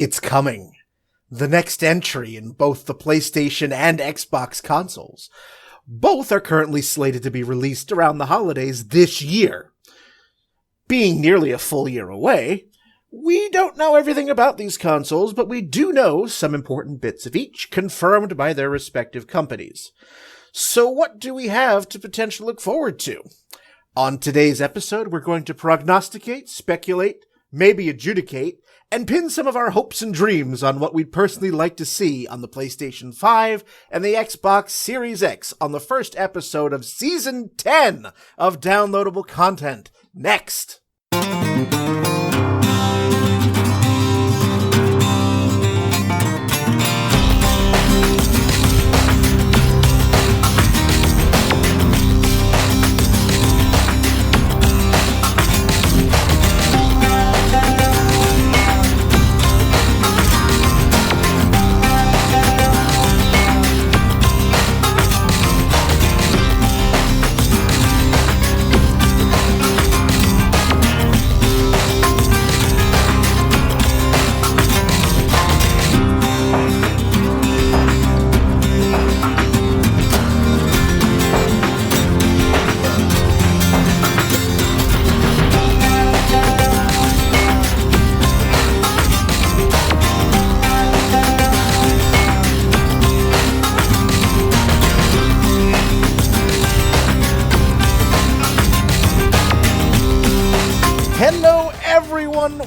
It's coming. The next entry in both the PlayStation and Xbox consoles. Both are currently slated to be released around the holidays this year. Being nearly a full year away, we don't know everything about these consoles, but we do know some important bits of each, confirmed by their respective companies. So what do we have to potentially look forward to? On today's episode, we're going to prognosticate, speculate, maybe adjudicate, and pin some of our hopes and dreams on what we'd personally like to see on the PlayStation 5 and the Xbox Series X on the first episode of Season 10 of Downloadable Content. Next!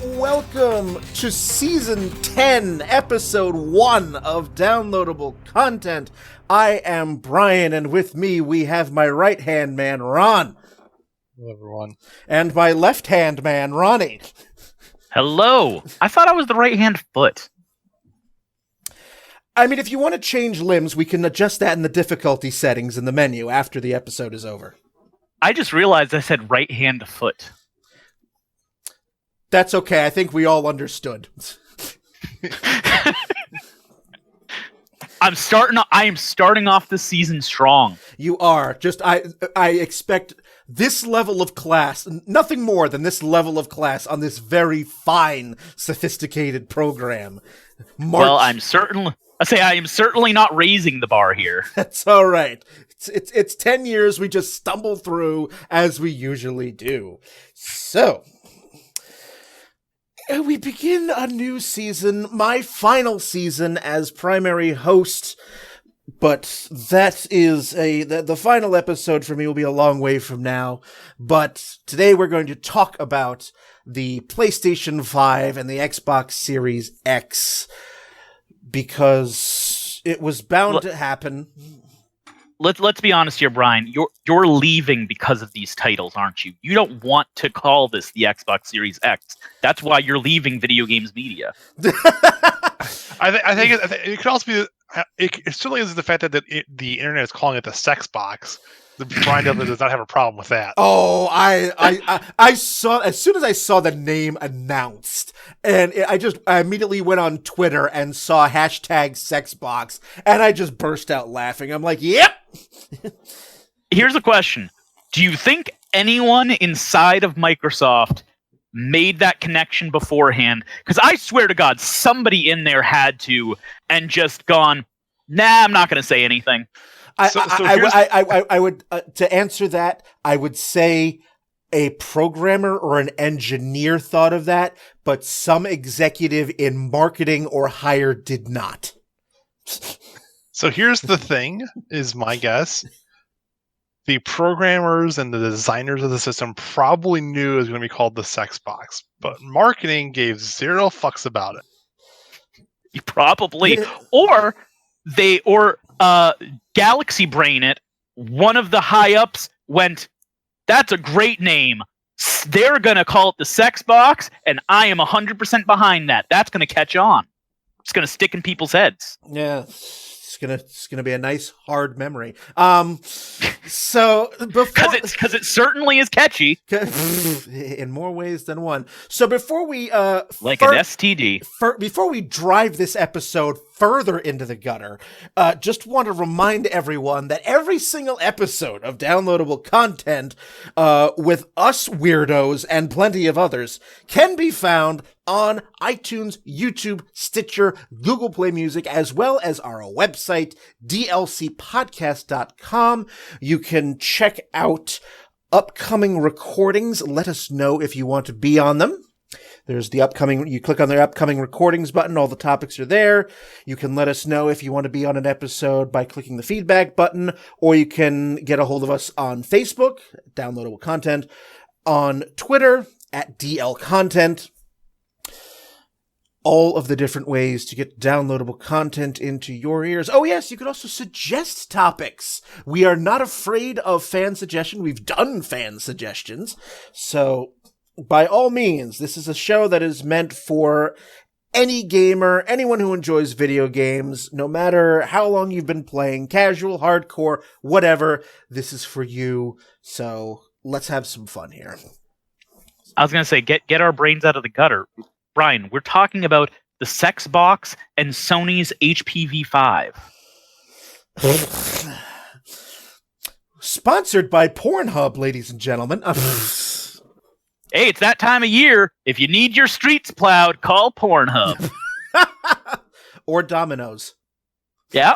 Welcome to Season 10, Episode 1 of Downloadable Content. I am Brian, and with me we have my right-hand man, Ron. Hello, everyone. And my left-hand man, Ronny. Hello. I thought I was the right-hand foot. I mean, if you want to change limbs, we can adjust that in the difficulty settings in the menu after the episode is over. I just realized I said right-hand foot. That's okay. I think we all understood. I am starting off the season strong. You are. I expect this level of class, nothing more than this level of class on this very fine, sophisticated program. Well, I am certainly not raising the bar here. That's all right. It's 10 years we just stumble through as we usually do. So, we begin a new season, my final season as primary host, but that is the final episode for me will be a long way from now. But today we're going to talk about the PlayStation 5 and the Xbox Series X, because it was bound to happen. Let's be honest here, Brian. You're leaving because of these titles, aren't you? You don't want to call this the Xbox Series X. That's why you're leaving video games media. I think it could also be. It certainly is the fact that the internet is calling it the sex box. Brian does not have a problem with that. Oh, I saw, as soon as I saw the name announced, and I immediately went on Twitter and saw #sexbox, and I just burst out laughing. I'm like, yep. Here's a question. Do you think anyone inside of Microsoft made that connection beforehand? Because I swear to God, somebody in there had to, and just gone, nah, I'm not going to say anything. I would to answer that, I would say a programmer or an engineer thought of that, but some executive in marketing or hire did not. So here's the thing, is my guess. The programmers and the designers of the system probably knew it was going to be called the sex box, but marketing gave zero fucks about it. Probably. Or Galaxy Brain it, one of the high-ups went, that's a great name. They're going to call it the sex box, and I am 100% behind that. That's going to catch on. It's going to stick in people's heads. Yeah, it's gonna be a nice hard memory. So because it certainly is catchy in more ways than one. So before we an STD, before we drive this episode further into the gutter, just want to remind everyone that every single episode of downloadable content with us weirdos and plenty of others can be found on iTunes, YouTube, Stitcher, Google Play Music, as well as our website, dlcpodcast.com. You can check out upcoming recordings. Let us know if you want to be on them. There's the upcoming, you click on the upcoming recordings button, all the topics are there. You can let us know if you want to be on an episode by clicking the feedback button, or you can get a hold of us on Facebook, downloadable content, on Twitter, at DL Content. All of the different ways to get downloadable content into your ears. Oh yes, you could also suggest topics. We are not afraid of fan suggestion. We've done fan suggestions. So, by all means, this is a show that is meant for any gamer, anyone who enjoys video games, no matter how long you've been playing, casual, hardcore, whatever, this is for you. So, let's have some fun here. I was going to say, get our brains out of the gutter. Brian, we're talking about the Sex Box and Sony's HPV5. Sponsored by Pornhub, ladies and gentlemen. Hey, it's that time of year. If you need your streets plowed, call Pornhub. Or Domino's. Yeah.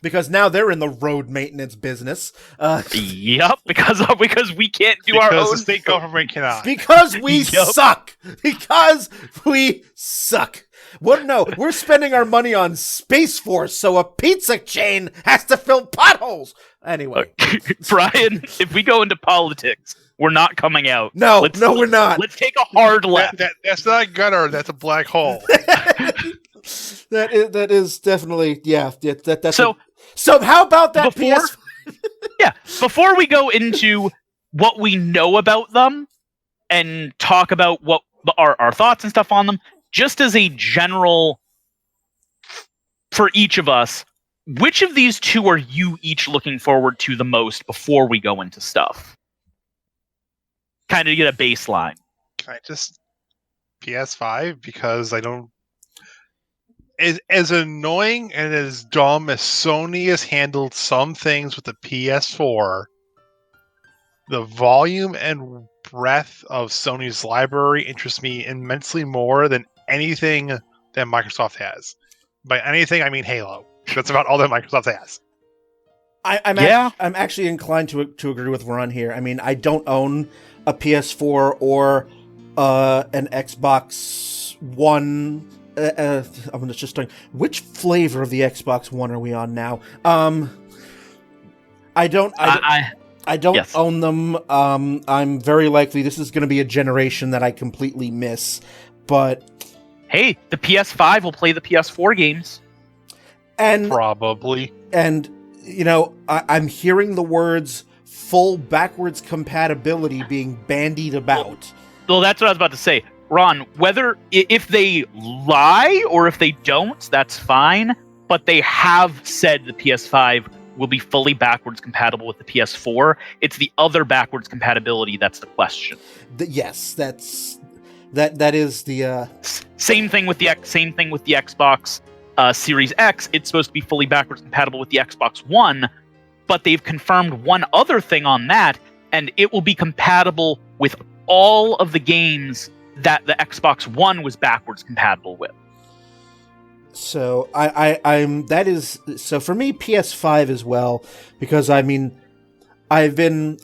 Because now they're in the road maintenance business. Yep, because we can't do our own. Because the state government cannot. Because we suck. Because we suck. Well, no, we're spending our money on Space Force, so a pizza chain has to fill potholes. Anyway. Brian, if we go into politics, we're not coming out. No, we're not. Let's take a hard left. That's not a gutter, that's a black hole. That is definitely, yeah. That's so how about that PS? Yeah, before we go into what we know about them and talk about what our thoughts and stuff on them, just as a general for each of us, which of these two are you each looking forward to the most before we go into stuff? Kind of get a baseline. Can I just PS5 because I don't. As annoying and as dumb as Sony has handled some things with the PS4, the volume and breadth of Sony's library interests me immensely more than anything that Microsoft has. By anything, I mean Halo. That's about all that Microsoft has. I'm actually inclined to agree with Ron here. I mean, I don't own a PS4 or an Xbox One. I'm just starting. Which flavor of the Xbox One are we on now? I don't yes. own them. I'm very likely this is going to be a generation that I completely miss. But hey, the PS5 will play the PS4 games. And probably. And you know, I'm hearing the words full backwards compatibility being bandied about. Well, that's what I was about to say. Ron, whether if they lie or if they don't, that's fine. But they have said the PS5 will be fully backwards compatible with the PS4. It's the other backwards compatibility that's the question. Yes, that is the same thing with the Xbox Series X. It's supposed to be fully backwards compatible with the Xbox One, but they've confirmed one other thing on that, and it will be compatible with all of the games that the Xbox One was backwards compatible with. So I'm so for me PS5 as well, because I mean I've owned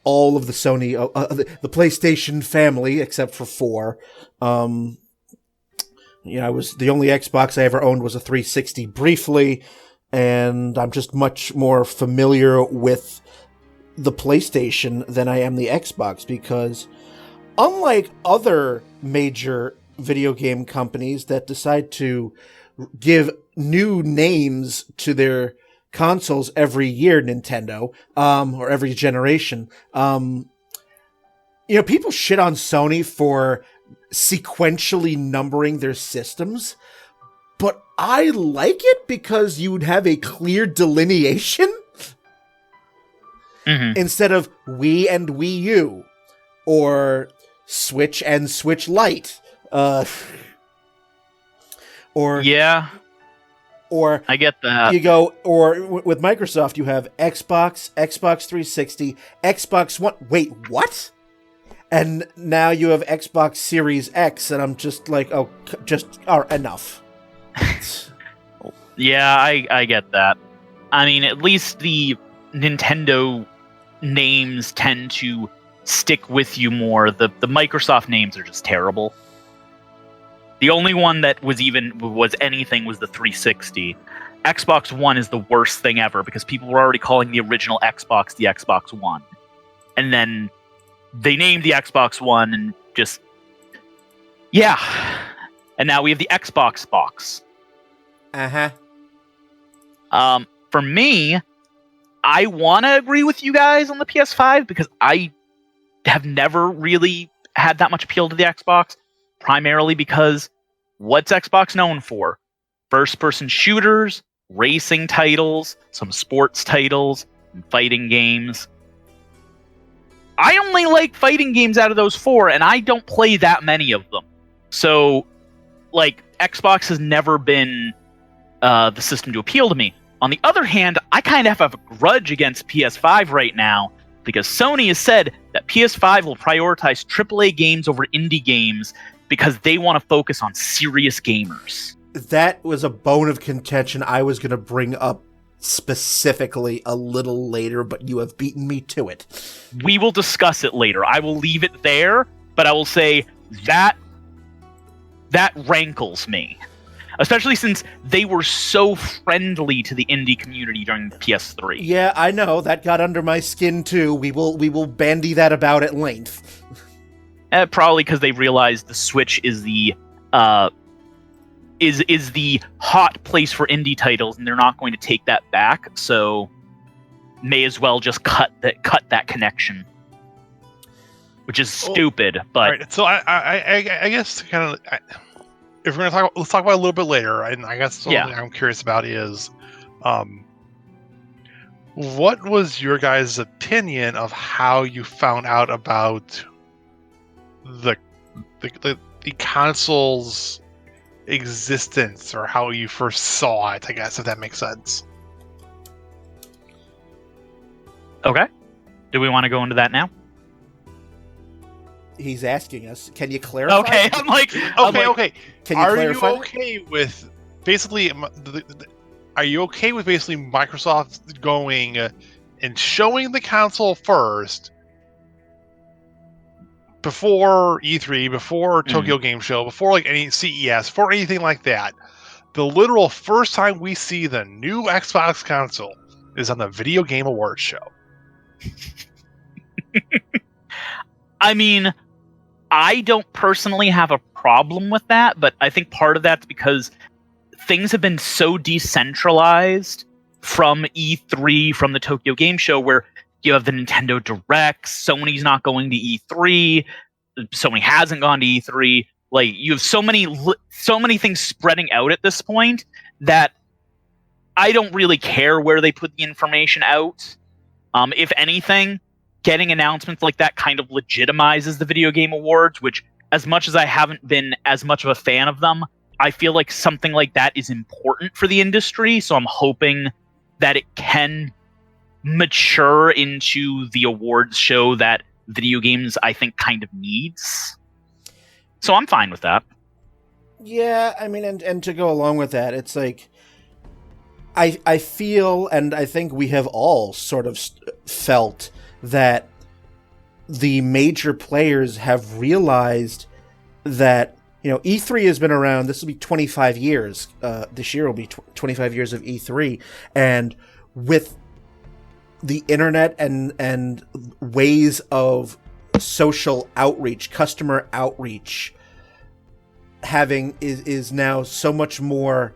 all of the Sony the PlayStation family except for 4. You know, the only Xbox I ever owned was a 360 briefly, and I'm just much more familiar with the PlayStation than I am the Xbox, because unlike other major video game companies that decide to give new names to their consoles every year, Nintendo, or every generation, you know, people shit on Sony for sequentially numbering their systems, but I like it because you would have a clear delineation. Mm-hmm. Instead of Wii and Wii U, or Switch and Switch Lite. Or Yeah, or I get that. you go, or with Microsoft, you have Xbox, Xbox 360, Xbox One. Wait, what? And now you have Xbox Series X, and I'm just like, oh, enough. Yeah, I get that. I mean, at least the Nintendo names tend to stick with you more. The Microsoft names are just terrible. The only one that was anything was the 360. Xbox One is the worst thing ever because people were already calling the original Xbox the Xbox One. And then they named the Xbox One and just... Yeah. And now we have the Xbox box. Uh-huh. For me, I want to agree with you guys on the PS5 because I have never really had that much appeal to the Xbox, primarily because what's Xbox known for? First-person shooters, racing titles, some sports titles, and fighting games. I only like fighting games out of those four, and I don't play that many of them. So, like, Xbox has never been the system to appeal to me. On the other hand, I kind of have a grudge against PS5 right now because Sony has said that PS5 will prioritize AAA games over indie games because they want to focus on serious gamers. That was a bone of contention I was going to bring up specifically a little later, but you have beaten me to it. We will discuss it later. I will leave it there, but I will say that rankles me. Especially since they were so friendly to the indie community during the PS3. Yeah, I know. That got under my skin, too. We will bandy that about at length. Probably because they realized the Switch is the is the hot place for indie titles, and they're not going to take that back. So, may as well just cut that connection, which is stupid. But all right, so I guess kind of. If we're gonna let's talk about it a little bit later. And I guess something I'm curious about is, what was your guys' opinion of how you found out about the console's existence, or how you first saw it? I guess, if that makes sense. Okay, do we want to go into that now? He's asking us. Can you clarify? Okay, I'm like, okay. Can you clarify? Are you okay with basically? Are you okay with basically Microsoft going and showing the console first before E3, before Tokyo Game Show, before like any CES, before anything like that? The literal first time we see the new Xbox console is on the Video Game Awards show. I mean, I don't personally have a problem with that, but I think part of that's because things have been so decentralized from E3, from the Tokyo Game Show, where you have the Nintendo Direct, Sony's not going to E3, Sony hasn't gone to E3. Like, you have so many things spreading out at this point that I don't really care where they put the information out. If anything, getting announcements like that kind of legitimizes the Video Game Awards, which, as much as I haven't been as much of a fan of them, I feel like something like that is important for the industry, so I'm hoping that it can mature into the awards show that video games, I think, kind of needs. So I'm fine with that. Yeah, I mean, and to go along with that, it's like, I feel, and I think we have all sort of felt that the major players have realized that, you know, E3 has been around. This will be 25 years. This year will be 25 years of E3. And with the internet and ways of social outreach, customer outreach, is now so much more...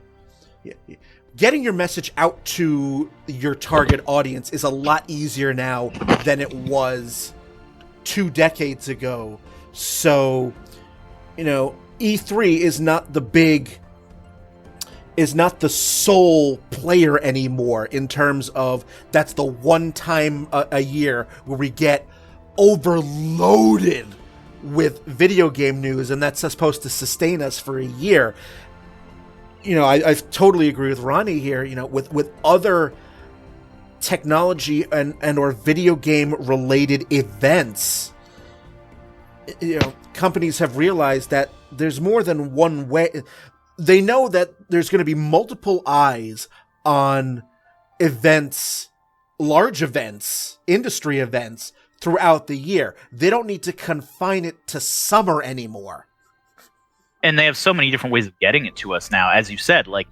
Getting your message out to your target audience is a lot easier now than it was 2 decades ago. So, you know, E3 is not the sole player anymore in terms of that's the one time a year where we get overloaded with video game news, and that's supposed to sustain us for a year. I totally agree with Ronny here. With other technology and or video game related events, companies have realized that there's more than one way. They know that there's going to be multiple eyes on events, large events, industry events throughout the year. They don't need to confine it to summer anymore. And they have so many different ways of getting it to us now. As you said, like,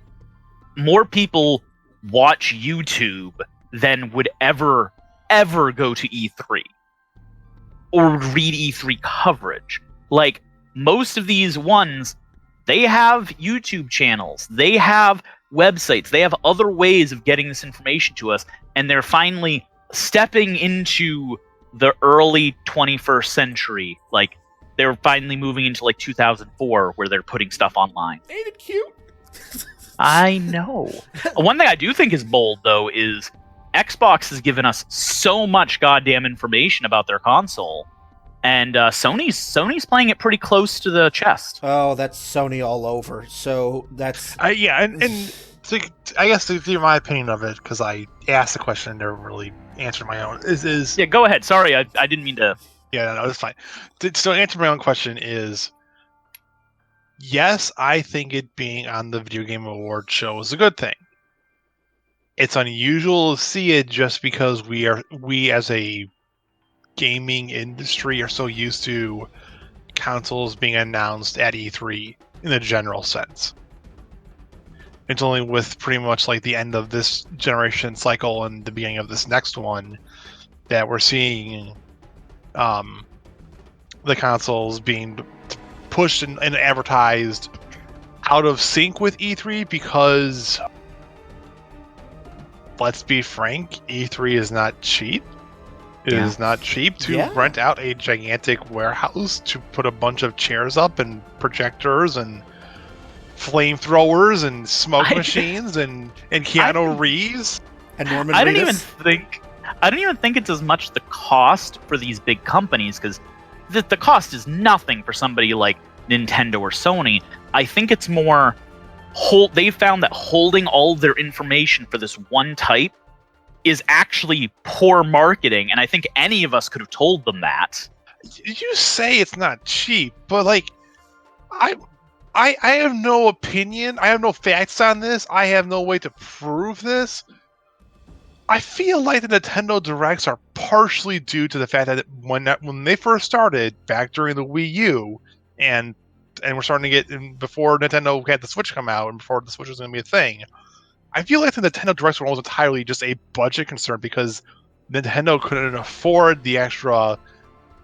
more people watch YouTube than would ever go to E3 or read E3 coverage. Like, most of these ones, they have YouTube channels, they have websites, they have other ways of getting this information to us, and they're finally stepping into the early 21st century. Like, they're finally moving into like 2004 where they're putting stuff online. Ain't it cute? I know. One thing I do think is bold, though, is Xbox has given us so much goddamn information about their console, and Sony's playing it pretty close to the chest. Oh, that's Sony all over. So that's and so I guess to give my opinion of it, because I asked the question and never really answered my own. Is yeah, go ahead. Sorry, I didn't mean to. Yeah, no, it's fine. So answer my own question is, yes, I think it being on the Video Game Award show is a good thing. It's unusual to see it just because we as a gaming industry are so used to consoles being announced at E3 in a general sense. It's only with pretty much like the end of this generation cycle and the beginning of this next one that we're seeing the consoles being pushed and advertised out of sync with E3 because, let's be frank, E3 is not cheap. It is not cheap to rent out a gigantic warehouse to put a bunch of chairs up and projectors and flamethrowers and smoke machines and Keanu Reeves and Norman I Reedus. don't even think it's as much the cost for these big companies, because the cost is nothing for somebody like Nintendo or Sony. I think it's more they found that holding all of their information for this one type is actually poor marketing, and I think any of us could have told them that. You say it's not cheap, but like I have no opinion. I have no facts on this. I have no way to prove this. I feel like the Nintendo Directs are partially due to the fact that when they first started back during the Wii U, and we're starting to get before Nintendo had the Switch come out and before the Switch was going to be a thing, I feel like the Nintendo Directs were almost entirely just a budget concern because Nintendo couldn't afford the extra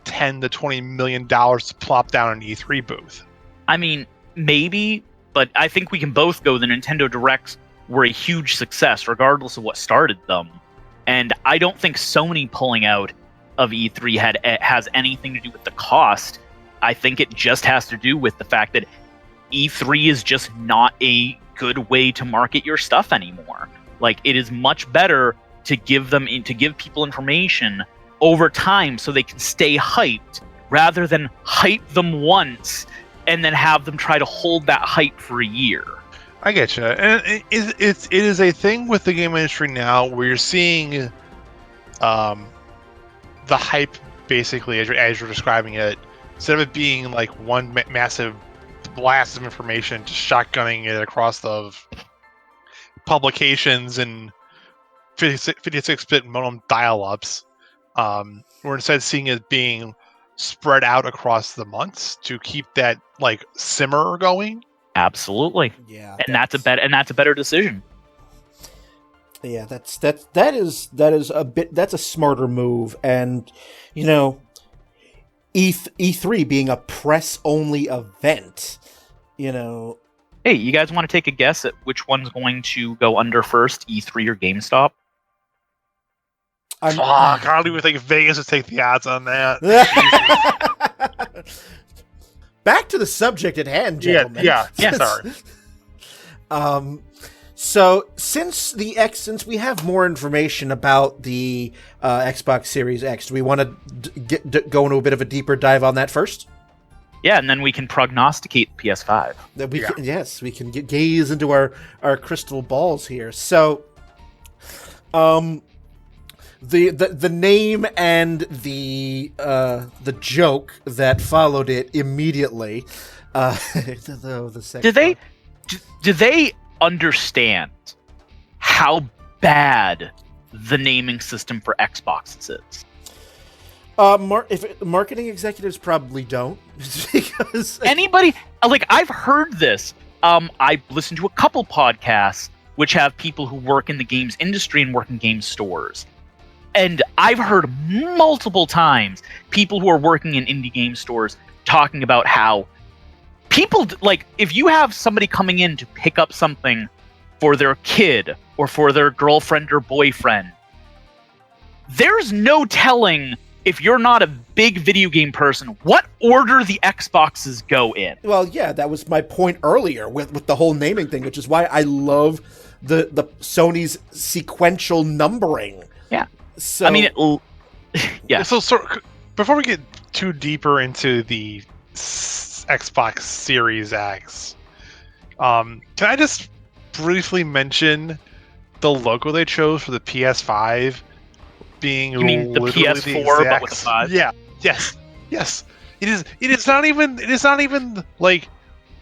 $10 to $20 million to plop down an E3 booth. I mean, maybe, but I think we can both go the Nintendo Directs were a huge success regardless of what started them. And I don't think Sony pulling out of E3 has anything to do with the cost. I think it just has to do with the fact that E3 is just not a good way to market your stuff anymore. Like, it is much better to give people information over time so they can stay hyped rather than hype them once and then have them try to hold that hype for a year. I get you, and it is a thing with the game industry now where you're seeing the hype basically as you're describing it, instead of it being like one massive blast of information, just shotgunning it across the publications and 56-bit modem dial-ups. We're instead seeing it being spread out across the months to keep that like simmer going. Absolutely. Yeah. And that's a better decision. Yeah, that is a smarter move. And E3 being a press only event, Hey, you guys want to take a guess at which one's going to go under first, E3 or GameStop? Fuck, I don't even think Vegas would take the odds on that. Back to the subject at hand, gentlemen. Yeah, sorry. So since we have more information about the Xbox Series X, do we want to go into a bit of a deeper dive on that first? Yeah, and then we can prognosticate the PS5. That we can, yes, we can gaze into our crystal balls here. So, the name and the joke that followed it immediately. Do they understand how bad the naming system for Xboxes is? Marketing executives probably don't, because anybody I've heard this. I've listened to a couple podcasts which have people who work in the games industry and work in game stores, and I've heard multiple times people who are working in indie game stores talking about how people if you have somebody coming in to pick up something for their kid or for their girlfriend or boyfriend, there's no telling, if you're not a big video game person, what order the Xboxes go in. Well, yeah, that was my point earlier with the whole naming thing, which is why I love the Sony's sequential numbering. Yeah. So I mean, yeah. So before we get too deeper into the Xbox Series X, can I just briefly mention the logo they chose for the PS5? Being you mean the PS4 but with a 5? Yeah. Yes. It is not even like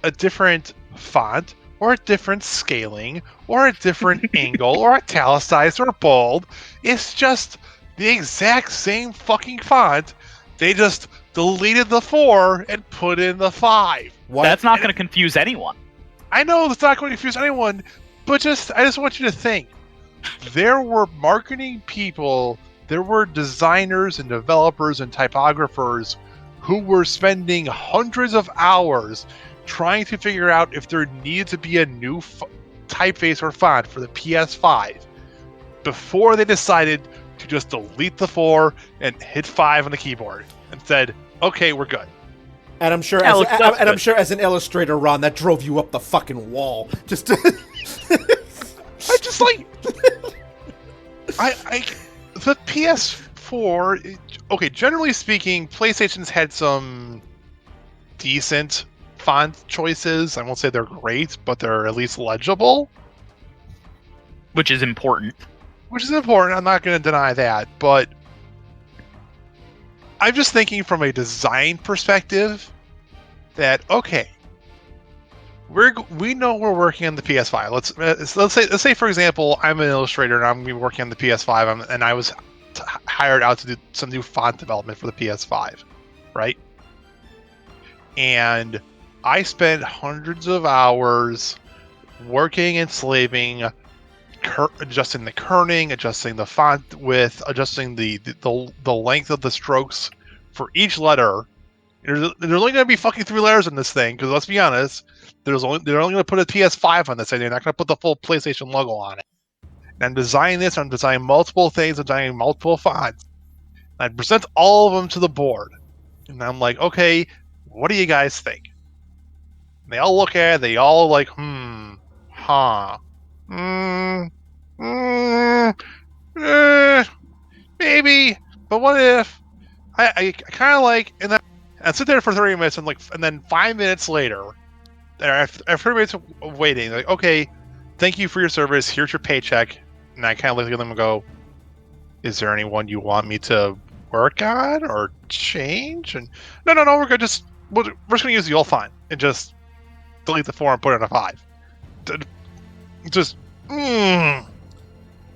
a different font or a different scaling or a different angle or italicized or bold. It's just the exact same fucking font. They just deleted the 4 and put in the 5. What? That's not going to confuse anyone. I know it's not going to confuse anyone, but I just want you to think. There were marketing people, there were designers and developers and typographers who were spending hundreds of hours trying to figure out if there needed to be a new typeface or font for the PS5 before they decided to just delete the 4 and hit 5 on the keyboard and said, "Okay, we're good." And I'm sure, I'm sure, as an illustrator, Ron, that drove you up the fucking wall. Just to I just like the PS4. Okay, generally speaking, PlayStation's had some decent font choices. I won't say they're great, but they're at least legible, which is important. I'm not going to deny that, but I'm just thinking from a design perspective that, okay, we know we're working on the PS5. Let's say for example, I'm an illustrator and I'm going to be working on the PS5, and I was hired out to do some new font development for the PS5, right? And I spent hundreds of hours working and slaving, adjusting the kerning, adjusting the font width, adjusting the length of the strokes for each letter. There's only going to be fucking 3 letters in this thing, because let's be honest, they're only going to put a PS5 on this thing. They're not going to put the full PlayStation logo on it. And I'm designing this. I'm designing multiple things. I'm designing multiple fonts. And I present all of them to the board, and I'm like, okay, what do you guys think? And they all look at it. They all like, maybe, but what if? I kind of like, and then I sit there for 30 minutes, and then 5 minutes later, after 30 minutes of waiting, like, okay, thank you for your service. Here's your paycheck. And I kind of look at them and go, is there anyone you want me to work on or change? And no, we're good. We're just going to use the old font and just delete the 4 and put it in a 5. Just,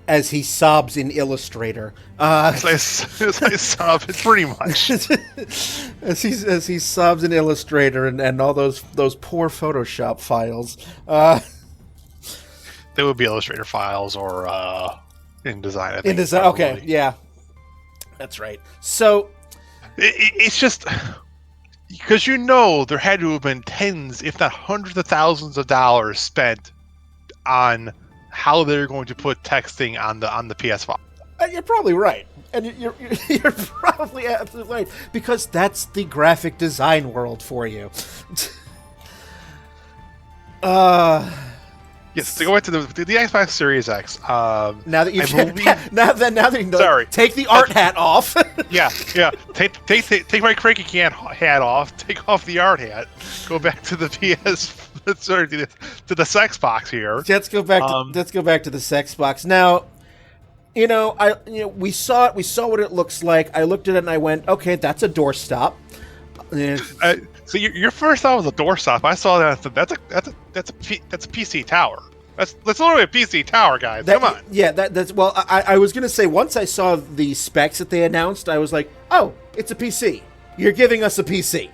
As he sobs in Illustrator. As I sob, pretty much. as he sobs in Illustrator and all those poor Photoshop files. They would be Illustrator files or InDesign, I think. InDesign, okay, yeah. That's right. So it's just because there had to have been tens, if not hundreds of thousands of dollars spent on how they're going to put texting on the PS5. You're probably right, and you're probably absolutely right, because that's the graphic design world for you. Yes, to go back to the Xbox Series X. Now that you know, take the art hat off. Yeah. Take my cranky can hat off. Take off the art hat. Go back to the PS. Sorry, to the sex box here. Let's go back. Let's go back to the sex box now. We saw it. We saw what it looks like. I looked at it and I went, "Okay, that's a doorstop." So your first thought was a doorstop. I saw that. That's a PC tower. That's literally a PC tower, guys. Come on. Yeah, that's well. I was gonna say once I saw the specs that they announced, I was like, "Oh, it's a PC. You're giving us a PC."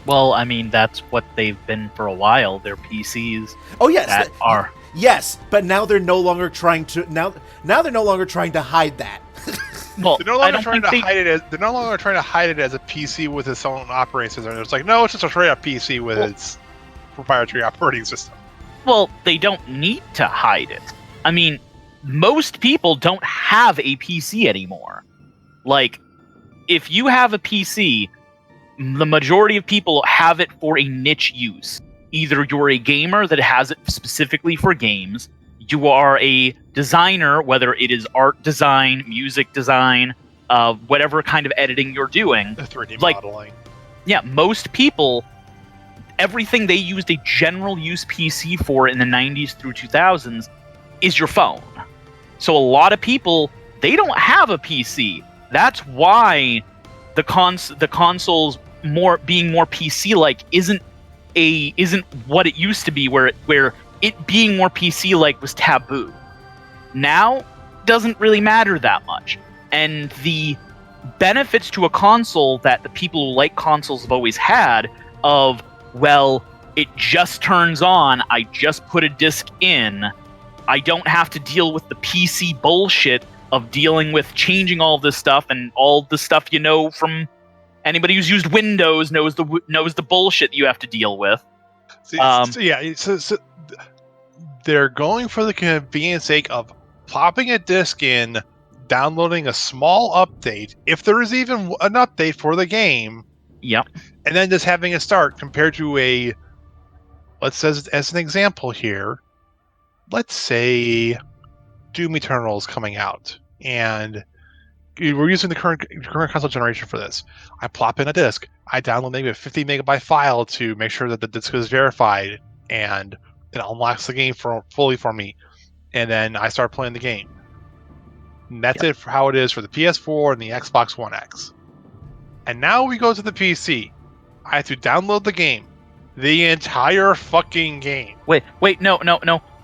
Well, I mean, that's what they've been for a while. They're PCs. Oh yes, that are. Yes, but now they're no longer trying to now they're no longer trying to hide that. Well, they're no longer trying to hide it as a PC with its own operating system. It's like, no, it's just a straight up PC with its proprietary operating system. Well, they don't need to hide it. I mean, most people don't have a PC anymore. Like, if you have a PC, the majority of people have it for a niche use. Either you're a gamer that has it specifically for games, you are a designer, whether it is art design, music design, whatever kind of editing you're doing. 3D modeling. Yeah, most people, everything they used a general use PC for in the 90s through 2000s is your phone. So a lot of people, they don't have a PC. That's why the consoles being more PC-like isn't what it used to be, where it being more PC-like was taboo. Now, doesn't really matter that much. And the benefits to a console that the people who like consoles have always had of, well, it just turns on, I just put a disc in, I don't have to deal with the PC bullshit of dealing with changing all this stuff, and all the stuff from anybody who's used Windows knows the bullshit you have to deal with. So they're going for the convenience sake of plopping a disc in, downloading a small update, if there is even an update for the game. Yep. And then just having it start, compared to let's say as an example here, let's say Doom Eternal is coming out, and we're using the current console generation for this. I plop in a disc. I download maybe a 50 megabyte file to make sure that the disc is verified, and it unlocks the game fully for me. And then I start playing the game. And that's it for how it is for the PS4 and the Xbox One X. And now we go to the PC. I have to download the game. The entire fucking game. Wait, no.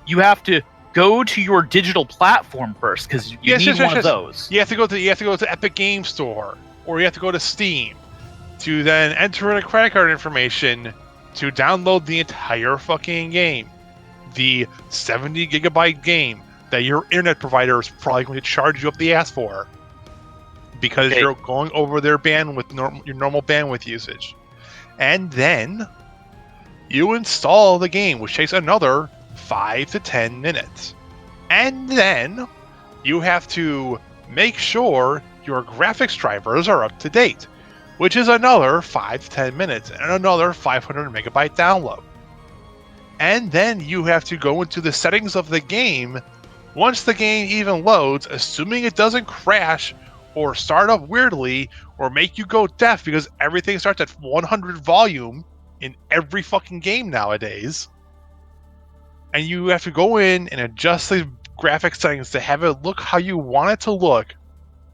You have to go to your digital platform first, because you need one of those. You have to go to Epic Game Store, or you have to go to Steam to then enter in a credit card information to download the entire fucking game. The 70 gigabyte game that your internet provider is probably going to charge you up the ass for, because you're going over their bandwidth, your normal bandwidth usage. And then you install the game, which takes another 5 to 10 minutes. And then you have to make sure your graphics drivers are up to date, which is another 5 to 10 minutes and another 500 megabyte download. And then you have to go into the settings of the game once the game even loads, assuming it doesn't crash or start up weirdly or make you go deaf, because everything starts at 100 volume in every fucking game nowadays. And you have to go in and adjust the graphics settings to have it look how you want it to look,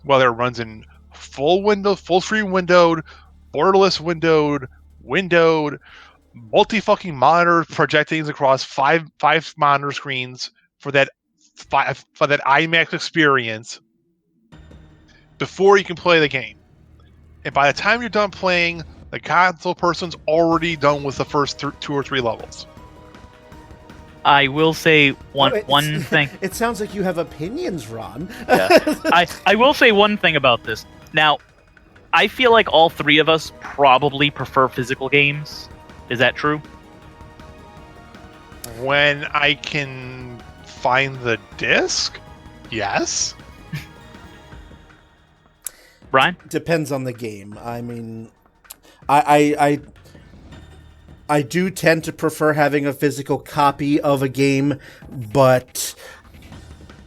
whether it runs in full screen windowed, borderless windowed, multi-fucking monitors projecting across five monitor screens for that IMAX experience before you can play the game. And by the time you're done playing, the console person's already done with the first 2 or 3 levels. I will say one thing. It sounds like you have opinions, Ron. Yeah. I will say one thing about this. Now, I feel like all 3 of us probably prefer physical games. Is that true? When I can find the disc, yes. Brian? Depends on the game. I mean, I do tend to prefer having a physical copy of a game, but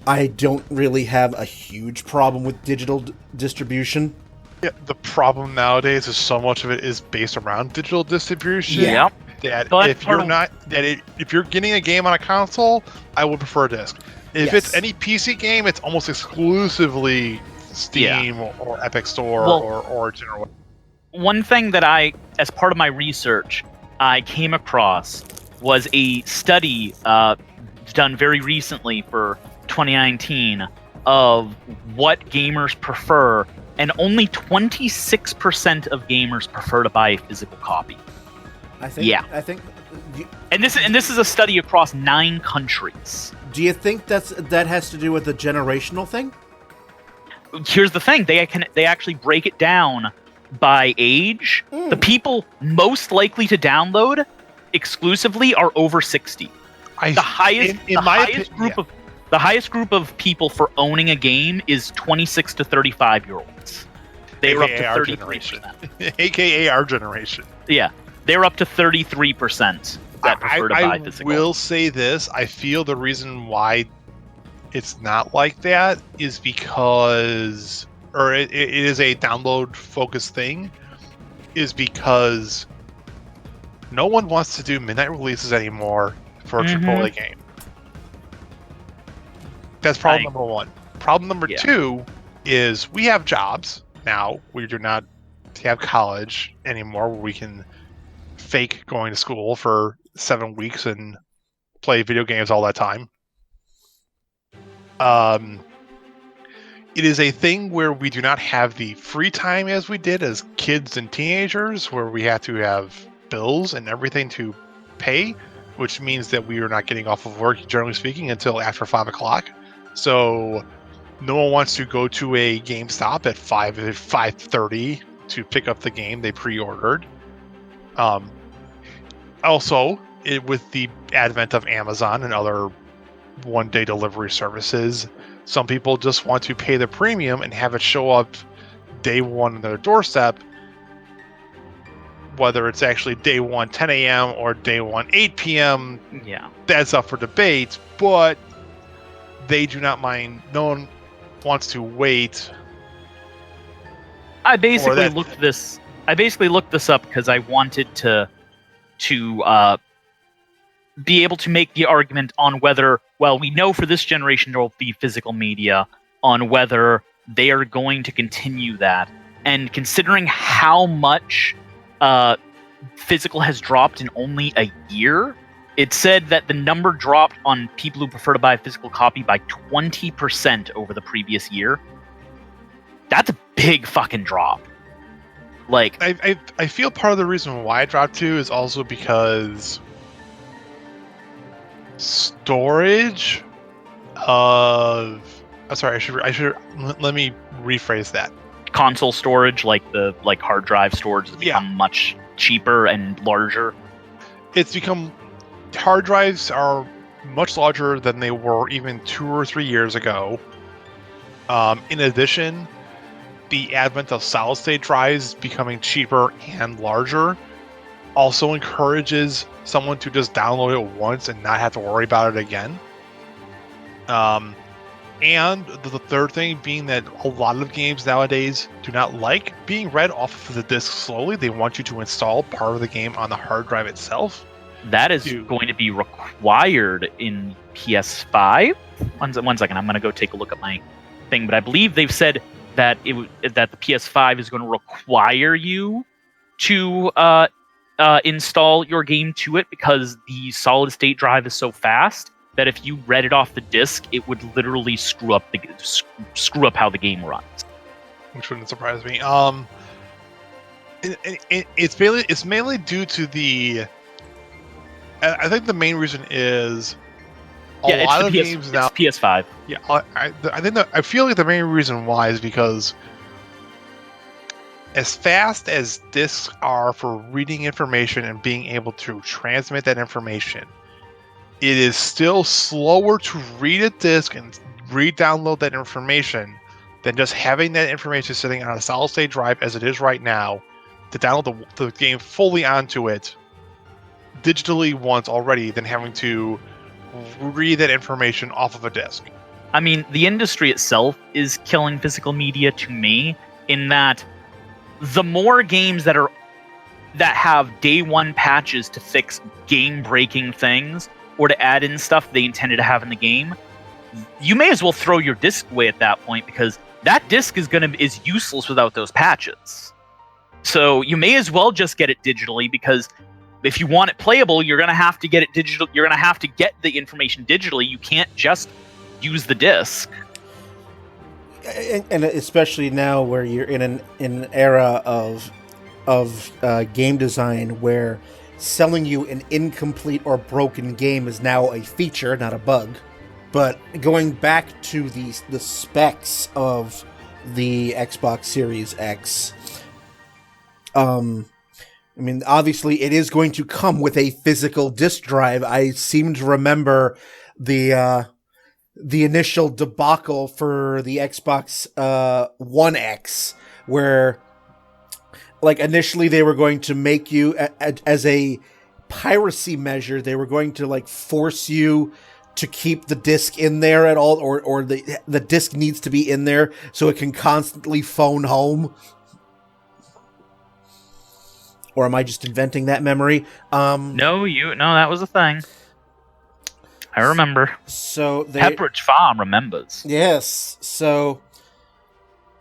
I don't really have a huge problem with digital distribution. Yeah, the problem nowadays is so much of it is based around digital distribution. Yeah. That But if you're not if you're getting a game on a console, I would prefer a disc. If it's any PC game, it's almost exclusively Steam or Epic Store or Origin or whatever. One thing that as part of my research, I came across was a study done very recently for 2019 of what gamers prefer, and only 26% of gamers prefer to buy a physical copy. I think. And this is a study across 9 countries. Do you think that has to do with the generational thing? Here's the thing: they actually break it down by age. The people most likely to download exclusively are over 60. The highest group of people for owning a game is 26 to 35-year-olds. They're up to 33%. AKA our generation. Yeah, they're up to 33% that prefer to buy physical. I will say this: I feel the reason why it's not like that is because, or it is a download-focused thing, is because no one wants to do midnight releases anymore for a AAA game. That's problem number one. Problem number two is we have jobs now. We do not have college anymore where we can fake going to school for 7 weeks and play video games all that time. It is a thing where we do not have the free time as we did as kids and teenagers, where we have to have bills and everything to pay, which means that we are not getting off of work, generally speaking, until after 5 o'clock. So no one wants to go to a GameStop at 5:30 to pick up the game they pre-ordered. Also, with the advent of Amazon and other one-day delivery services, some people just want to pay the premium and have it show up day one on their doorstep, whether it's actually day one 10 a.m. or day one 8 p.m. Yeah, that's up for debate, but they do not mind. No one wants to wait. I basically looked this up because I wanted to be able to make the argument on whether, well, we know for this generation there will be physical media, on whether they are going to continue that. And considering how much physical has dropped in only a year, it said that the number dropped on people who prefer to buy a physical copy by 20% over the previous year. That's a big fucking drop. Like, I feel part of the reason why it dropped too is also because storage of. I'm sorry. I should. Let me rephrase that. Console storage, like hard drive storage, has become much cheaper and larger. It's become. Hard drives are much larger than they were even 2 or 3 years ago. In addition, the advent of solid-state drives becoming cheaper and larger also encourages someone to just download it once and not have to worry about it again. And the third thing being that a lot of games nowadays do not like being read off of the disc slowly. They want you to install part of the game on the hard drive itself. That is going to be required in PS5. One second, I'm going to go take a look at my thing. But I believe they've said that that the PS5 is going to require you to install your game to it, because the solid state drive is so fast that if you read it off the disc, it would literally screw up how the game runs. Which wouldn't surprise me. It's mainly due to the. I think the main reason is a lot of games now. It's PS5. Yeah, I feel like the main reason why is because as fast as discs are for reading information and being able to transmit that information, it is still slower to read a disc and re-download that information than just having that information sitting on a solid-state drive as it is right now to download the game fully onto it digitally once already than having to read that information off of a disc. I mean, the industry itself is killing physical media to me, in that the more games that have day one patches to fix game-breaking things or to add in stuff they intended to have in the game, you may as well throw your disc away at that point, because that disc is useless without those patches. So you may as well just get it digitally, because if you want it playable, you're going to have to get it digital. You're going to have to get the information digitally. You can't just use the disc. And especially now, where you're in an era of game design where selling you an incomplete or broken game is now a feature, not a bug. But going back to the specs of the Xbox Series X, I mean, obviously it is going to come with a physical disk drive. I seem to remember the initial debacle for the Xbox One X, where like initially they were going to make you as a piracy measure, they were going to like force you to keep the disc in there at all, or the disc needs to be in there so it can constantly phone home. Or am I just inventing that memory? No, that was a thing. I remember. So Pepperidge Farm remembers. Yes. So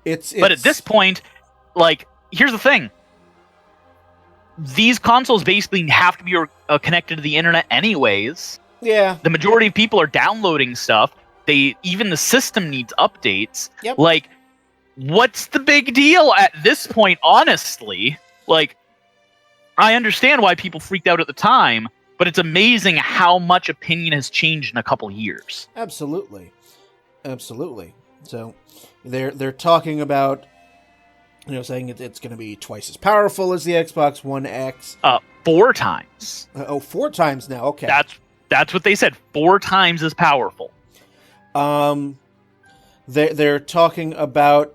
it's But at this point, like, here's the thing. These consoles basically have to be connected to the internet anyways. Yeah. The majority of people are downloading stuff. Even the system needs updates. Yep. Like, what's the big deal at this point, honestly? Like, I understand why people freaked out at the time, but it's amazing how much opinion has changed in a couple years. Absolutely. So they're talking about, saying it's going to be twice as powerful as the Xbox One X. 4 times. 4 times now. Okay. That's what they said. 4 times as powerful. They're talking about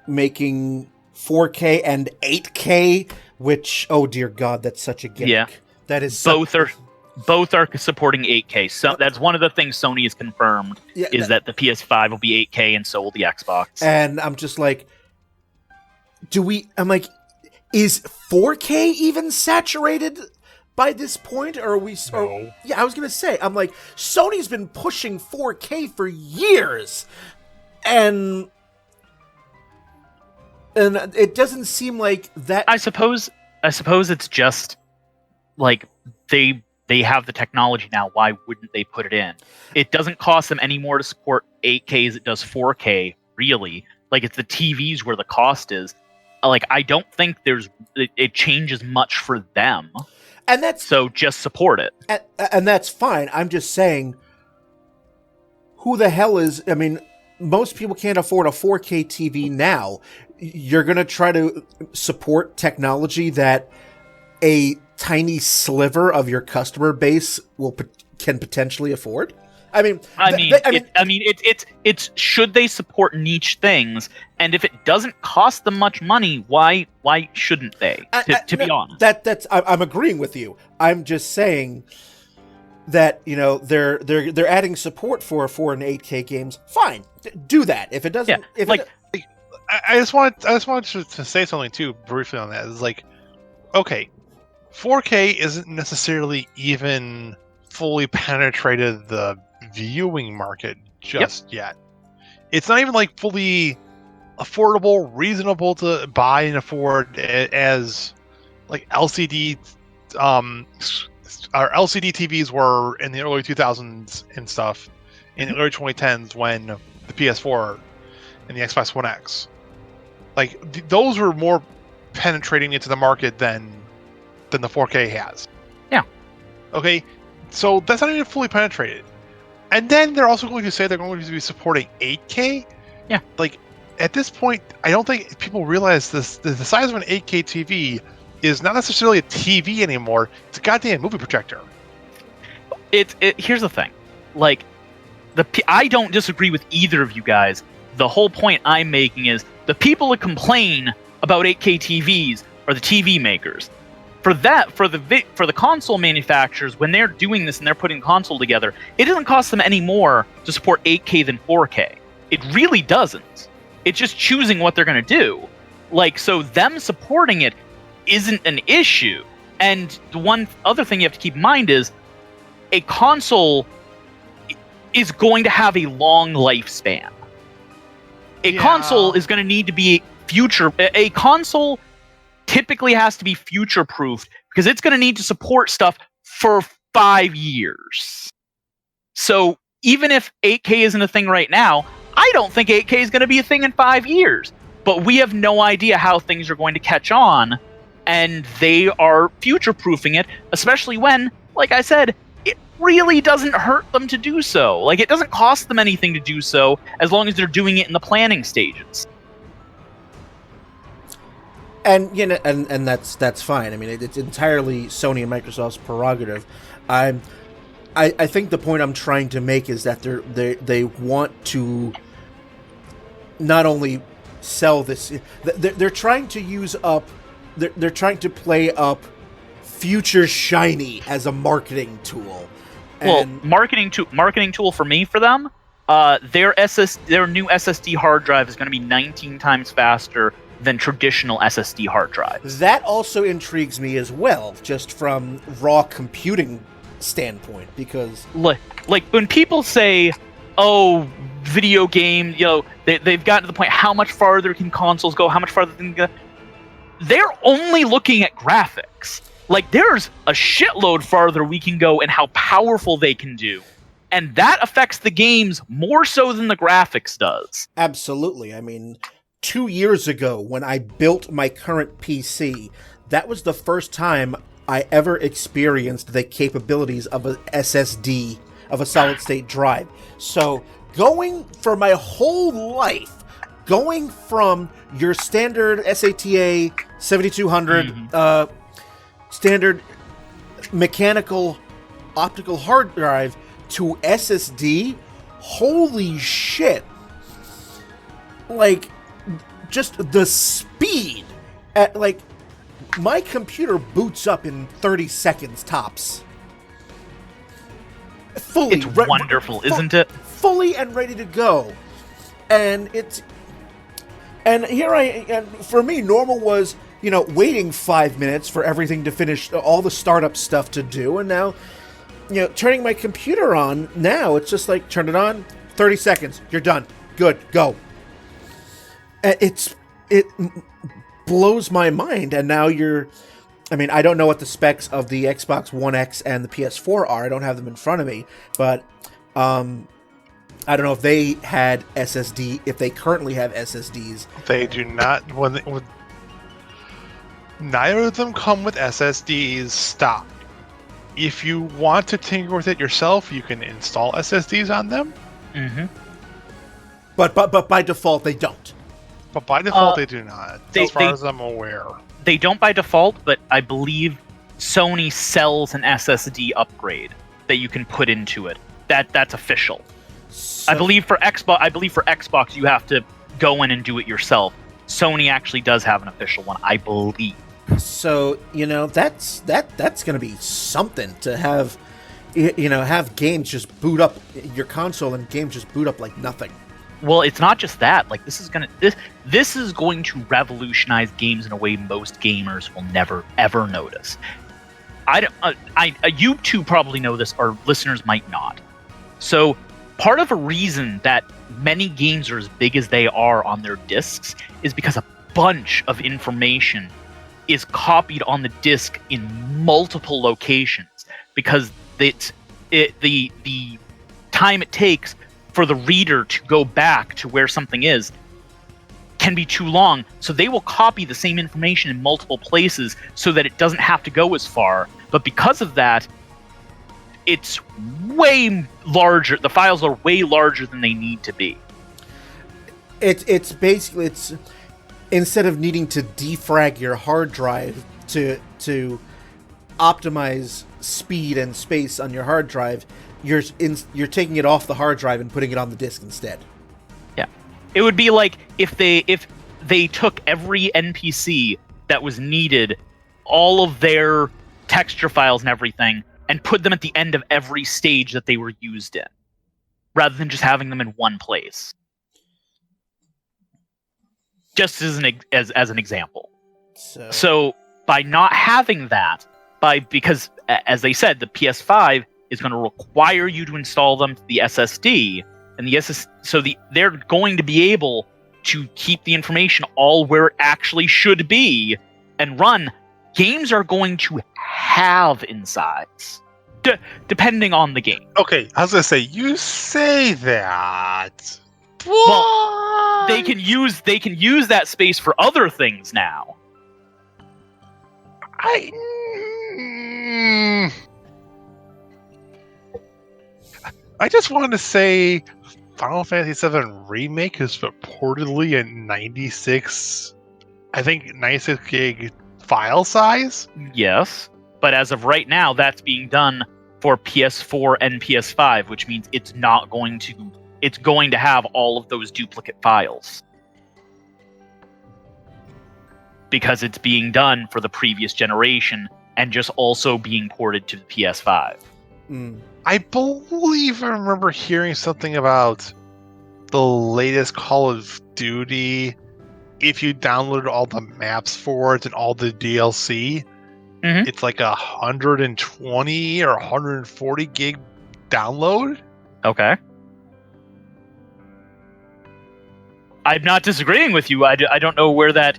making 4K and 8K, which, oh dear God, that's such a gimmick. Yeah. That is both are supporting 8K. So that's one of the things Sony has confirmed, that the PS5 will be 8K and so will the Xbox. And I'm just like, is 4K even saturated by this point? Or are we? No. I was gonna say, I'm like, Sony's been pushing 4K for years, and it doesn't seem like that. I suppose it's just like they have the technology now. Why wouldn't they put it in? It doesn't cost them any more to support 8K as it does 4K. Really, like, it's the TVs where the cost is. Like, I don't think it changes much for them. And so just support it. And that's fine. I'm just saying, who the hell is... I mean, most people can't afford a 4K TV now. You're going to try to support technology that a tiny sliver of your customer base can potentially afford? It's should they support niche things, and if it doesn't cost them much money, why shouldn't they? To be honest, I'm agreeing with you. I'm just saying that they're adding support for 4 and 8K games. Fine, do that. If it doesn't, I just wanted to say something too briefly on that. It's like, okay, 4K isn't necessarily even fully penetrated the viewing market just yet. It's not even like fully affordable, reasonable to buy and afford as like LCD our LCD TVs were in the early 2000s and stuff, in the early 2010s when the PS4 and the Xbox One X, like those were more penetrating into the market than the 4K has. Yeah. Okay, so that's not even fully penetrated. And then they're also going to say they're going to be supporting 8K. Yeah. Like, at this point, I don't think people realize this. The size of an 8K TV is not necessarily a TV anymore. It's a goddamn movie projector. Here's the thing. Like, I don't disagree with either of you guys. The whole point I'm making is the people that complain about 8K TVs are the TV makers. for the console manufacturers, when they're doing this and they're putting console together, it doesn't cost them any more to support 8K than 4K. It really doesn't. It's just choosing what they're going to do. Like, so them supporting it isn't an issue. And the one other thing you have to keep in mind is a console is going to have a long lifespan. A console is going to need to be a console typically has to be future-proofed because it's going to need to support stuff for 5 years. So even if 8K isn't a thing right now, I don't think 8K is going to be a thing in 5 years. But we have no idea how things are going to catch on, and they are future-proofing it, especially when, like I said, it really doesn't hurt them to do so. Like, it doesn't cost them anything to do so as long as they're doing it in the planning stages. And you know, and that's fine. I mean, it's entirely Sony and Microsoft's prerogative. I think the point I'm trying to make is that they want to not only sell this, they're trying to use up, they're trying to play up future shiny as a marketing tool. Well, marketing tool for them. Their new SSD hard drive is going to be 19 times faster than traditional SSD hard drives. That also intrigues me as well, just from raw computing standpoint, because like when people say, "Oh, video game," they've gotten to the point. How much farther can consoles go? How much farther can they go? They're only looking at graphics. Like, there's a shitload farther we can go and how powerful they can do. And that affects the games more so than the graphics does. Absolutely. I mean, 2 years ago when I built my current PC, that was the first time I ever experienced the capabilities of a SSD, of a solid-state drive. So, going for my whole life, going from your standard SATA 7200, standard mechanical optical hard drive to SSD, holy shit. Like, just the speed at, like, my computer boots up in 30 seconds tops. Fully. It's wonderful, isn't it? Fully and ready to go. And for me, normal was, waiting 5 minutes for everything to finish, all the startup stuff to do, and now, turning my computer on, now it's just like, turn it on, 30 seconds, you're done, good, go. It blows my mind, and now I don't know what the specs of the Xbox One X and the PS4 are, I don't have them in front of me, but, I don't know if they had SSD, if they currently have SSDs. They do not. Neither of them come with SSDs. Stop. If you want to tinker with it yourself, you can install SSDs on them. Mm-hmm. But by default, they don't. But by default, they do not, as far as I'm aware. They don't by default, but I believe Sony sells an SSD upgrade that you can put into it. That's official. So, I believe for Xbox, you have to go in and do it yourself. Sony actually does have an official one, I believe. So, that's going to be something to have, have games just boot up your console and games just boot up like nothing. Well, it's not just that. Like, this is going to revolutionize games in a way most gamers will never ever notice. You two probably know this, or listeners might not. So, part of a reason that many games are as big as they are on their discs is because a bunch of information is copied on the disc in multiple locations, because the time it takes for the reader to go back to where something is can be too long. So they will copy the same information in multiple places so that it doesn't have to go as far. But because of that, it's way larger. The files are way larger than they need to be. It's basically, instead of needing to defrag your hard drive to optimize speed and space on your hard drive, you're taking it off the hard drive and putting it on the disk instead. Yeah, it would be like if they took every NPC that was needed all of their texture files and everything and put them at the end of every stage that they were used in, rather than just having them in one place. Just as an example. So by not having that, because as they said, the PS5 is going to require you to install them to the SSD, and they're going to be able to keep the information all where it actually should be and run. Games are going to have insides, depending on the game. Okay, I was going to say, you say that. Well, they can use that space for other things now. I just wanted to say Final Fantasy VII Remake is purportedly a 96 gig file size. Yes, but as of right now, that's being done for PS4 and PS5, which means it's going to have all of those duplicate files. Because it's being done for the previous generation and just also being ported to the PS5. I believe I remember hearing something about the latest Call of Duty. If you downloaded all the maps for it and all the DLC, it's like 120 or 140 gig download. Okay. I'm not disagreeing with you. I don't know where that...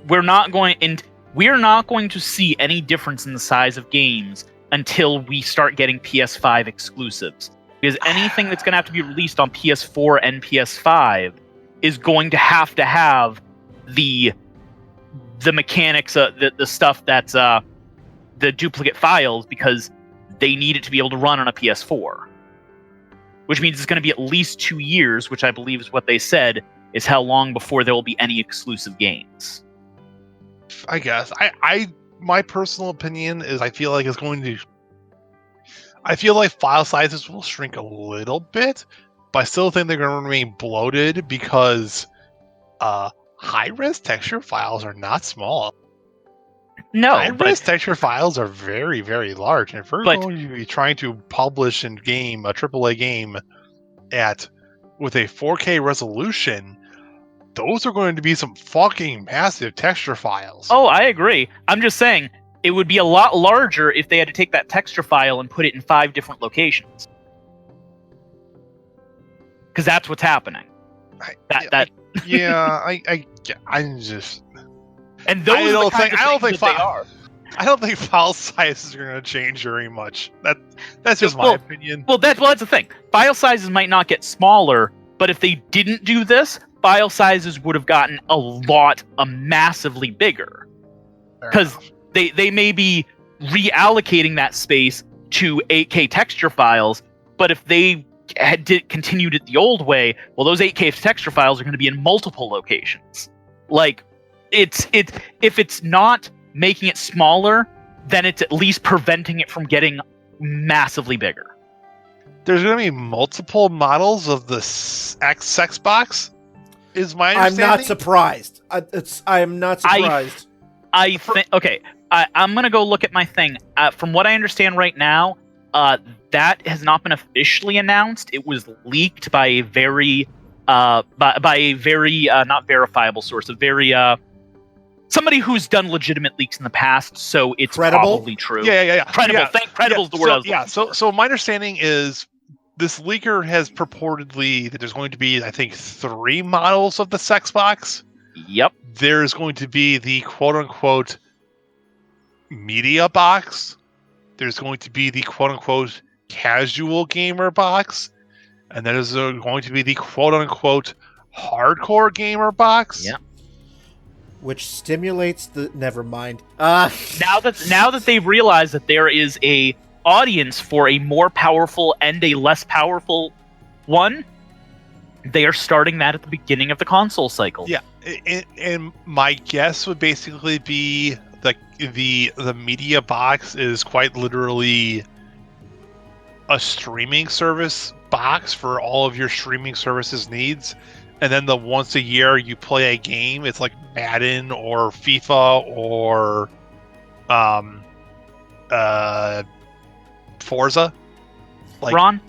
we're not going to see any difference in the size of games until we start getting PS5 exclusives. Because anything that's going to have to be released on PS4 and PS5 is going to have the mechanics, the stuff that's the duplicate files, because they need it to be able to run on a PS4. Which means it's going to be at least 2 years, which I believe is what they said, is how long before there will be any exclusive games. I guess. My personal opinion is I feel like file sizes will shrink a little bit, but I still think they're going to remain bloated because high-res texture files are not small. No, high-res texture files are very, very large. And if we're going to be trying to publish a AAA game with a 4K resolution, those are going to be some fucking massive texture files. Oh, I agree. I'm just saying, it would be a lot larger if they had to take that texture file and put it in 5 different locations. Because that's what's happening. I'm just... And those I don't think file sizes are going to change very much. That's just my opinion. Well, that's the thing. File sizes might not get smaller, but if they didn't do this, file sizes would have gotten massively bigger. Because they may be reallocating that space to 8K texture files, but if they continued it the old way, well, those 8K texture files are going to be in multiple locations. If it's not making it smaller, then it's at least preventing it from getting massively bigger. There's going to be multiple models of the Xbox, is my understanding. I'm not surprised. I am not surprised. I think... Okay, I'm going to go look at my thing. From what I understand right now, that has not been officially announced. It was leaked by a very... not verifiable source, a very... somebody who's done legitimate leaks in the past, so it's probably true. Yeah. Credible. Credible's the word I was looking for. So my understanding is this leaker has purportedly that there's going to be, I think, 3 models of the Xbox. Yep. There's going to be the quote-unquote media box. There's going to be the quote-unquote casual gamer box. And then there's going to be the quote-unquote hardcore gamer box. Yeah. Which stimulates the... Never mind. Now that they've realized that there is a audience for a more powerful and a less powerful one, they are starting that at the beginning of the console cycle. Yeah, and my guess would basically be the media box is quite literally a streaming service box for all of your streaming services needs. And then the once a year you play a game, it's like Madden or FIFA or Forza. Like, Ron,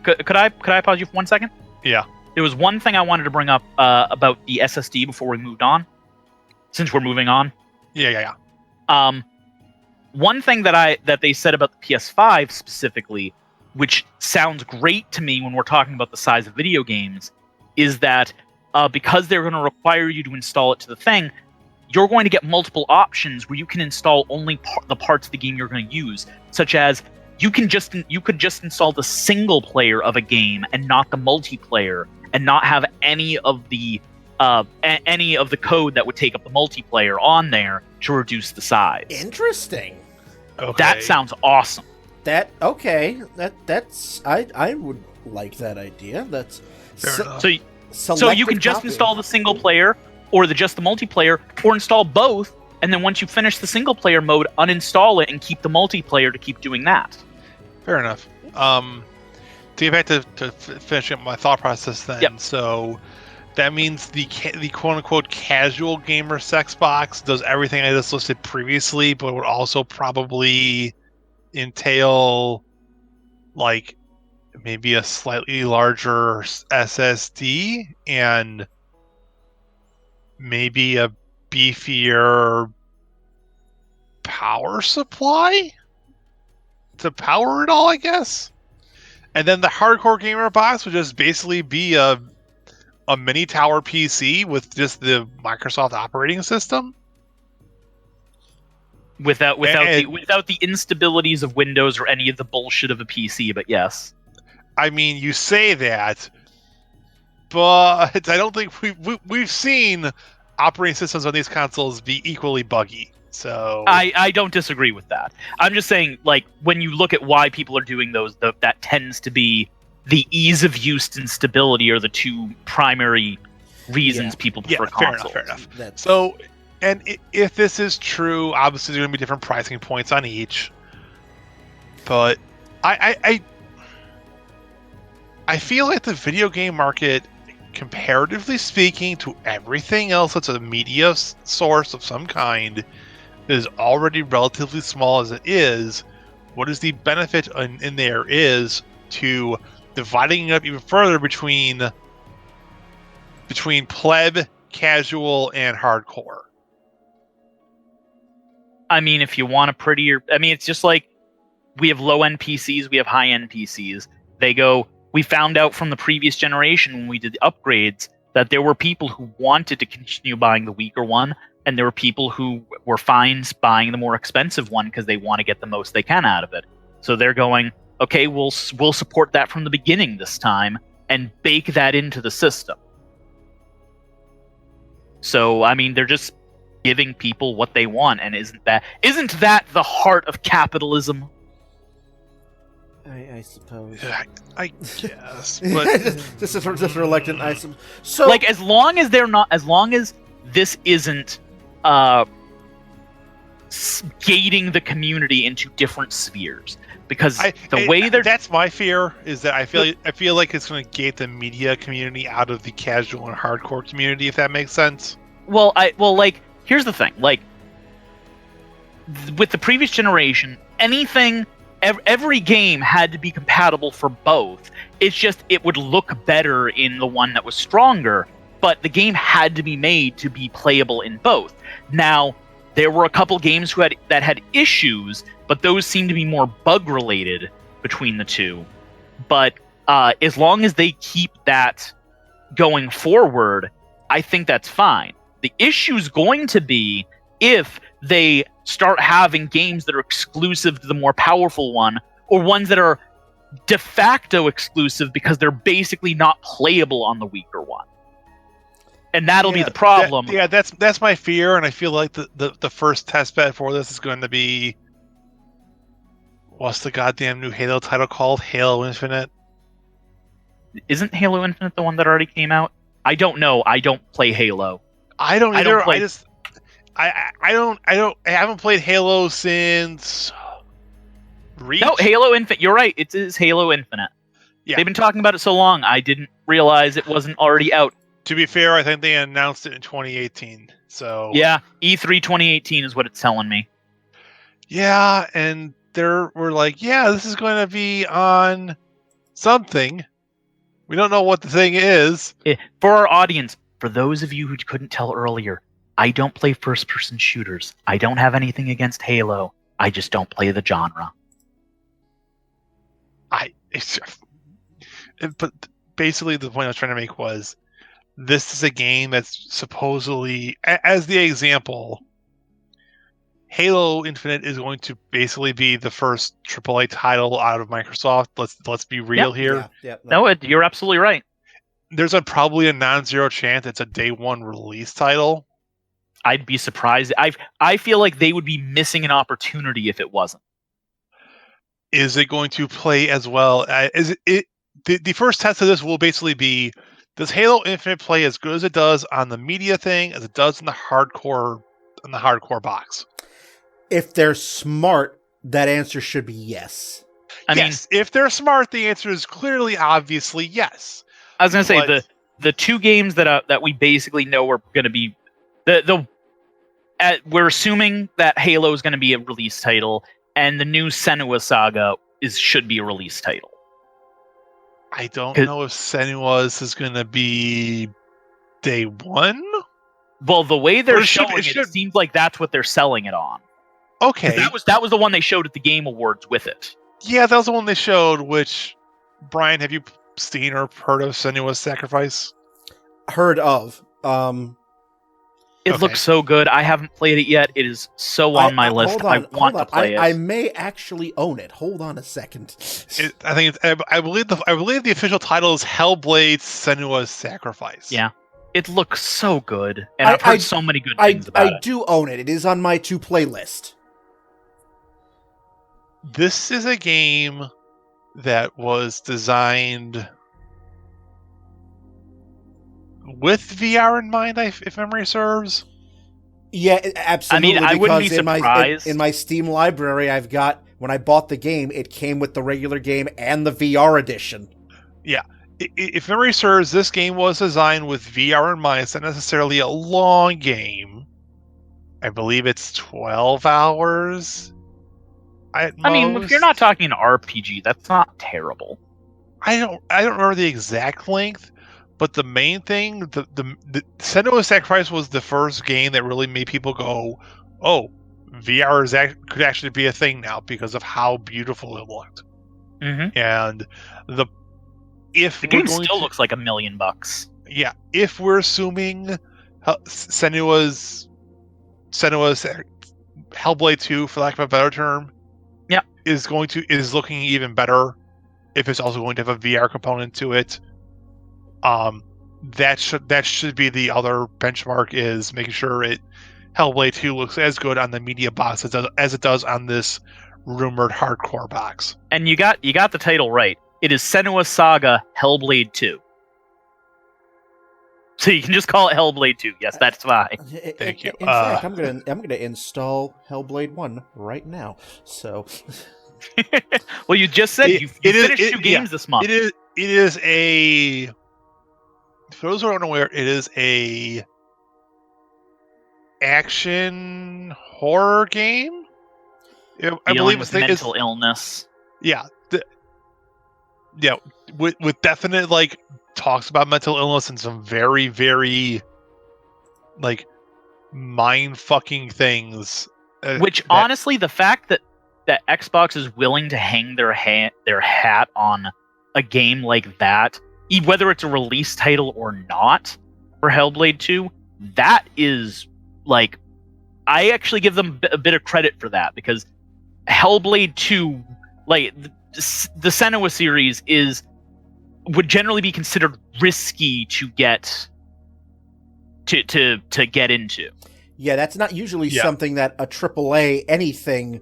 could I pause you for 1 second? Yeah. There was one thing I wanted to bring up about the SSD before we moved on. Since we're moving on. Yeah. One thing that they said about the PS5 specifically, which sounds great to me when we're talking about the size of video games, is that because they're going to require you to install it to the thing, you're going to get multiple options where you can install only the parts of the game you're going to use, such as you could just install the single player of a game and not the multiplayer, and not have any of the code that would take up the multiplayer on there to reduce the size. Interesting. Okay. That sounds awesome. That's I would like that idea. That's so you can just install the single player or just the multiplayer, or install both, and then once you finish the single player mode, uninstall it and keep the multiplayer to keep doing that. Fair enough. To get back to finish up my thought process then. Yep. So that means the quote-unquote casual gamer sex box does everything I just listed previously, but would also probably entail, like, maybe a slightly larger SSD and maybe a beefier power supply to power it all, I guess. And then the hardcore gamer box would just basically be a mini tower PC with just the Microsoft operating system, without the instabilities of Windows or any of the bullshit of a PC. But yes, I mean, you say that, but I don't think we've seen operating systems on these consoles be equally buggy. So I don't disagree with that. I'm just saying, like, when you look at why people are doing those, that tends to be the ease of use and stability are the two primary reasons people prefer consoles. Fair enough. So, and if this is true, obviously there's going to be different pricing points on each. But I feel like the video game market, comparatively speaking to everything else that's a media source of some kind, is already relatively small as it is. What is the benefit in there is to dividing it up even further between pleb, casual, and hardcore? I mean, if you want a prettier... I mean, it's just like we have low-end PCs, we have high-end PCs. We found out from the previous generation when we did the upgrades that there were people who wanted to continue buying the weaker one, and there were people who were fine buying the more expensive one because they want to get the most they can out of it. So they're going, okay, we'll support that from the beginning this time and bake that into the system. So, I mean, they're just giving people what they want, and isn't that the heart of capitalism? I suppose. I guess, but this is reluctant. So, like, as long as this isn't gating the community into different spheres, because that's my fear, is that I feel like it's going to gate the media community out of the casual and hardcore community, if that makes sense. Well, here's the thing, like, with the previous generation, every game had to be compatible for both. It's just it would look better in the one that was stronger, but the game had to be made to be playable in both. Now, there were a couple games that had issues, but those seem to be more bug-related between the two. But as long as they keep that going forward, I think that's fine. The issue's going to be if they start having games that are exclusive to the more powerful one, or ones that are de facto exclusive because they're basically not playable on the weaker one. And that'll be the problem. That's my fear, and I feel like the first test bed for this is going to be, what's the goddamn new Halo title called? Halo Infinite? Isn't Halo Infinite the one that already came out? I don't know. I don't play Halo. I don't either. I haven't played Halo since Reach. No, Halo Infinite. You're right. It is Halo Infinite. Yeah. They've been talking about it so long, I didn't realize it wasn't already out. To be fair, I think they announced it in 2018. So yeah, E3 2018 is what it's telling me. Yeah, and we're like, yeah, this is going to be on something. We don't know what the thing is. For our audience, for those of you who couldn't tell earlier, I don't play first-person shooters. I don't have anything against Halo. I just don't play the genre. But basically, the point I was trying to make was, this is a game that's supposedly, as the example, Halo Infinite is going to basically be the first AAA title out of Microsoft. Let's be real here. Yeah. No, you're absolutely right. There's probably a non-zero chance it's a day one release title. I'd be surprised. I feel like they would be missing an opportunity if it wasn't. Is it going to play as well? The first test of this will basically be, does Halo Infinite play as good as it does on the media thing as it does in the hardcore box? If they're smart, that answer should be yes. I mean, if they're smart, the answer is clearly, obviously, yes. I was going to say the two games that we basically know are going to be we're assuming that Halo is going to be a release title, and the new Senua Saga should be a release title. I don't know if Senua's is going to be day one. Well, the way they're showing it seems like that's what they're selling it on. Okay, that was the one they showed at the Game Awards with it. Yeah, that was the one they showed. Which, Brian, have you seen or heard of Senua's Sacrifice? Heard of. It looks so good. I haven't played it yet. It is so on my list. I want to play it. I may actually own it. Hold on a second. I believe the official title is Hellblade: Senua's Sacrifice. Yeah, it looks so good, and I've heard so many good things about it. I do own it. It is on my to-play list. This is a game that was designed with VR in mind, if memory serves. Yeah, absolutely. I wouldn't be surprised. In my Steam library, I've got, when I bought the game, it came with the regular game and the VR edition. Yeah. If memory serves, this game was designed with VR in mind. It's not necessarily a long game. I believe it's 12 hours. I mean, if you're not talking an RPG, that's not terrible. I don't remember the exact length, but the main thing, the Senua's Sacrifice was the first game that really made people go, "Oh, VR could actually be a thing now," because of how beautiful it looked. Mm-hmm. And the game still looks like $1 million. Yeah, if we're assuming Senua's Hellblade 2, for lack of a better term, is looking even better. If it's also going to have a VR component to it, that should be the other benchmark, is making sure Hellblade 2 looks as good on the media box as it does on this rumored hardcore box. And you got the title right. It is Senua Saga Hellblade 2. So you can just call it Hellblade 2. Yes, that's fine. Thank you. In fact, I'm gonna install Hellblade 1 right now. So, well, you just said you finished 2 games this month. It is a. For those who aren't aware, it is a action horror game. I believe with mental illness. Yeah, with definite talks about mental illness and some very, very mind fucking things. Which honestly, the fact that Xbox is willing to hang their hat on a game like that, whether it's a release title or not, for Hellblade 2, that is I actually give them a bit of credit for that, because Hellblade 2, the Senua series would generally be considered risky to get to get into. Yeah, that's not usually something that a AAA anything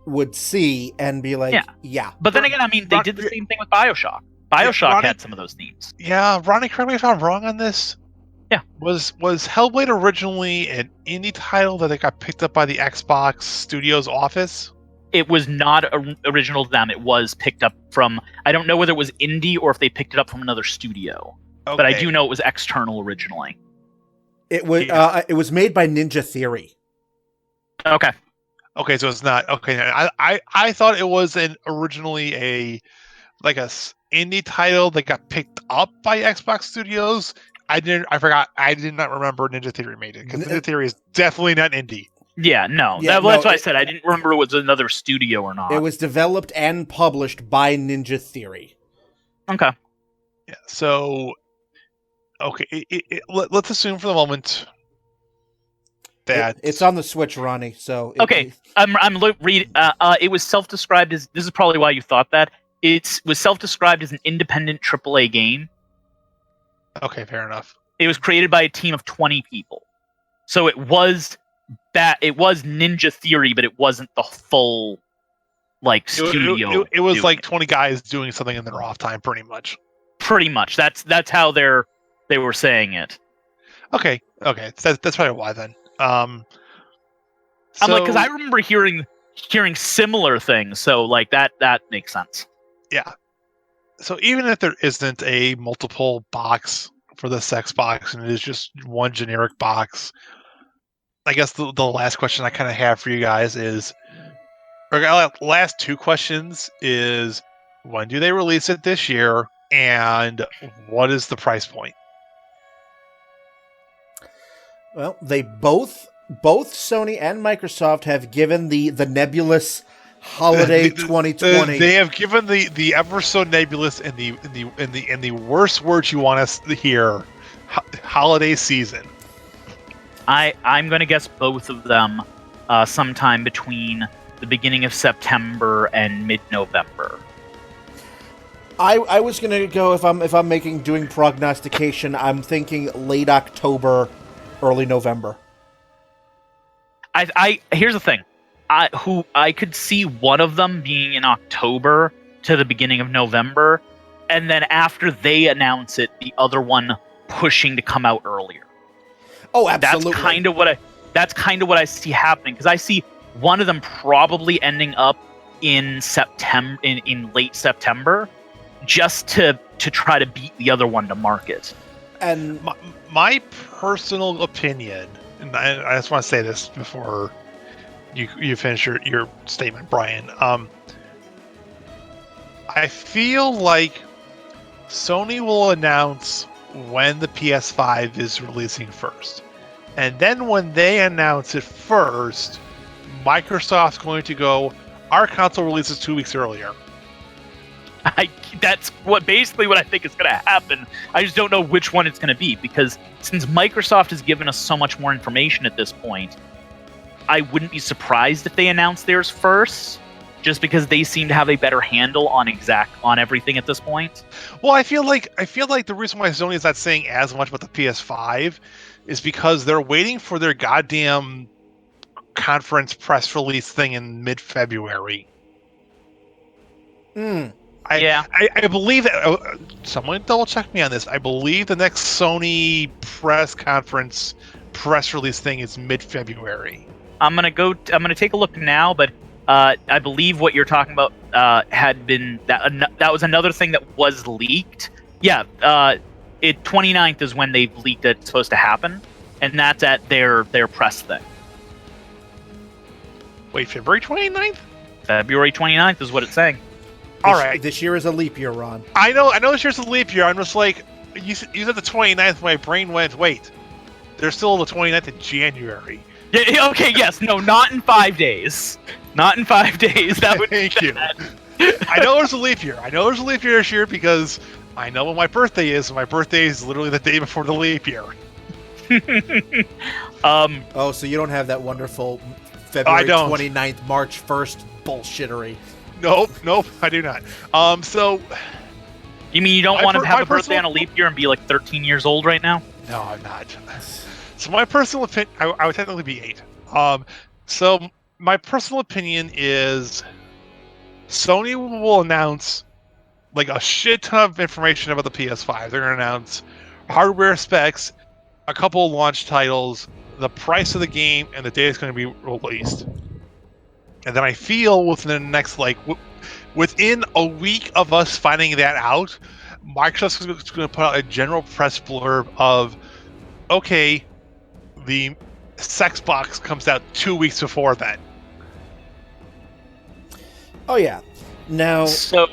would see and be like, yeah. But then again, I mean, they did the same thing with BioShock. BioShock had some of those themes. Yeah, Ronny, correct me if I'm wrong on this. Yeah. Was Hellblade originally an indie title that got picked up by the Xbox Studios office? It was not original to them. It was picked up from, I don't know whether it was indie or if they picked it up from another studio. Okay. But I do know it was external originally. It was made by Ninja Theory. Okay. Okay, so it's not okay. I thought it was originally a indie title that got picked up by Xbox Studios. I forgot. I did not remember Ninja Theory made it, because Ninja Theory is definitely not indie. Yeah, no. Yeah, That's why I said I didn't remember it was another studio or not. It was developed and published by Ninja Theory. Okay. Yeah. So, okay. Let's assume for the moment that It's on the Switch, Ronnie. So okay, it was self-described as. This is probably why you thought that. It was self-described as an independent AAA game. Okay, fair enough. It was created by a team of 20 people, so it was Ninja Theory, but it wasn't the full studio. It was like 20 guys doing something in their off time, pretty much. Pretty much. That's how they were saying it. Okay. That's probably why then. I'm because I remember hearing similar things, so that makes sense. Yeah. So even if there isn't a multiple box for this Xbox and it is just one generic box, I guess the last question I kind of have for you guys is, or last two questions is, when do they release it this year, and what is the price point? Well, they both Sony and Microsoft have given the nebulous holiday 2020. They have given the ever so nebulous and the worst words you want us to hear, holiday season. I'm going to guess both of them sometime between the beginning of September and mid-November. I was going to go, if I'm doing prognostication, I'm thinking late October, early November. Here's the thing. I could see one of them being in October to the beginning of November, and then after they announce it, the other one pushing to come out earlier. Oh, absolutely. That's kind of what I see happening, because I see one of them probably ending up in September, in late September, just to try to beat the other one to market. And my personal opinion, and I just want to say this before you finish your statement, Brian. I feel like Sony will announce when the PS5 is releasing first. And then when they announce it first, Microsoft's going to go, our console releases 2 weeks earlier. That's basically what I think is going to happen. I just don't know which one it's going to be, because since Microsoft has given us so much more information at this point, I wouldn't be surprised if they announced theirs first, just because they seem to have a better handle on everything at this point. Well, I feel like the reason why Sony is not saying as much about the PS5 is because they're waiting for their goddamn conference press release thing in mid-February. I believe that someone double check me on this. I believe the next Sony press conference press release thing is mid-February. I'm gonna take a look now, but I believe what you're talking about had been that was another thing that was leaked. Yeah, 29th is when they've leaked that it's supposed to happen, and that's at their press thing. Wait, February 29th? February 29th is what it's saying. All right. This year is a leap year, Ron. I know this year's a leap year. I'm just like, you said the 29th, my brain went, wait, there's still the 29th of January. Yeah, okay, yes. No, not in 5 days. Not in 5 days. That would Thank you. I know there's a leap year. I know there's a leap year this year because I know when my birthday is. My birthday is literally the day before the leap year. Oh, so you don't have that wonderful February 29th, March 1st bullshittery. Nope, I do not. So you mean you don't want to have a birthday on a leap year and be like 13 years old right now? No, I'm not. So my personal opinion, I would technically be 8. So my personal opinion is Sony will announce like a shit ton of information about the PS5. They're going to announce hardware specs, a couple of launch titles, the price of the game, and the day it's going to be released. And then I feel within the next, within a week of us finding that out, Microsoft's going to put out a general press blurb of, okay, the Xbox comes out 2 weeks before that. Oh yeah. Now, So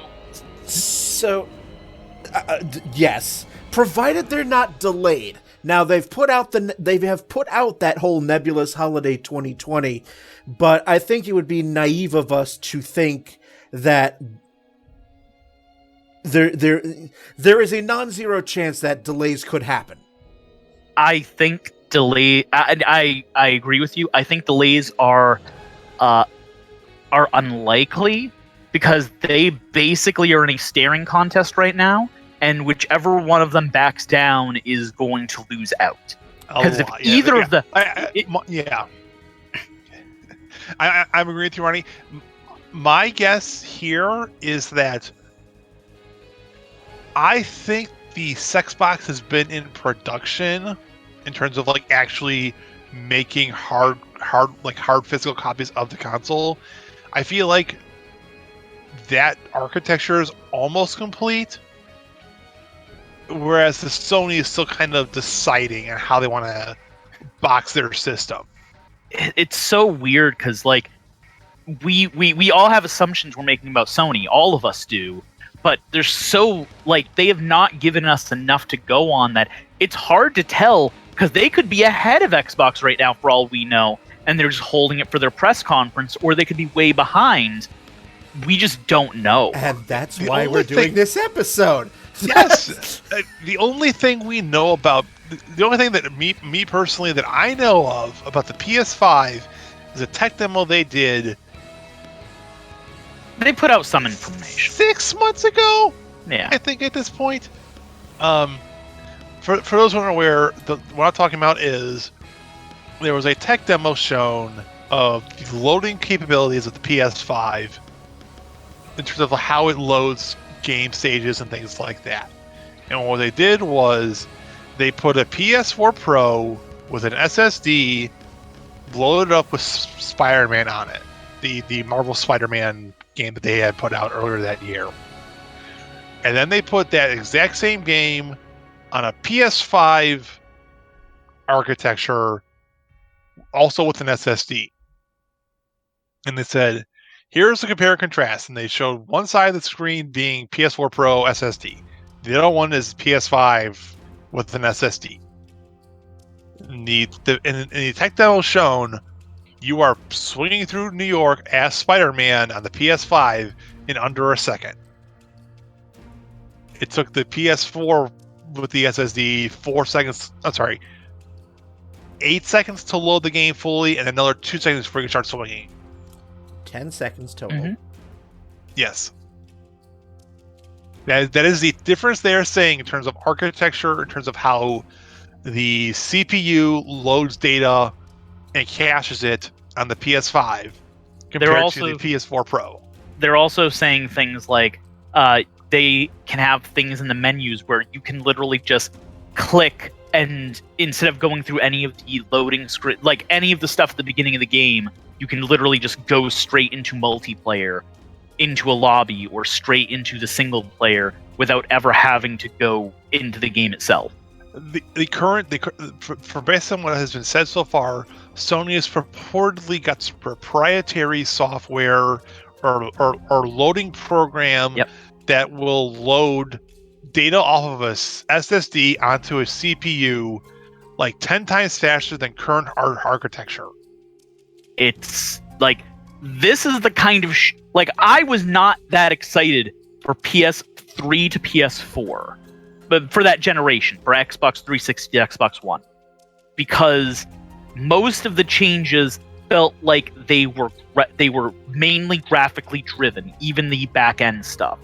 yes, provided they're not delayed. Now they have put out that whole nebulous holiday 2020, but I think it would be naive of us to think that there is a non-zero chance that delays could happen. I think I agree with you. I think delays are unlikely because they basically are in a staring contest right now, and whichever one of them backs down is going to lose out. Because if either of the I'm agreeing with you, Ronny. My guess here is that I think the Sexbox has been in production in terms of like actually making hard physical copies of the console. I feel like that architecture is almost complete, whereas the Sony is still kind of deciding on how they want to box their system. It's so weird because like we all have assumptions we're making about Sony. All of us do. But they're so, like, they have not given us enough to go on that it's hard to tell, because they could be ahead of Xbox right now for all we know, and they're just holding it for their press conference, or they could be way behind. We just don't know. And that's why we're doing this episode. Yes! The only thing we know about, the only thing that me personally that I know of about the PS5 is a tech demo they did. They put out some information 6 months ago. Yeah, I think at this point. For those who aren't aware, what I'm talking about is there was a tech demo shown of the loading capabilities of the PS5 in terms of how it loads game stages and things like that. And what they did was they put a PS4 Pro with an SSD loaded up with Spider-Man on it, the Marvel Spider-Man game that they had put out earlier that year. And then they put that exact same game on a PS5 architecture, also with an SSD. And they said, here's the compare and contrast. And they showed one side of the screen being PS4 Pro SSD. The other one is PS5 with an SSD. In the tech demo shown, you are swinging through New York as Spider-Man on the PS5 in under a second. It took the PS4 with the SSD 8 seconds to load the game fully, and another 2 seconds before you can start swinging. 10 seconds total. Mm-hmm. Yes. That is the difference they're saying in terms of architecture, in terms of how the CPU loads data and caches it on the PS5 compared to the PS4 Pro. They're also saying things like they can have things in the menus where you can literally just click, and instead of going through any of the loading script, like any of the stuff at the beginning of the game, you can literally just go straight into multiplayer, into a lobby, or straight into the single player without ever having to go into the game itself. For based on what has been said so far, Sony has purportedly got proprietary software or loading program that will load data off of a SSD onto a CPU like 10 times faster than current architecture. It's like, this is the kind of like, I was not that excited for PS3 to PS4, but for that generation, for Xbox 360, Xbox One, because most of the changes felt like they were mainly graphically driven, even the back end stuff.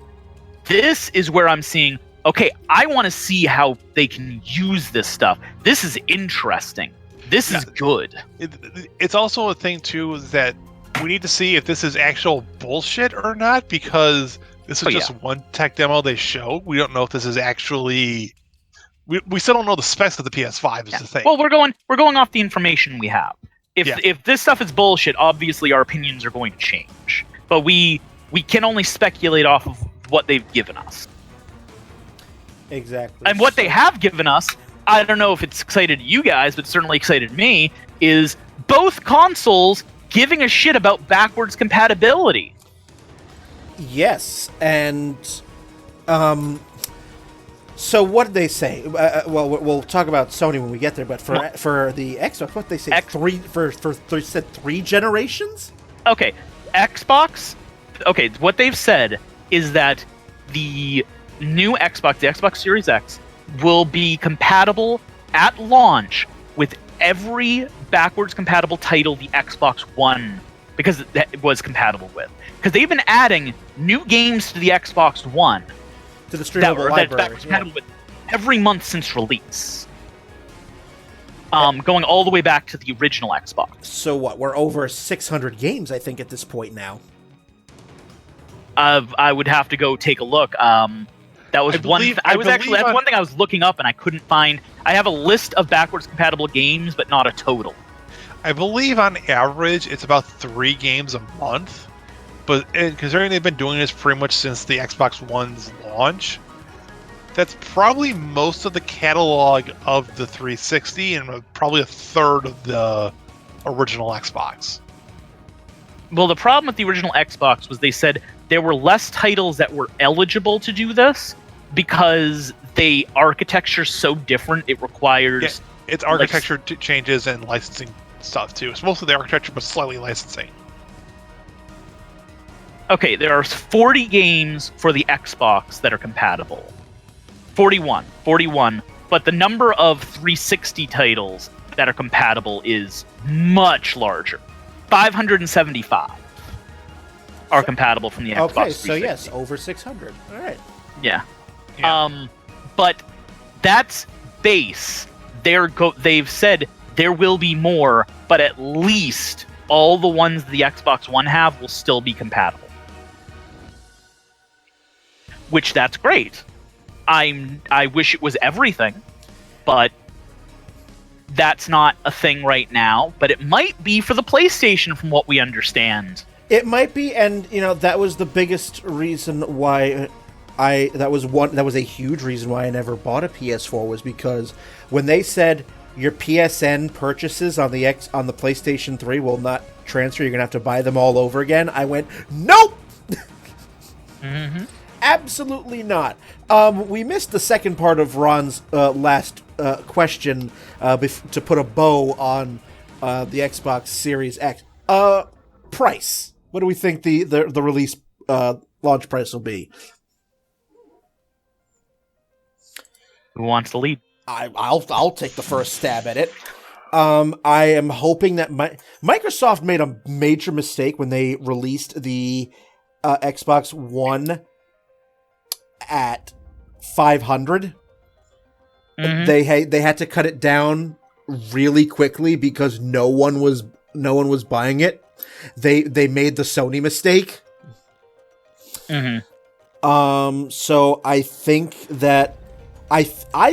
This is where I'm seeing, okay, I want to see how they can use this stuff. This is interesting. This is good. It's also a thing too that we need to see if this is actual bullshit or not, because this is just one tech demo they show. We don't know if this is actually. We still don't know the specs of the PS5 is the thing. Well, we're going off the information we have. If this stuff is bullshit, obviously our opinions are going to change. But we can only speculate off of what they've given us. Exactly. And what they have given us, I don't know if it's excited you guys, but certainly excited me, is both consoles giving a shit about backwards compatibility. Yes, and so what did they say? Well, we'll talk about Sony when we get there. But for the Xbox, what did they say? They said 3 generations. Okay, Xbox. Okay, what they've said is that the new Xbox, the Xbox Series X, will be compatible at launch with every backwards compatible title the Xbox One, because that was compatible with. Because they've been adding new games to the Xbox One To the streamable library. That's compatible with every month since release. Going all the way back to the original Xbox. So what? We're over 600 games, I think, at this point now. I would have to go take a look. That was one thing I was looking up and I couldn't find. I have a list of backwards compatible games, but not a total. I believe on average it's about 3 games a month, but considering they've been doing this pretty much since the Xbox One's launch, that's probably most of the catalog of the 360 and probably a third of the original Xbox. Well, the problem with the original Xbox was they said there were less titles that were eligible to do this because the architecture's so different. It requires its architecture changes and licensing stuff too. It's mostly the architecture, but slightly licensing. Okay, there are 40 games for the Xbox that are compatible. 41, but the number of 360 titles that are compatible is much larger. 575 are compatible from the Xbox 360. Okay, so yes, over 600. All right. Yeah. But that's base. They've said there will be more, but at least all the ones the Xbox One have will still be compatible. Which that's great. I wish it was everything, but that's not a thing right now. But it might be for the PlayStation, from what we understand. It might be, and that was the biggest reason why that was a huge reason why I never bought a PS4, was because when they said your PSN purchases on the PlayStation 3 will not transfer, you're gonna have to buy them all over again, I went, nope. Mm-hmm. Absolutely not. We missed the second part of Ron's last question to put a bow on the Xbox Series X. Price. What do we think the release launch price will be? Who wants to lead? I'll take the first stab at it. I am hoping that Microsoft made a major mistake when they released the Xbox One at 500. Mm-hmm. They had to cut it down really quickly because no one was buying it. They made the Sony mistake. Mm-hmm. So I think that I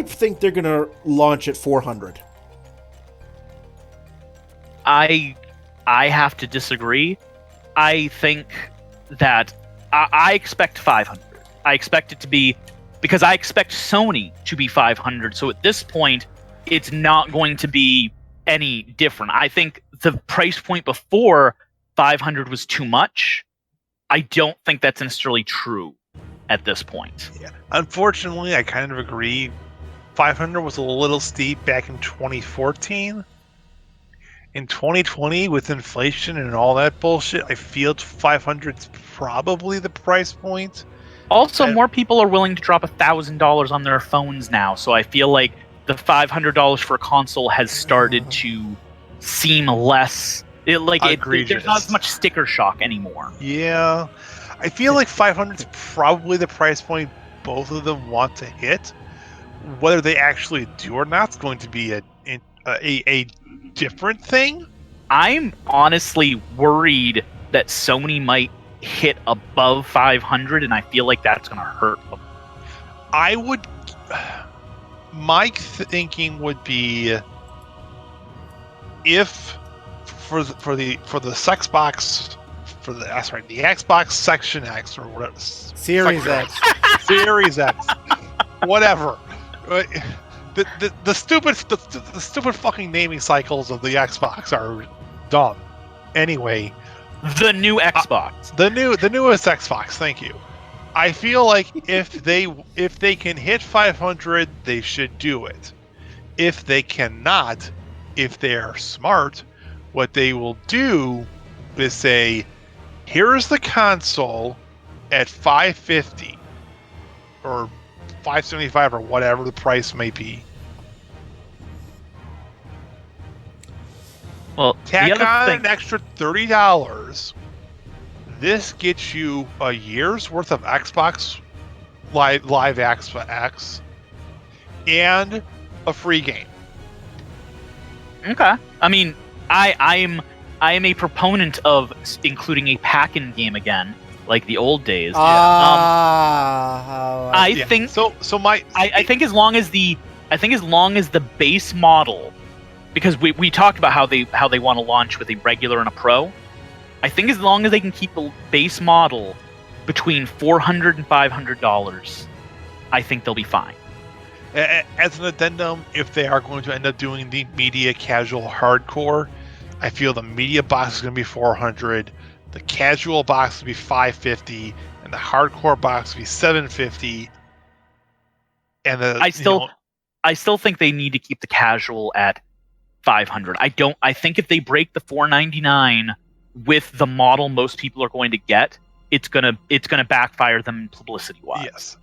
think they're gonna launch at 400. I have to disagree. I think that I expect 500. I expect it to be, because I expect Sony to be 500. So at this point, it's not going to be any different. I think the price point before 500 was too much. I don't think that's necessarily true at this point. Yeah. Unfortunately, I kind of agree. 500 was a little steep back in 2014. In 2020, with inflation and all that bullshit, I feel 500 is probably the price point. Also, more people are willing to drop $1,000 on their phones now, so I feel like the $500 for a console has started to seem less. There's not as much sticker shock anymore. Yeah, I feel like 500 is probably the price point both of them want to hit. Whether they actually do or not is going to be a different thing. I'm honestly worried that Sony might hit above 500, and I feel like that's going to hurt them. My thinking would be, if for the Xbox, the Xbox Section X or whatever, Series X, Series X, whatever. The stupid fucking naming cycles of the Xbox are dumb. Anyway, The new Xbox. The newest Xbox. Thank you. I feel like if they can hit 500, they should do it. If they cannot, if they are smart, what they will do is say, here's the console at $550 or $575 or whatever the price may be. Well, tack the other on thing, an extra $30. This gets you a year's worth of Xbox Live Xbox and a free game. okay. I mean, I am a proponent of including a pack-in game again, like the old days. I think so. I think as long as the base model, because we talked about how they want to launch with a regular and a pro. I think as long as they can keep the base model between $400 and $500, I think they'll be fine. As an addendum, if they are going to end up doing the media casual hardcore, I feel the media box is going to be $400, the casual box will be $550, and the hardcore box will be $750. And I still think they need to keep the casual at $500. I think if they break the $499 with the model most people are going to get, it's gonna backfire them publicity wise. Yes,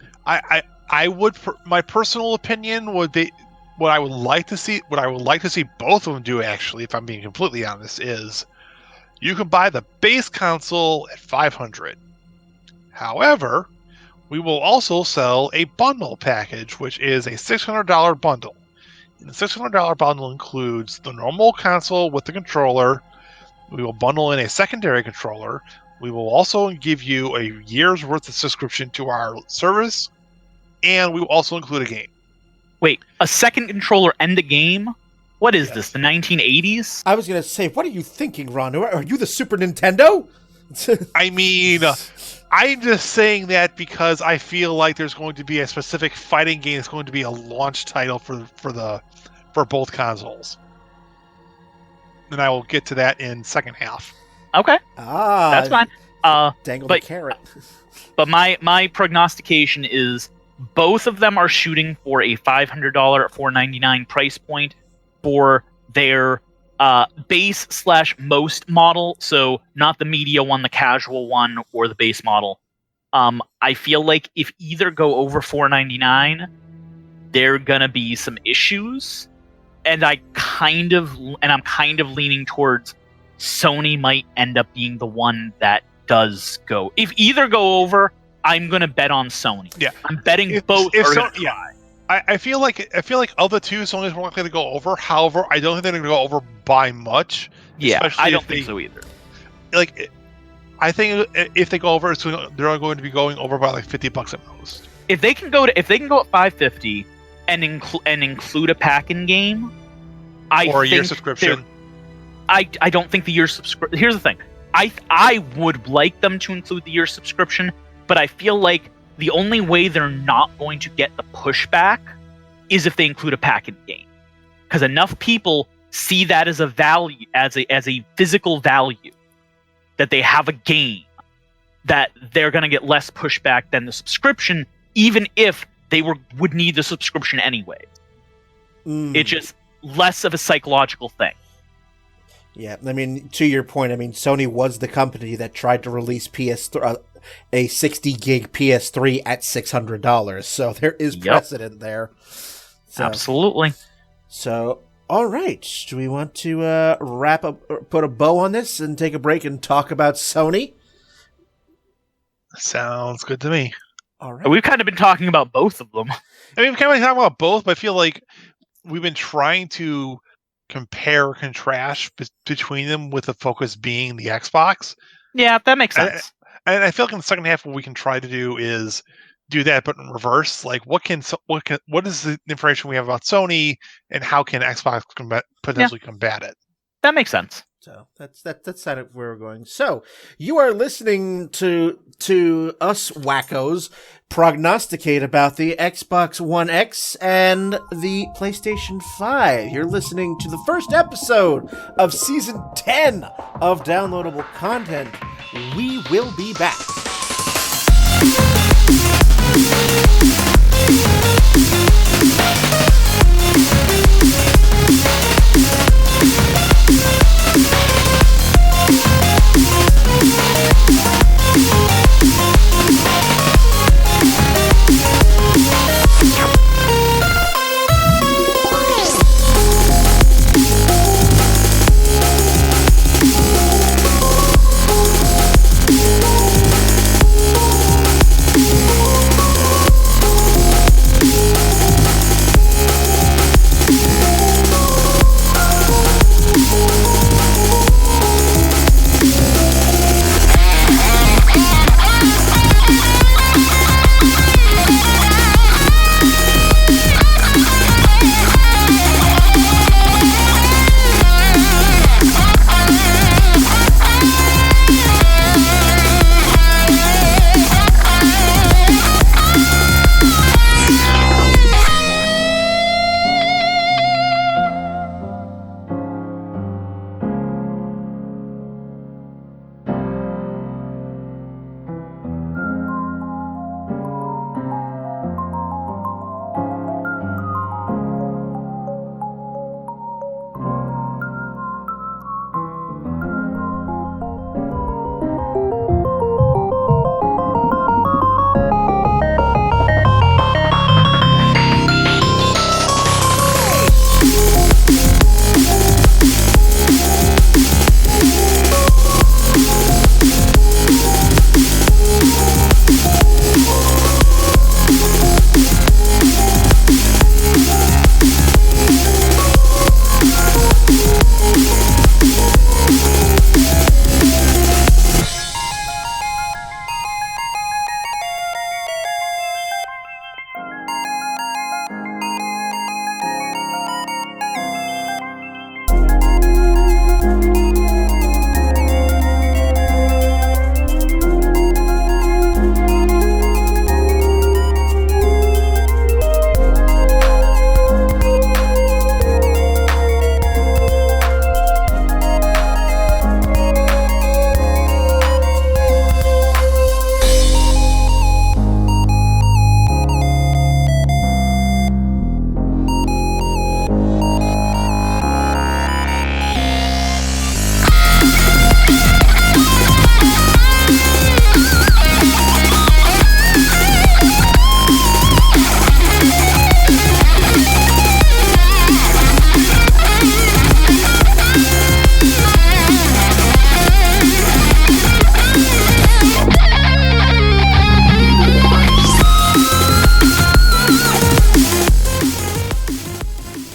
I would. My personal opinion would be what I would like to see both of them do. Actually, if I'm being completely honest, is you can buy the base console at $500. However, we will also sell a bundle package, which is a $600 bundle. And the $600 bundle includes the normal console with the controller. We will bundle in a secondary controller. We will also give you a year's worth of subscription to our service, and we will also include a game. Wait, a second controller and a game? What is this, the 1980s? I was going to say, what are you thinking, Ron? Are you the Super Nintendo? I mean, I'm just saying that because I feel like there's going to be a specific fighting game that's going to be a launch title for both consoles. And I will get to that in second half. Okay. That's fine. Dangle the carrot. But my prognostication is both of them are shooting for a $500 or $499 price point for their base/most model. So not the media one, the casual one, or the base model. I feel like if either go over $499, there are gonna be some issues. And I'm kind of leaning towards Sony might end up being the one that does go. If either go over, I'm gonna bet on Sony. Yeah, I'm betting both are gonna try. I feel like of the two, Sony's more likely to go over. However, I don't think they're going to go over by much. Yeah, I don't think so either. Like, I think if they go over, they're going to be going over by like $50 at most. If they can go at $550 and include a pack-in game, or a year subscription. I don't think the year subscription. Here's the thing. I would like them to include the year subscription, but I feel like the only way they're not going to get the pushback is if they include a pack-in game, because enough people see that as a value, as a physical value, that they have a game, that they're going to get less pushback than the subscription, even if they would need the subscription anyway. It's just less of a psychological thing. Yeah, I mean, to your point, I mean, Sony was the company that tried to release a 60 gig PS3 at $600, so there is precedent there. So, absolutely. So, all right, do we want to wrap up, put a bow on this, and take a break and talk about Sony? Sounds good to me. All right, we've kind of been talking about both of them. I mean, we've kind of been talking about both, but I feel like we've been trying to compare or contrast between them, with the focus being the Xbox. Yeah, that makes sense. And I feel like in the second half, what we can try to do is do that, but in reverse. Like, what is the information we have about Sony, and how can Xbox potentially combat it? That makes sense. So that's kind of where we're going. So you are listening to us wackos prognosticate about the Xbox One X and the PlayStation 5. You're listening to the first episode of Season 10 of Downloadable Content. We will be back.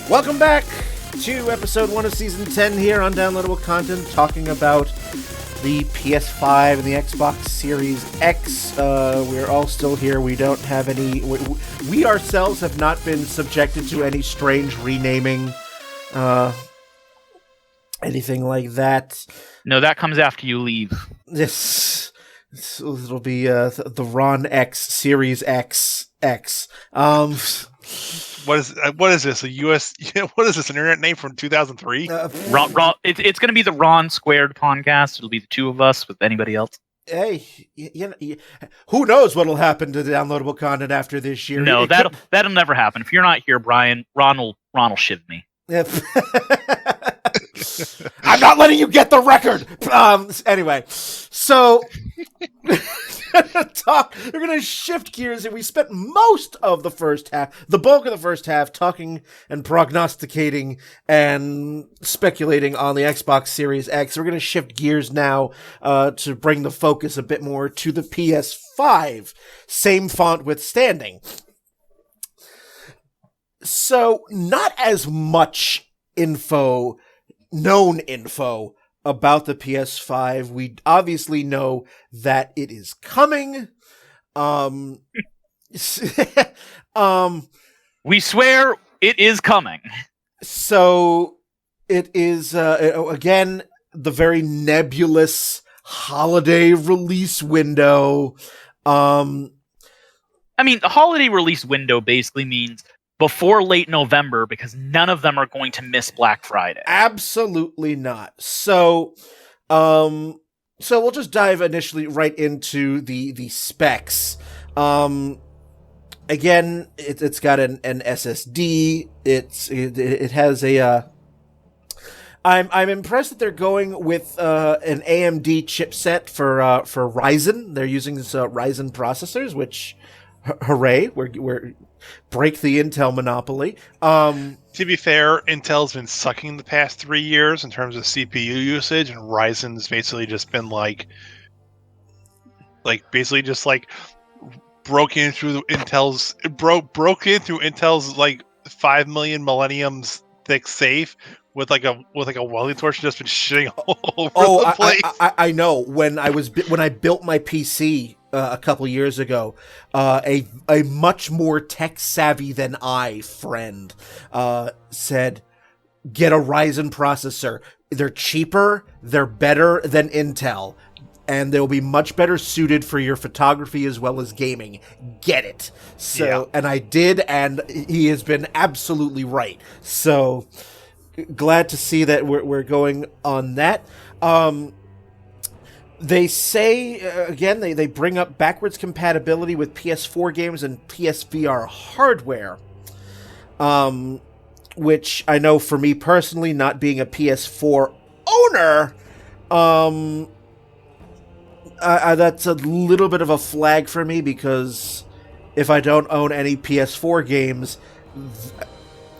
Welcome back to episode 1 of season 10 here on Downloadable Content, talking about the PS5 and the Xbox Series X. We're all still here. We don't have any... We ourselves have not been subjected to any strange renaming, anything like that. No, that comes after you leave. This... It'll be the Ron X Series X. What is this? A US? What is this? An internet name from 2003? Ron, it's going to be the Ron Squared podcast. It'll be the two of us with anybody else. Hey, who knows what'll happen to the downloadable content after this year? No, that'll never happen. If you're not here, Brian, Ron will shiv me. I'm not letting you get the record. Anyway, so we're gonna shift gears, and we spent most of the first half, the bulk of the first half, talking and prognosticating and speculating on the Xbox Series X. We're gonna shift gears now to bring the focus a bit more to the PS5, same font withstanding. So, not as much known info about the PS5. We obviously know that it is coming. We swear it is coming. So it is again, the very nebulous holiday release window. I mean, the holiday release window basically means before late November, because none of them are going to miss Black Friday. Absolutely not. So we'll just dive initially right into the specs. Again, it's got an SSD. It has a. I'm impressed that they're going with an AMD chipset for Ryzen. They're using this Ryzen processors, which hooray! We're break the Intel monopoly. To be fair, Intel's been sucking the past 3 years in terms of CPU usage, and Ryzen's basically just been broke in through Intel's like 5 million millenniums thick safe with like a welding torch, just been shitting all over the place. I know when I built my PC a couple years ago, a much more tech savvy than I friend said, get a Ryzen processor. They're cheaper, they're better than Intel, and they'll be much better suited for your photography as well as gaming. Get it. So, and I did, and he has been absolutely right. So glad to see that we're going on that. They say, again, they bring up backwards compatibility with PS4 games and PSVR hardware, which I know for me personally, not being a PS4 owner, that's a little bit of a flag for me, because if I don't own any PS4 games,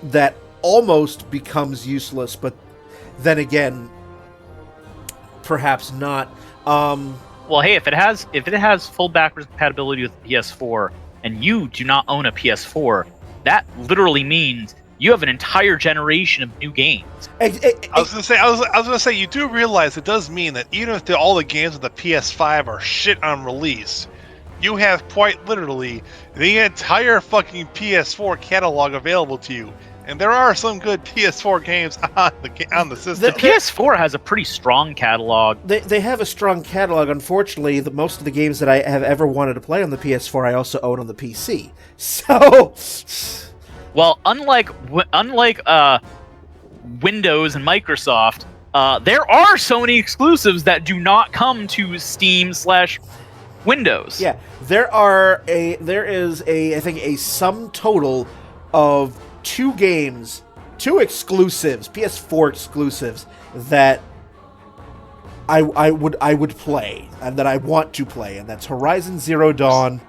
that almost becomes useless, but then again, perhaps not. Well, hey, if it has full backwards compatibility with the PS4, and you do not own a PS4, that literally means you have an entire generation of new games. I was gonna say, you do realize it does mean that even if all the games of the PS5 are shit on release, you have quite literally the entire fucking PS4 catalog available to you. And there are some good PS4 games on the system. The PS4 has a pretty strong catalog. They have a strong catalog. Unfortunately, most of the games that I have ever wanted to play on the PS4, I also own on the PC. So, well, unlike Windows and Microsoft, there are Sony exclusives that do not come to Steam/Windows. Yeah, there is I think a sum total of two exclusives, PS4 exclusives, that I would play and that I want to play, and that's Horizon Zero Dawn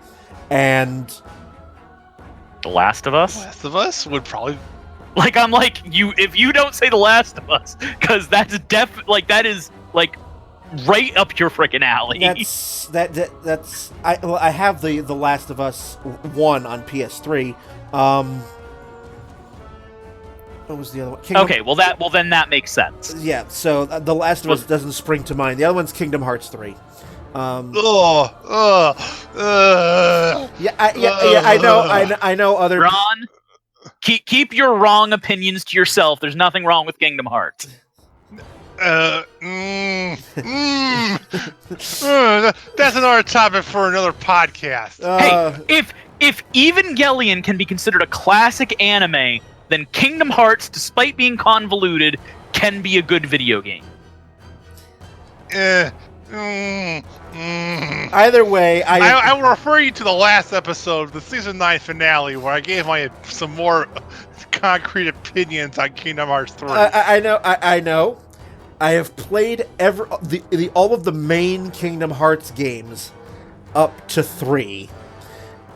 and The Last of Us. The Last of Us would probably. I'm like, if you don't say The Last of Us, because that is right up your freaking alley. I have the Last of Us 1 on PS3. What was the other one? Okay, well then that makes sense. Yeah, so The Last of Us doesn't spring to mind. The other one's Kingdom Hearts 3. I know other. Ron, keep your wrong opinions to yourself. There's nothing wrong with Kingdom Hearts. That's another topic for another podcast. Hey, if Evangelion can be considered a classic anime, then Kingdom Hearts, despite being convoluted, can be a good video game. Either way, I will refer you to the last episode, the season 9 finale, where I gave some more concrete opinions on Kingdom Hearts 3. I know. I have played all of the main Kingdom Hearts games up to 3.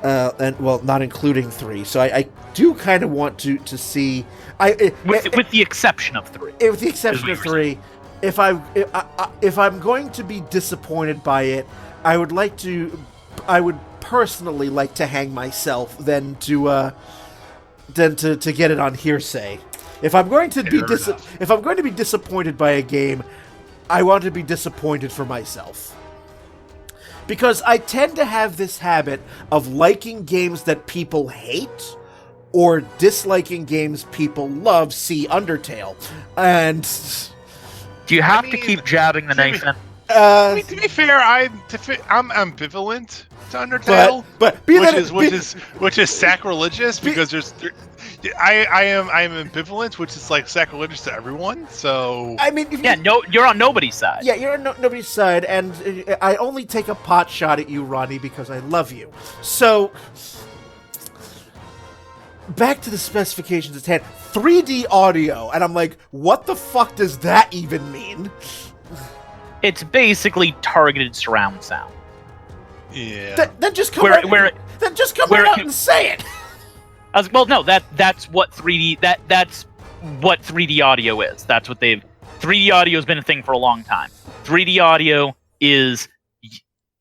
Not including 3. So I do kind of want to see. With the exception of 3. With the exception of 3, if I'm going to be disappointed by it, I would personally like to hang myself than to get it on hearsay. If I'm going to be disappointed by a game, I want to be disappointed for myself. Because I tend to have this habit of liking games that people hate or disliking games people love, see Undertale. And Do you have to keep jabbing the knife in? To be fair, I'm ambivalent to Undertale, which is sacrilegious because I am ambivalent, which is like sacrilegious to everyone. So I mean, you're on nobody's side. Yeah, you're on nobody's side, and I only take a pot shot at you, Ronny, because I love you. So back to the specifications at hand. 3D audio, and I'm like, what the fuck does that even mean? It's basically targeted surround sound. Yeah. Then just come right out and say it. Well, no, that's what 3D that's what 3D audio is. That's what 3D audio has been a thing for a long time. 3D audio is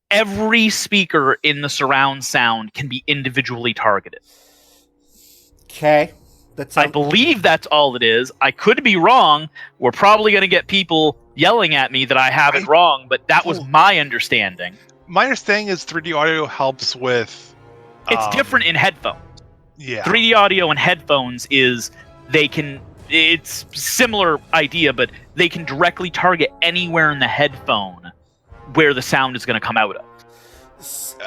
every speaker in the surround sound can be individually targeted. Okay. I believe that's all it is. I could be wrong. We're probably going to get people yelling at me that I have it wrong, but that was my understanding. My understanding is 3D audio helps with... It's different in headphones. Yeah. 3D audio in headphones it's similar idea, but they can directly target anywhere in the headphone where the sound is going to come out of.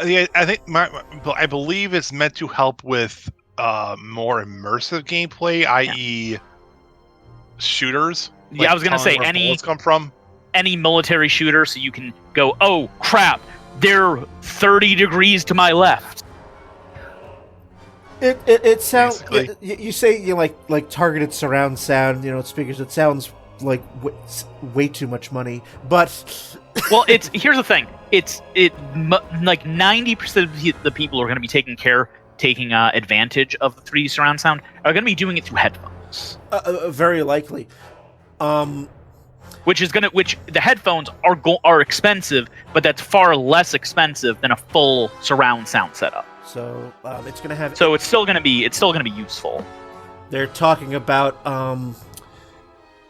Yeah, I believe it's meant to help with more immersive gameplay, i.e. shooters. Yeah, I was going to say any military shooter, so you can go, oh crap, they're 30 degrees to my left. It sounds. You say you like targeted surround sound, speakers. It sounds like way too much money, but well, here's the thing. Like 90% of the people who are going to be taking advantage of the 3D surround sound are going to be doing it through headphones. Very likely. Which the headphones are expensive, but that's far less expensive than a full surround sound setup. So it's going to have. So it's still going to be useful. They're talking about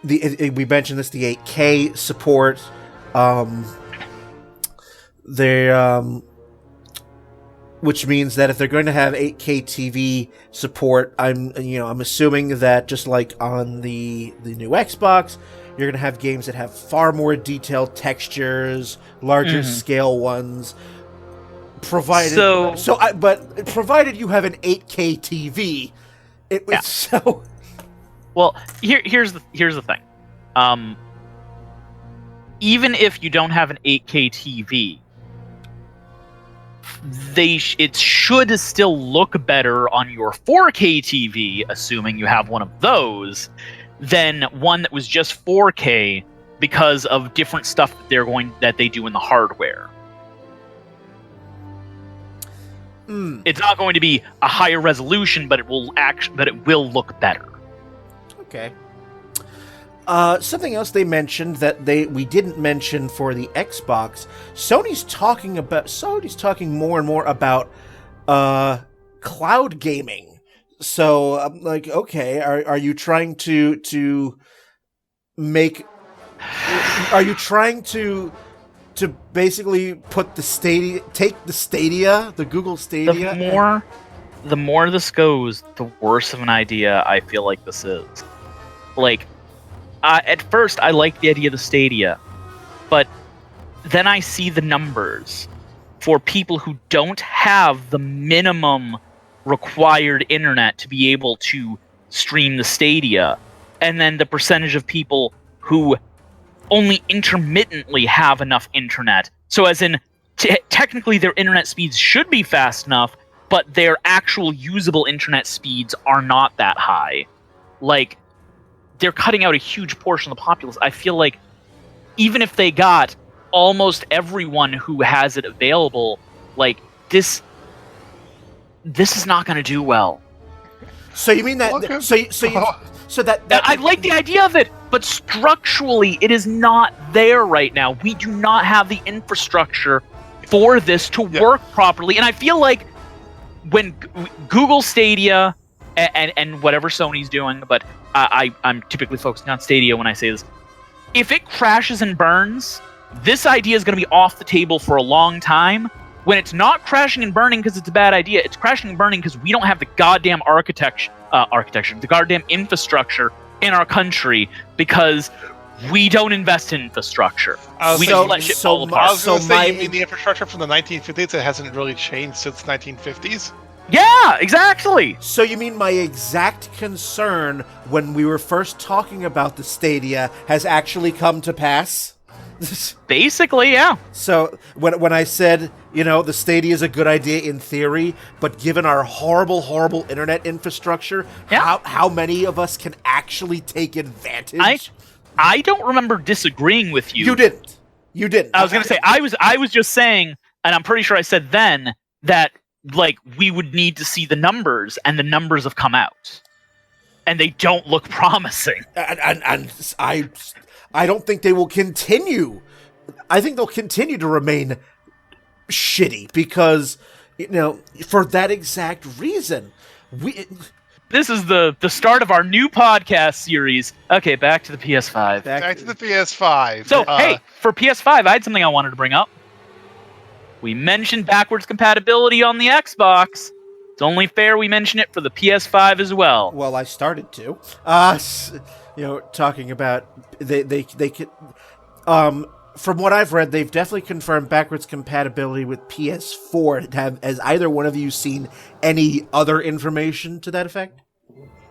we mentioned this, the 8K support. Which means that if they're going to have 8K TV support, I'm assuming that just like on the new Xbox, you're going to have games that have far more detailed textures, larger scale ones. Provided you have an 8K TV, so. Well, here's the thing. Even if you don't have an 8K TV, it should still look better on your 4K TV, assuming you have one of those, than one that was just 4K because of different stuff that they do in the hardware. It's not going to be a higher resolution, but it will look better. Okay. Something else they mentioned that we didn't mention for the Xbox. Sony's talking more and more about cloud gaming. So I'm like, okay, are you trying to make? Are you trying to basically put take the Google Stadia? The more this goes, the worse of an idea I feel like this is. Like, at first I like the idea of the Stadia, but then I see the numbers for people who don't have the minimum required internet to be able to stream the Stadia, and then the percentage of people who only intermittently have enough internet. So as in, technically their internet speeds should be fast enough, but their actual usable internet speeds are not that high. Like, they're cutting out a huge portion of the populace. I feel like even if they got almost everyone who has it available, like, this is not going to do well. So you mean that? Okay. So that I like the idea of it, but structurally, it is not there right now. We do not have the infrastructure for this to work properly, and I feel like when Google Stadia and whatever Sony's doing, but I'm typically focusing on Stadia when I say this. If it crashes and burns, this idea is going to be off the table for a long time. When it's not crashing and burning because it's a bad idea, it's crashing and burning because we don't have the goddamn the goddamn infrastructure in our country, because we don't invest in infrastructure. We So- just let shit so fall my- I apart. was going to So say, my- you mean the infrastructure from the 1950s that hasn't really changed since 1950s? Yeah, exactly. So you mean my exact concern when we were first talking about the Stadia has actually come to pass? Basically, yeah. So when I said, the Stadia is a good idea in theory, but given our horrible internet infrastructure, Yeah. how many of us can actually take advantage? I don't remember disagreeing with you. You didn't. You didn't. I was gonna say I was just saying, and I'm pretty sure I said then that we would need to see the numbers, and the numbers have come out, and they don't look promising. And I don't think they will continue. I think they'll continue to remain shitty because, for that exact reason. This is the start of our new podcast series. Okay, back to the PS5. Back to the PS5. So, hey, for PS5, I had something I wanted to bring up. We mentioned backwards compatibility on the Xbox. It's only fair we mention it for the PS5 as well. Well, I started to. Talking about they could. From what I've read, they've definitely confirmed backwards compatibility with PS4. Has either one of you seen any other information to that effect?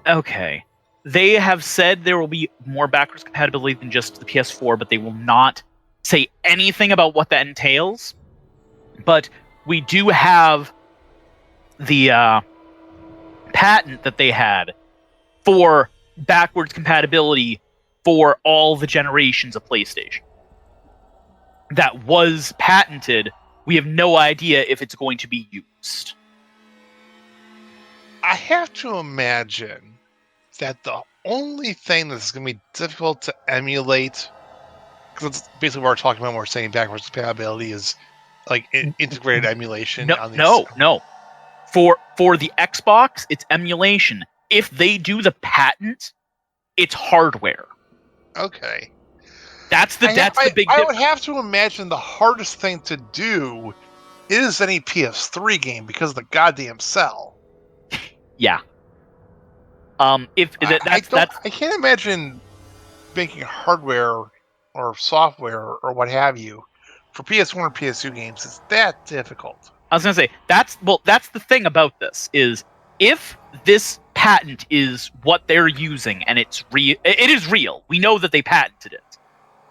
Okay. They have said there will be more backwards compatibility than just the PS4, but they will not say anything about what that entails. But we do have the patent that they had for backwards compatibility for all the generations of PlayStation. That was patented. We have no idea if it's going to be used. I have to imagine that the only thing that's going to be difficult to emulate, because it's basically what we're talking about when we're saying backwards compatibility, is integrated emulation. No. For the Xbox, it's emulation. If they do the patent, it's hardware. Okay. That's the big I difference. would have to imagine the hardest thing to do is any PS3 game because of the goddamn cell. Yeah. I can't imagine making hardware or software or what have you for PS1 or PS2 games. It's that difficult. I was gonna say that's the thing about this is if this patent is what they're using and it is real. We know that they patented it.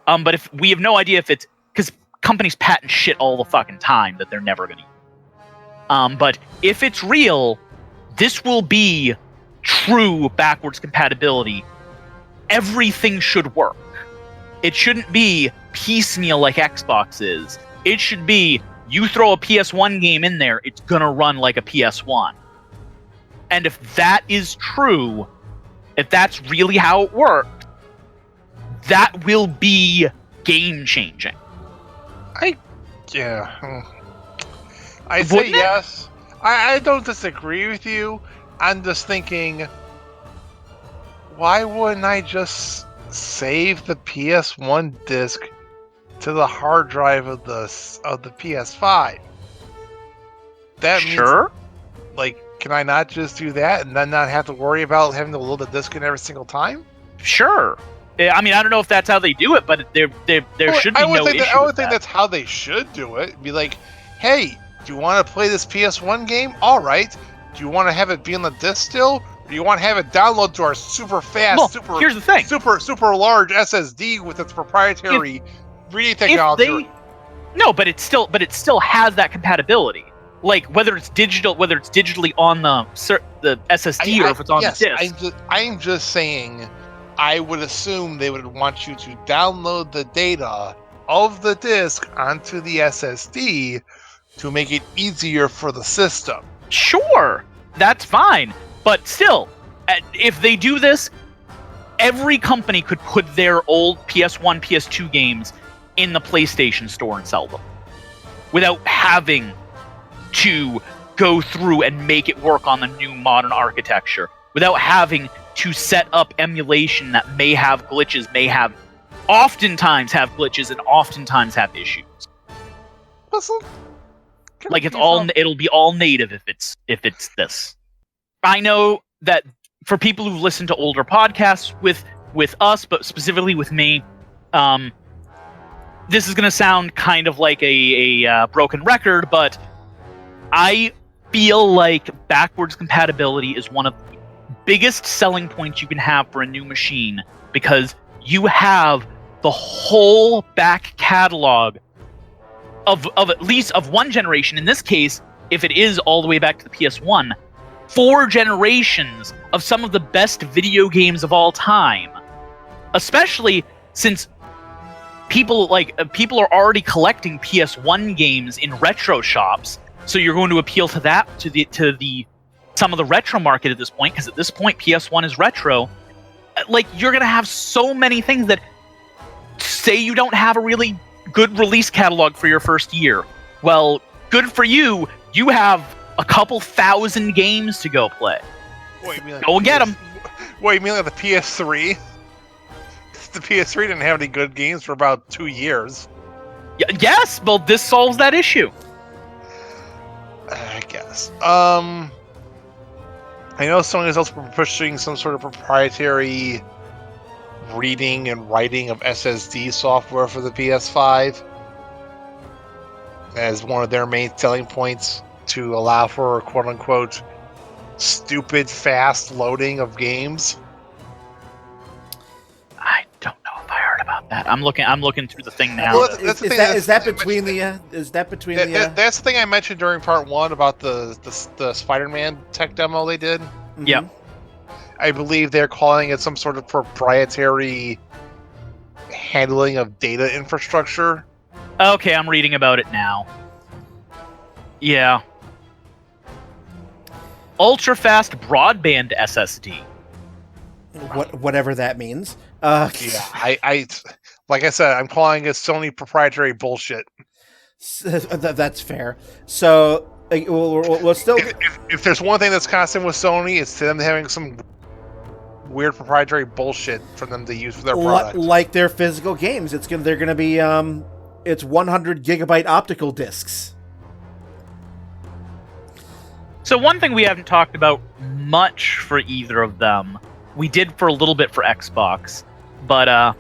But if we have no idea if it's because companies patent shit all the fucking time that they're never gonna use. But if it's real, this will be true backwards compatibility. Everything should work. It shouldn't be piecemeal like Xbox is. It should be you throw a PS1 game in there, it's gonna run like a PS1. And if that is true, if that's really how it works, that will be game changing. I say Wouldn't it? yes. I don't disagree with you. I'm just thinking, why wouldn't I just save the PS1 disc to the hard drive of the PS5? That Sure. means, can I not just do that and then not have to worry about having to load the disc in every single time? Sure. I mean, I don't know if that's how they do it, but there should be no issue. I would think that's how they should do it. Be like, hey, do you want to play this PS1 game? All right. Do you want to have it be on the disc still? Or do you want to have it download to our super fast, here's the thing. super large SSD with its proprietary reading technology? But it still has that compatibility. Whether it's digitally on the SSD or if it's on the disc. I'm just saying, I would assume they would want you to download the data of the disk onto the SSD to make it easier for the system. Sure, that's fine. But still, if they do this, every company could put their old PS1, PS2 games in the PlayStation Store and sell them without having to go through and make it work on the new modern architecture, without having to set up emulation that may have glitches, oftentimes have glitches, and oftentimes have issues. It'll be all native if it's this. I know that for people who've listened to older podcasts with us, but specifically with me, This is going to sound kind of like a broken record, but I feel like backwards compatibility is one of the biggest selling points you can have for a new machine, because you have the whole back catalog of at least of one generation. In this case, if it is all the way back to the PS1, 4 generations of some of the best video games of all time. Especially since people are already collecting PS1 games in retro shops, so you're going to appeal to that, to the some of the retro market at this point, because at this point PS1 is retro. Like, you're gonna have so many things that, say you don't have a really good release catalog for your first year. Well, good for you. You have a couple thousand games to go play. Wait, you mean like go and get them. Wait, you mean like the PS3? The PS3 didn't have any good games for about 2 years. Yes, well, this solves that issue. I guess. I know Sony is also pushing some sort of proprietary reading and writing of SSD software for the PS5 as one of their main selling points, to allow for quote-unquote stupid fast loading of games. I don't know if I heard about that. I'm looking through the thing now. Well, that's the thing I mentioned during part 1 about the Spider-Man tech demo they did. Mm-hmm. Yep. I believe they're calling it some sort of proprietary handling of data infrastructure. Okay, I'm reading about it now. Yeah. Ultra fast broadband SSD. Whatever that means. Yeah, I like I said, I'm calling it Sony proprietary bullshit. That's fair. So we'll still. If there's one thing that's constant with Sony, it's them having some weird proprietary bullshit for them to use for their product. Like their physical games, they're gonna be it's 100 gigabyte optical discs. So one thing we haven't talked about much for either of them, we did for a little bit for Xbox, but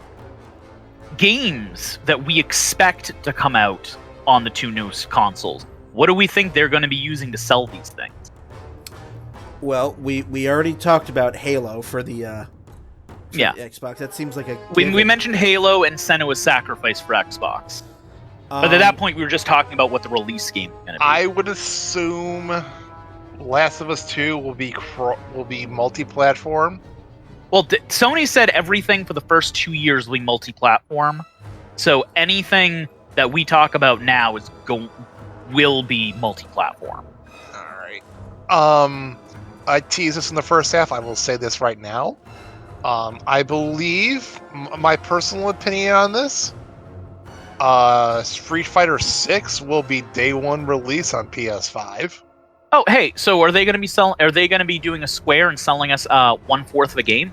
games that we expect to come out on the two newest consoles. What do we think they're going to be using to sell these things? Well, we already talked about Halo for the the Xbox. That seems like a we mentioned Halo and Senua's Sacrifice for Xbox. But at that point, we were just talking about what the release game is going to be. I would assume Last of Us 2 will be multi-platform. Well, Sony said everything for the first 2 years will be multi-platform. So anything that we talk about now will be multi-platform. All right. I teased this in the first half. I will say this right now. I believe my personal opinion on this. Street Fighter 6 will be day one release on PS5. Oh, hey, so are they going to be doing a square and selling us 1/4 of a game?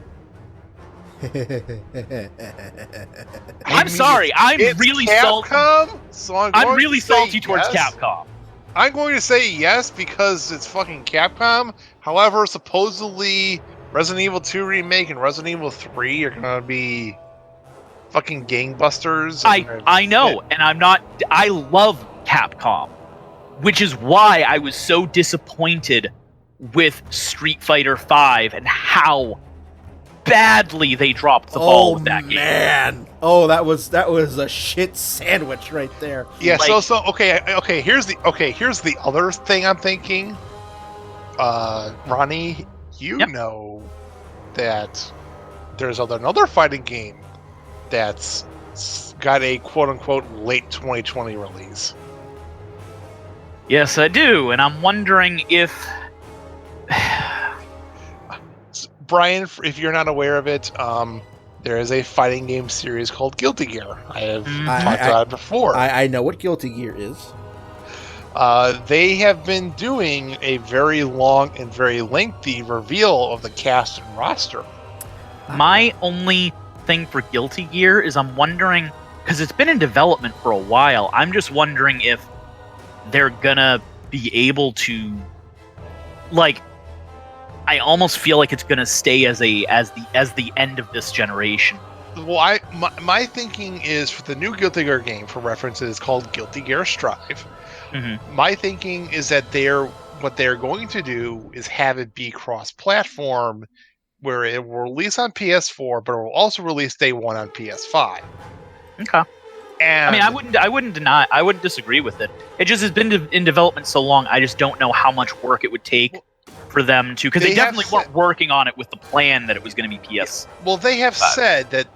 I'm sorry. I'm really salty. So I'm really salty towards Capcom. I'm going to say yes because it's fucking Capcom. However, supposedly Resident Evil 2 remake and Resident Evil 3 are going to be fucking gangbusters. I know, and I love Capcom, which is why I was so disappointed with Street Fighter V and how badly they dropped the ball with that game. Oh man! Oh, that was a shit sandwich right there. Yeah. Okay. Here's the other thing I'm thinking. Ronny, know that there's another fighting game that's got a quote-unquote late 2020 release. Yes, I do, and I'm wondering if... Brian, if you're not aware of it, there is a fighting game series called Guilty Gear. I have talked about it before. I know what Guilty Gear is. They have been doing a very long and very lengthy reveal of the cast and roster. My only thing for Guilty Gear is I'm wondering, because it's been in development for a while, I'm just wondering if they're gonna be able to, like, I almost feel like it's gonna stay as the end of this generation, Well, my thinking is for the new Guilty Gear game, for reference, it is called Guilty Gear Strive. Mm-hmm. My thinking is that what they're going to do is have it be cross-platform, where it will release on PS4, but it will also release day one on PS5. Okay. And I mean, I wouldn't disagree with it. It just has been in development so long. I just don't know how much work it would take for them to, because they definitely weren't working on it with the plan that it was going to be PS. Well, they have said that.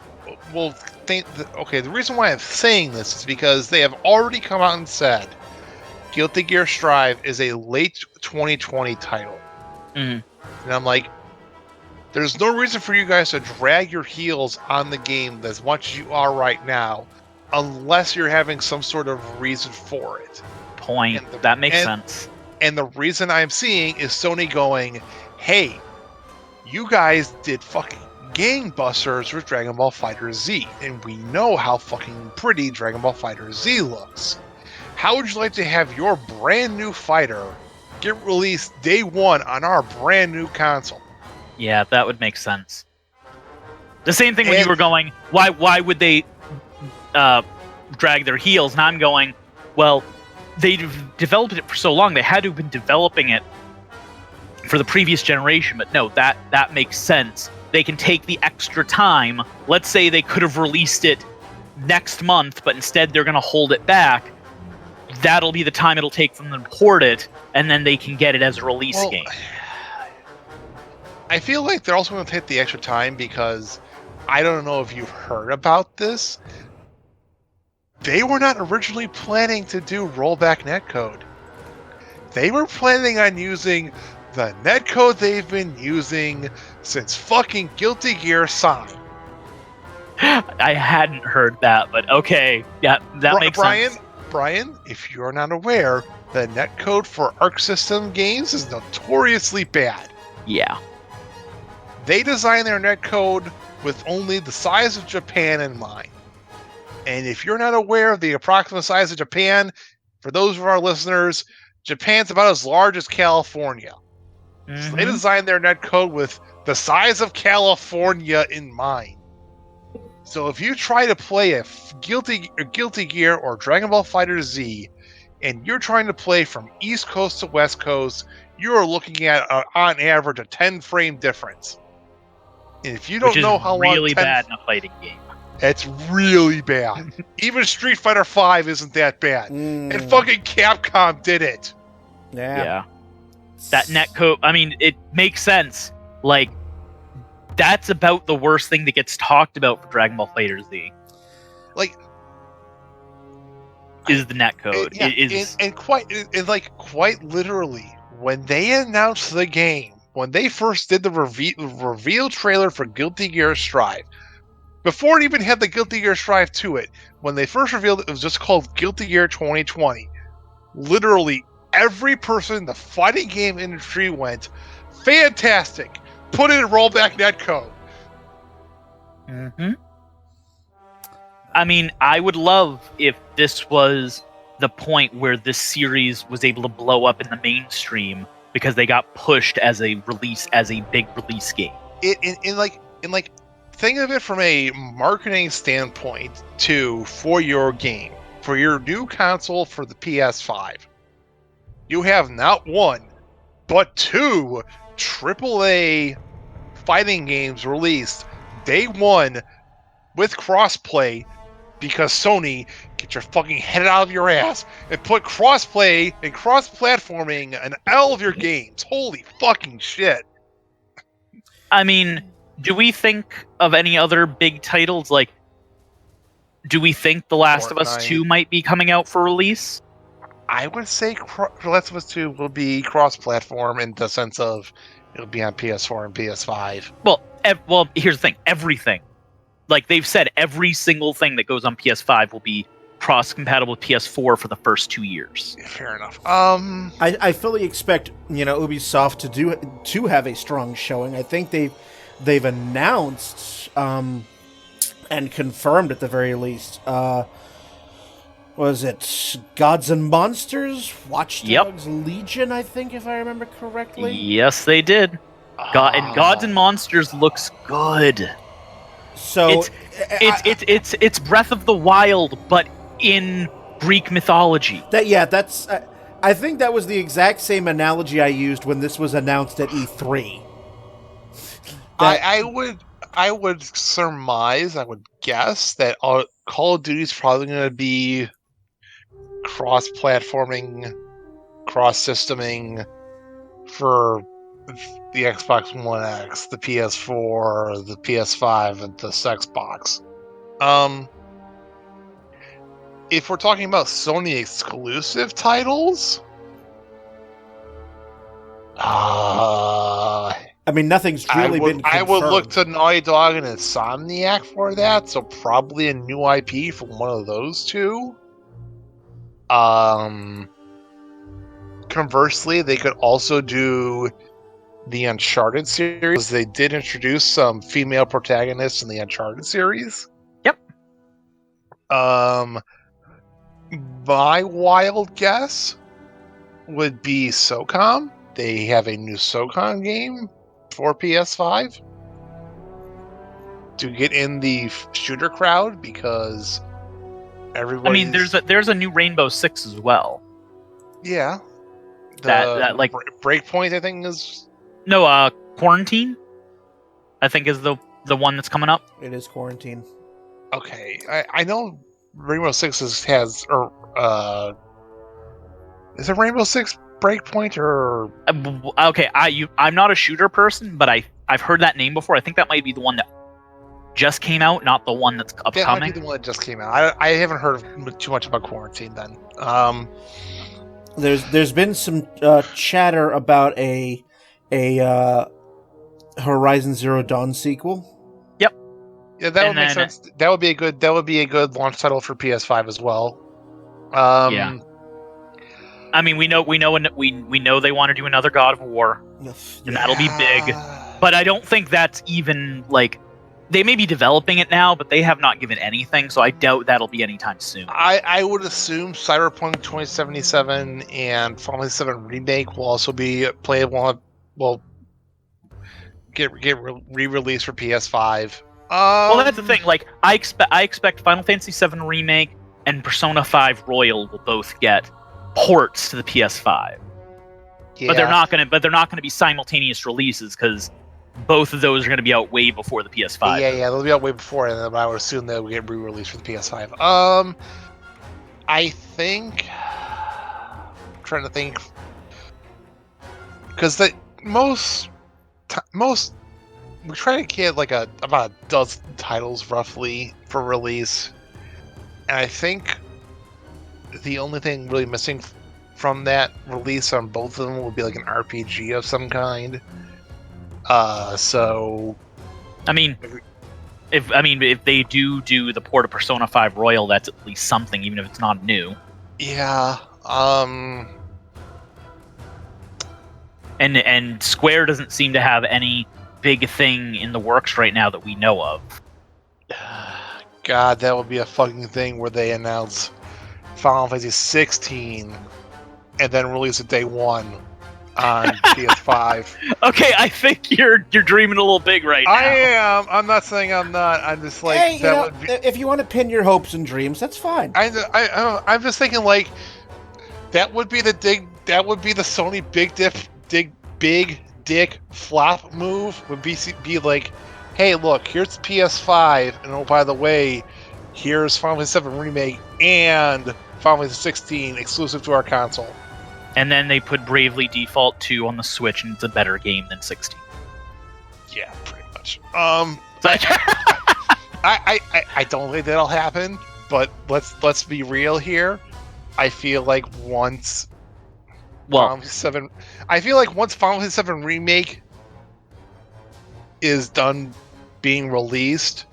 Well, the reason why I'm saying this is because they have already come out and said Guilty Gear Strive is a late 2020 title. Mm-hmm. And I'm like, there's no reason for you guys to drag your heels on the game as much as you are right now, unless you're having some sort of reason for it. Point. That makes sense. And the reason I'm seeing is Sony going, hey, you guys did fucking gangbusters with Dragon Ball FighterZ, and we know how fucking pretty Dragon Ball FighterZ looks. How would you like to have your brand new fighter get released day one on our brand new console? Yeah, that would make sense. The same thing when you were going, why would they drag their heels? And I'm going, well, they've developed it for so long, they had to have been developing it for the previous generation, but no, that makes sense. They can take the extra time. Let's say they could have released it next month, but instead they're going to hold it back. That'll be the time it'll take for them to port it, and then they can get it as a release game. I feel like they're also going to take the extra time because I don't know if you've heard about this. They were not originally planning to do rollback netcode. They were planning on using the netcode they've been using since fucking Guilty Gear Sign. I hadn't heard that, but okay. Yeah, that makes sense. Brian, if you're not aware, the netcode for Arc System games is notoriously bad. Yeah. They designed their netcode with only the size of Japan in mind. And if you're not aware of the approximate size of Japan, for those of our listeners, Japan's about as large as California. Mm-hmm. So they designed their netcode with the size of California in mind. So if you try to play a Guilty Gear or Dragon Ball FighterZ, and you're trying to play from East Coast to West Coast, you are looking at, on average, a 10-frame difference. And if you don't know how long... Which is really bad in a fighting game. It's really bad. Even Street Fighter V isn't that bad. And fucking Capcom did it. Yeah. That netcode, I mean, it makes sense. Like, that's about the worst thing that gets talked about for Dragon Ball FighterZ. Like, is the netcode. Quite literally, when they announced the game, when they first did the reveal trailer for Guilty Gear Strive, before it even had the Guilty Gear Strive to it, when they first revealed it, it was just called Guilty Gear 2020. Literally, every person in the fighting game industry went, fantastic! Put it in rollback netcode. Mm-hmm. I mean, I would love if this was the point where this series was able to blow up in the mainstream because they got pushed as a big release game. Think of it from a marketing standpoint for your game, for your new console for the PS5. You have not one, but two AAA fighting games released day one with crossplay, because Sony, get your fucking head out of your ass and put crossplay and cross-platforming in all of your games. Holy fucking shit. I mean, do we think of any other big titles? Like, do we think The Last of Us 2 might be coming out for release? I would say The Last of Us 2 will be cross-platform in the sense of it'll be on PS4 and PS5. Well, here's the thing. Everything. Like, they've said every single thing that goes on PS5 will be cross-compatible with PS4 for the first 2 years. Yeah, fair enough. I fully expect, Ubisoft to have a strong showing. I think they've announced and confirmed at the very least. Was it Gods and Monsters? Watch Dogs Legion, I think, if I remember correctly. Yes, they did. And Gods and Monsters looks good. So it's Breath of the Wild, but in Greek mythology. that's. I think that was the exact same analogy I used when this was announced at E3. I would surmise, I would guess that Call of Duty is probably going to be cross-platforming, cross-systeming for the Xbox One X, the PS4, the PS5, and the Xbox. If we're talking about Sony exclusive titles, I mean, nothing's really been confirmed. I would look to Naughty Dog and Insomniac for that, so probably a new IP from one of those two. Conversely, they could also do the Uncharted series. They did introduce some female protagonists in the Uncharted series. Yep. My wild guess would be SOCOM. They have a new SOCOM game for PS5 to get in the shooter crowd because everybody. I mean, there's a new Rainbow Six as well. Yeah. That like Breakpoint, I think is Quarantine. I think is the one that's coming up. It is Quarantine. Okay, I know Rainbow Six is it Rainbow Six Breakpoint or okay? I'm not a shooter person, but I've heard that name before. I think that might be the one that just came out, not the one that's upcoming. That might be the one that just came out. I haven't heard too much about Quarantine then. There's been some chatter about a Horizon Zero Dawn sequel. Yep. Yeah, that would make sense. That would be a good launch title for PS5 as well. Yeah. I mean, we know they want to do another God of War, and that'll be big. But I don't think that's even like they may be developing it now, but they have not given anything, so I doubt that'll be anytime soon. I would assume Cyberpunk 2077 and Final Fantasy 7 Remake will also be playable. Will get re-released for PS5. Well, that's the thing. Like, I expect Final Fantasy 7 Remake and Persona 5 Royal will both get ports to the PS5. Yeah. But they're not gonna be simultaneous releases because both of those are going to be out way before the PS5. Yeah, they'll be out way before, and then I would assume they'll get re-released for the PS5. I think. I'm trying to think, because most we try to get like about a dozen titles roughly for release, and I think the only thing really missing from that release on both of them would be like an RPG of some kind. So, I mean, if they do the port of Persona 5 Royal, that's at least something, even if it's not new. Yeah. And Square doesn't seem to have any big thing in the works right now that we know of. God, that would be a fucking thing where they announce Final Fantasy 16 and then release it day one on PS5. Okay, I think you're dreaming a little big right now. I am. I'm not saying I'm not. I'm just like, hey, if you want to pin your hopes and dreams, that's fine. I'm just thinking like that would be the Sony big dick flop move. Would be like, hey, look, here's PS5, and oh, by the way, here's Final Fantasy 7 Remake and Final Fantasy 16 exclusive to our console. And then they put Bravely Default 2 on the Switch, and it's a better game than 16. Yeah, pretty much. I don't think that'll happen, but let's be real here. I feel like once Final Fantasy 7 Remake is done being released,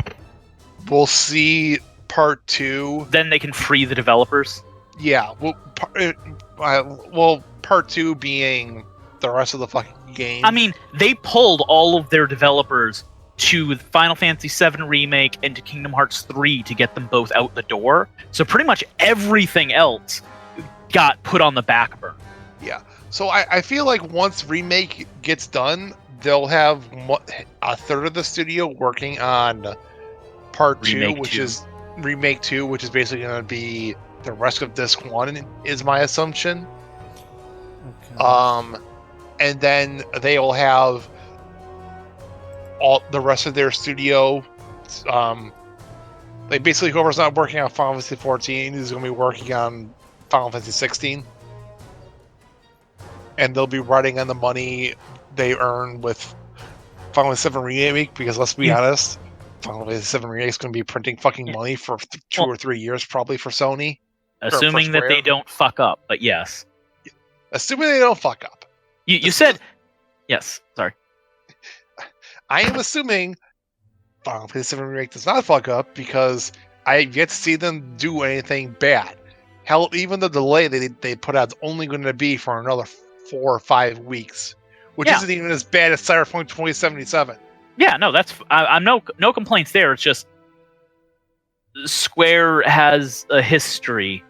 we'll see part 2. Then they can free the developers. Yeah, part 2 being the rest of the fucking game. I mean, they pulled all of their developers to Final Fantasy 7 Remake and to Kingdom Hearts 3 to get them both out the door. So pretty much everything else got put on the back burner. Yeah. So I feel like once Remake gets done, they'll have a third of the studio working on Part 2, Remake which 2. is Remake 2, which is basically going to be the rest of Disc 1, is my assumption. Okay. And then they will have all the rest of their studio. Like basically, whoever's not working on Final Fantasy 14 is going to be working on Final Fantasy 16, and they'll be riding on the money they earn with Final Fantasy 7 Remake. Because let's be honest, Final Fantasy 7 Remake is going to be printing fucking money for 2 or 3 years, probably for Sony. Assuming that they don't fuck up, but yes. Assuming they don't fuck up. You said yes. Sorry. I am assuming Final Fantasy 7 Remake does not fuck up because I've yet to see them do anything bad. Hell, even the delay they put out is only going to be for another 4 or 5 weeks, which isn't even as bad as Cyberpunk 2077. Yeah, no, I'm no complaints there. It's just Square has a history.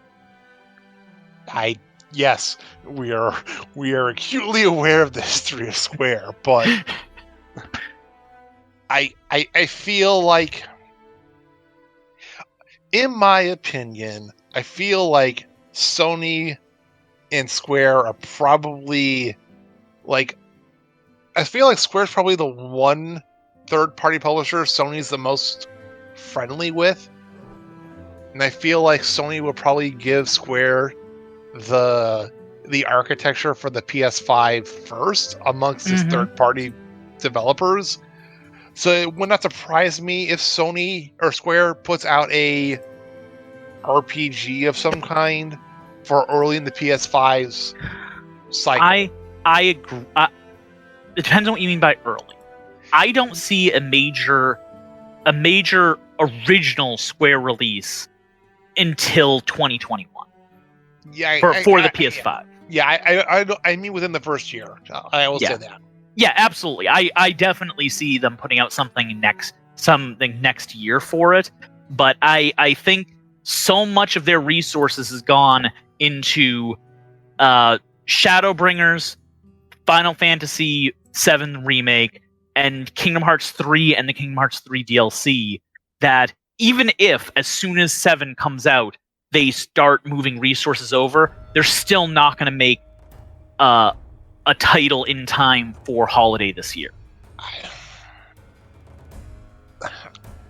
Yes, we are acutely aware of the history of Square, but I feel like, in my opinion, I feel like Sony and Square are probably like, I feel like Square's probably the one third-party publisher Sony's the most friendly with, and I feel like Sony would probably give Square the architecture for the PS5 first amongst its third-party developers. So it would not surprise me if Sony or Square puts out a RPG of some kind for early in the PS5's cycle. I agree. It depends on what you mean by early. I don't see a major original Square release until 2021. Yeah, for the PS5. I mean within the first year. I will say that. Yeah, absolutely. I definitely see them putting out something next year for it, but I think so much of their resources has gone into Shadowbringers, Final Fantasy VII Remake, and Kingdom Hearts 3 and the Kingdom Hearts 3 DLC that even if, as soon as 7 comes out, they start moving resources over, they're still not going to make a title in time for holiday this year.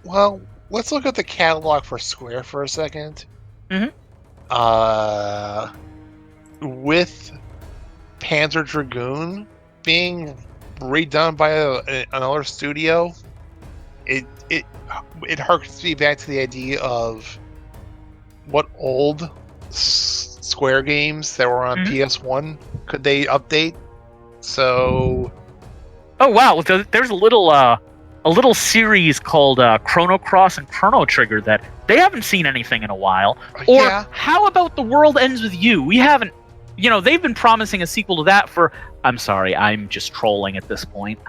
Well, let's look at the catalog for Square for a second. Mm-hmm. With Panzer Dragoon being redone by another studio, it harkens me back to the idea of what old Square games that were on PS1 could they update. So, oh wow, there's a little series called Chrono Cross and Chrono Trigger that they haven't seen anything in a while. Or how about The World Ends With You? We haven't, they've been promising a sequel to that for. I'm sorry, I'm just trolling at this point.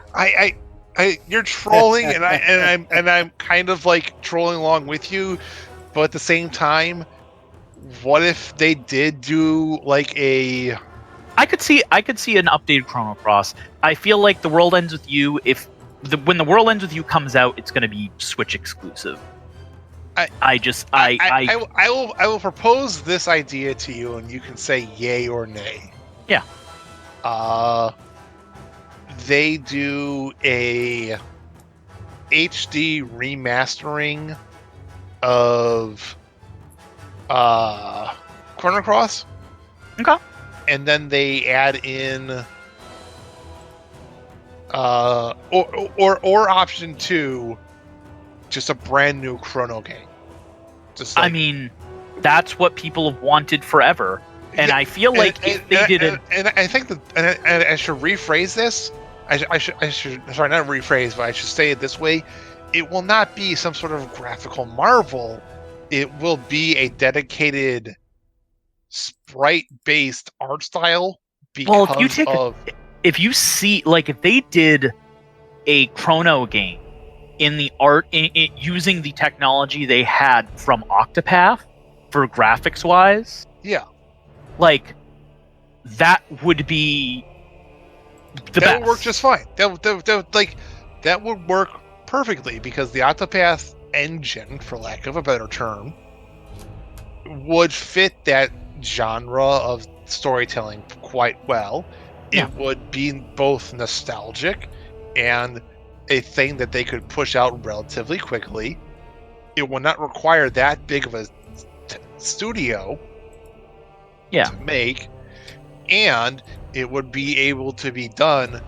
You're trolling, and I'm kind of like trolling along with you, but at the same time, what if they did do like a? I could see an updated Chrono Cross. I feel like The World Ends With You. When The World Ends With You comes out, it's going to be Switch exclusive. I will propose this idea to you, and you can say yay or nay. Yeah. They do a HD remastering of Chrono Cross. Okay. And then they add in or option 2, just a brand new Chrono game. Just like, I mean, that's what people have wanted forever. And I feel like if they did it, and I think that, and I should rephrase this. I should sorry, not rephrase, but I should say it this way: it will not be some sort of graphical marvel. It will be a dedicated sprite-based art style. Because if you see, like, if they did a Chrono game in the art, using the technology they had from Octopath for graphics-wise, yeah. Like, that would be the best. That would work just fine. That would work perfectly because the Octopath engine, for lack of a better term, would fit that genre of storytelling quite well. Yeah. It would be both nostalgic and a thing that they could push out relatively quickly. It would not require that big of a studio to make, and it would be able to be done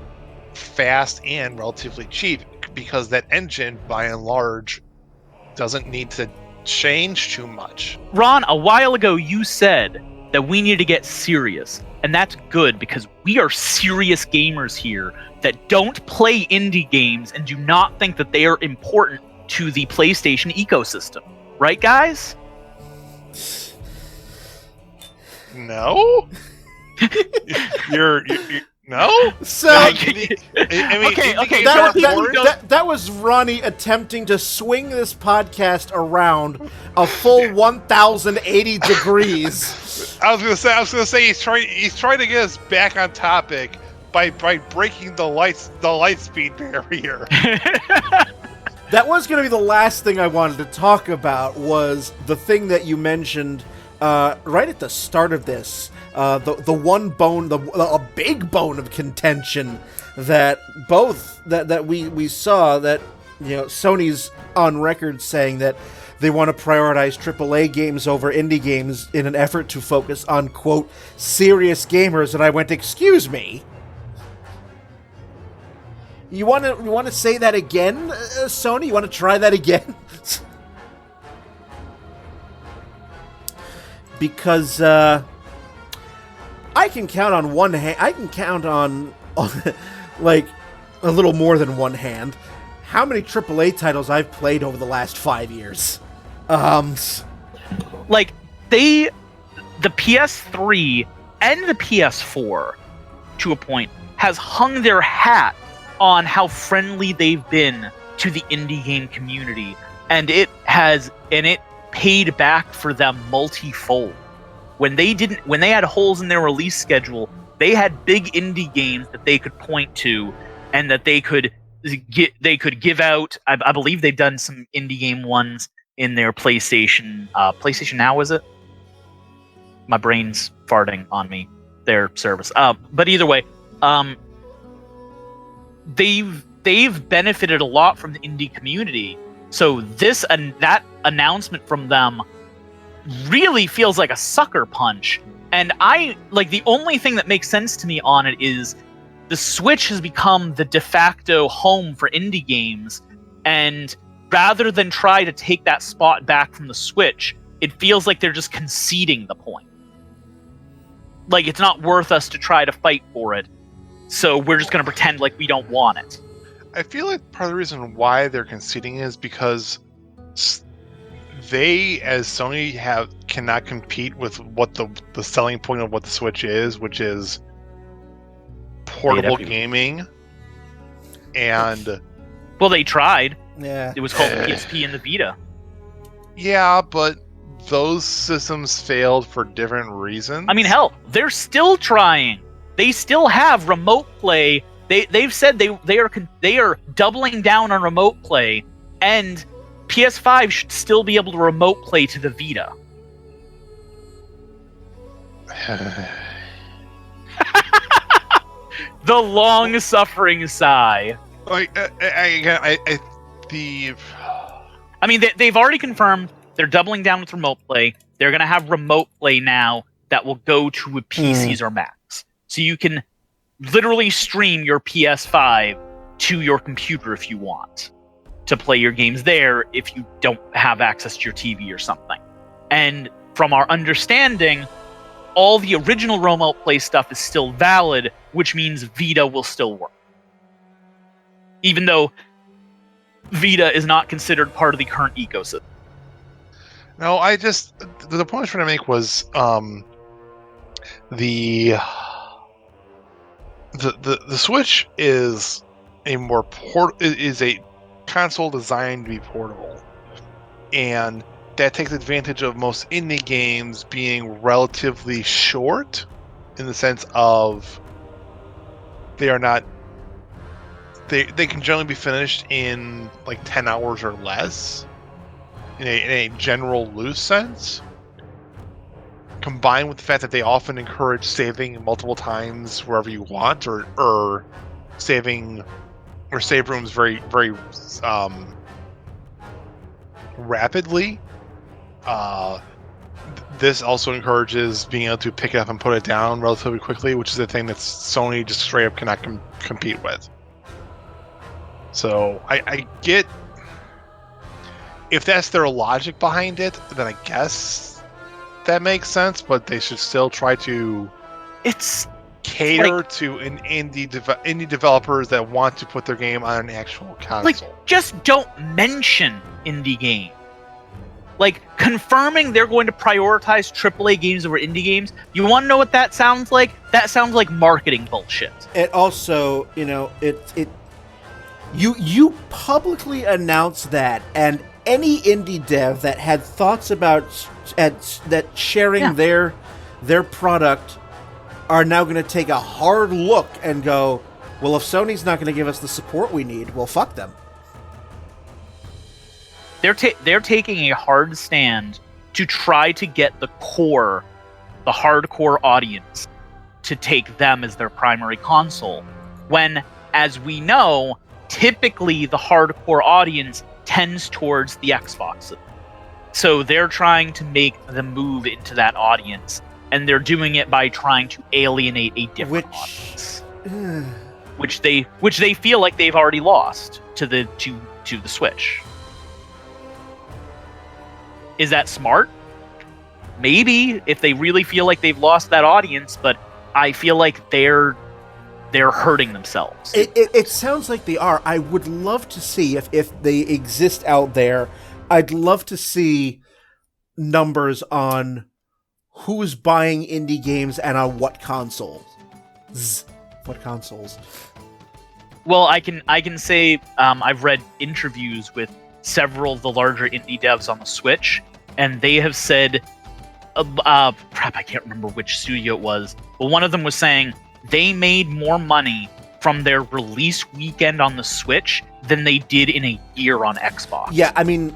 fast and relatively cheap because that engine, by and large, doesn't need to change too much. Ron, a while ago you said that we need to get serious, and that's good because we are serious gamers here that don't play indie games and do not think that they are important to the PlayStation ecosystem. Right, guys? No? you're no? So Okay. that was Ronnie attempting to swing this podcast around a full 1,080 degrees. I was gonna say he's trying to get us back on topic by breaking the light speed barrier. That was going to be the last thing I wanted to talk about, was the thing that you mentioned right at the start of this. The one bone, a big bone of contention that we saw, that, you know, Sony's on record saying that they want to prioritize AAA games over indie games in an effort to focus on, quote, serious gamers. And I went, excuse me? You want to say that again, Sony? You want to try that again? Because I can count on one hand. I can count on like a little more than one hand how many AAA titles I've played over the last 5 years. Like the PS3 and the PS4, to a point, has hung their hat on how friendly they've been to the indie game community, and it paid back for them multifold. When they had holes in their release schedule, they had big indie games that they could point to, and that they could give out. I believe they've done some indie game ones in their PlayStation Now, is it? My brain's farting on me. Their service. But either way, they've benefited a lot from the indie community. So this and that announcement from them really feels like a sucker punch. And the only thing that makes sense to me on it is the Switch has become the de facto home for indie games, and rather than try to take that spot back from the Switch, it feels like they're just conceding the point. Like, it's not worth us to try to fight for it, so we're just going to pretend like we don't want it. I feel like part of the reason why they're conceding is because they, as Sony, cannot compete with what the selling point of what the Switch is, which is portable gaming. And well, they tried. Yeah, it was called the PSP and the Vita. Yeah, but those systems failed for different reasons. I mean, hell, they're still trying. They still have remote play. They've said they are doubling down on remote play, and PS5 should still be able to remote play to the Vita. The long-suffering sigh. I mean, they've already confirmed they're doubling down with remote play. They're going to have remote play now that will go to PCs or Macs. So you can literally stream your PS5 to your computer if you want to play your games there if you don't have access to your TV or something. And from our understanding, all the original remote play stuff is still valid, which means Vita will still work. Even though Vita is not considered part of the current ecosystem. No, the point I was trying to make was the Switch is a console designed to be portable, and that takes advantage of most indie games being relatively short, in the sense of they can generally be finished in like 10 hours or less. in a general loose sense, combined with the fact that they often encourage saving multiple times wherever you want, or saving or save rooms very, very rapidly. This also encourages being able to pick it up and put it down relatively quickly, which is a thing that Sony just straight up cannot compete with. So I get, if that's their logic behind it, then I guess that makes sense, but they should still try to cater to an indie developers that want to put their game on an actual console. Like, just don't mention indie game. Like, confirming they're going to prioritize AAA games over indie games, you want to know what that sounds like? That sounds like marketing bullshit. It also, you publicly announced that, and any indie dev that had thoughts about that sharing their product are now going to take a hard look and go, well, if Sony's not going to give us the support we need, well, fuck them. They're taking a hard stand to try to get the hardcore audience, to take them as their primary console. When, as we know, typically the hardcore audience tends towards the Xbox. So they're trying to make the move into that audience, and they're doing it by trying to alienate a different audience, which they feel like they've already lost to the Switch. Is that smart? Maybe, if they really feel like they've lost that audience, but I feel like they're hurting themselves. It sounds like they are. I would love to see, if they exist out there, I'd love to see numbers on who's buying indie games and on what consoles. What consoles? Well, I can say I've read interviews with several of the larger indie devs on the Switch, and they have said, crap, I can't remember which studio it was, but one of them was saying they made more money from their release weekend on the Switch than they did in a year on Xbox. Yeah, I mean,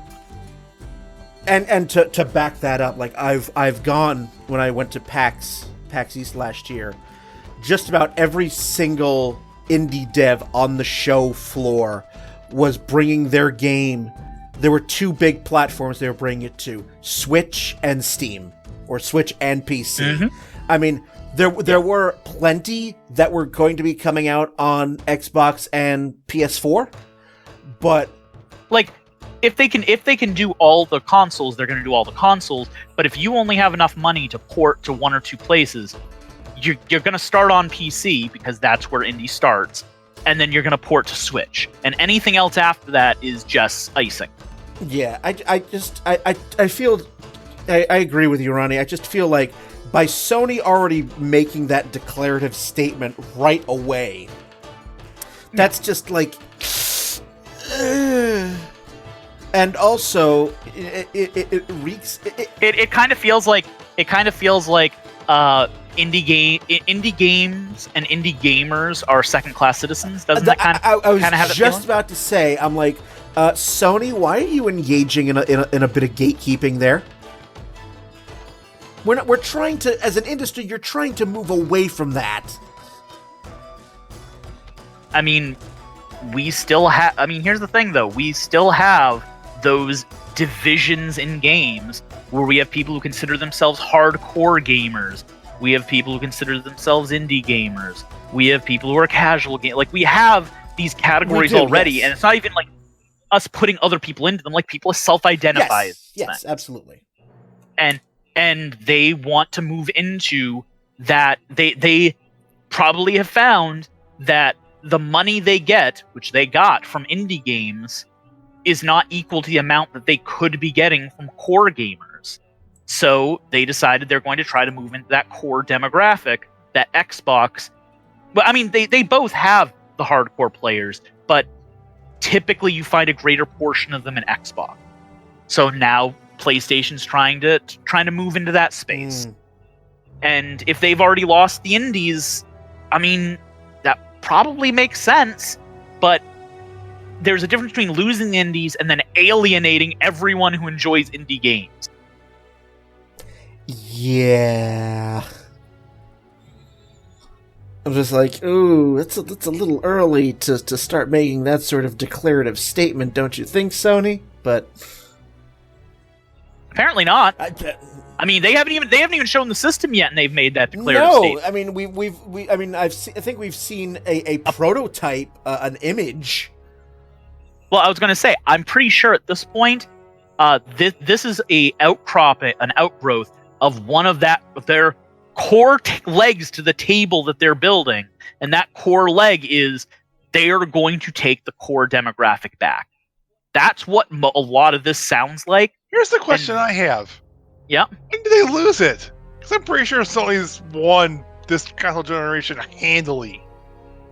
and to back that up, like I've gone, when I went to PAX East last year, just about every single indie dev on the show floor was bringing their game. There were two big platforms they were bringing it to: Switch and Steam, or Switch and PC. Mm-hmm. I mean, there were plenty that were going to be coming out on Xbox and PS4, but like, if they can do all the consoles, they're going to do all the consoles. But if you only have enough money to port to one or two places, you're going to start on PC, because that's where indie starts, and then you're going to port to Switch, and anything else after that is just icing. Yeah, I feel, I agree with you, Ronnie. I just feel like by Sony already making that declarative statement right away, that's just like, and also it reeks. It kind of feels like indie games and indie gamers are second-class citizens. Doesn't that kind of have it? I was just about to say, I'm like, Sony, why are you engaging in a bit of gatekeeping there? We're trying to, as an industry, you're trying to move away from that. I mean, here's the thing, though. We still have those divisions in games where we have people who consider themselves hardcore gamers. We have people who consider themselves indie gamers. We have people who are casual gamers. Like, we have these categories already, yes. And it's not even like us putting other people into them. Like, people self-identify. Yes, absolutely. And they want to move into that. They probably have found that the money they get, which they got from indie games, is not equal to the amount that they could be getting from core gamers. So they decided they're going to try to move into that core demographic that Xbox... Well, I mean, they both have the hardcore players, but typically you find a greater portion of them in Xbox. So now PlayStation's trying to move into that space. And if they've already lost the indies, I mean, that probably makes sense, but there's a difference between losing the indies and then alienating everyone who enjoys indie games. Yeah. I'm just like, ooh, that's a little early to start making that sort of declarative statement, don't you think, Sony? But apparently not. I mean, they haven't even shown the system yet, and they've made that declarative statement. I mean, I think we've seen a prototype, an image. Well, I was going to say, I'm pretty sure at this point, this is an outgrowth of one of their core legs to the table that they're building, and that core leg is they are going to take the core demographic back. That's what a lot of this sounds like. Here's the question I have. Yeah. When do they lose it? Because I'm pretty sure Sony's won this console generation handily.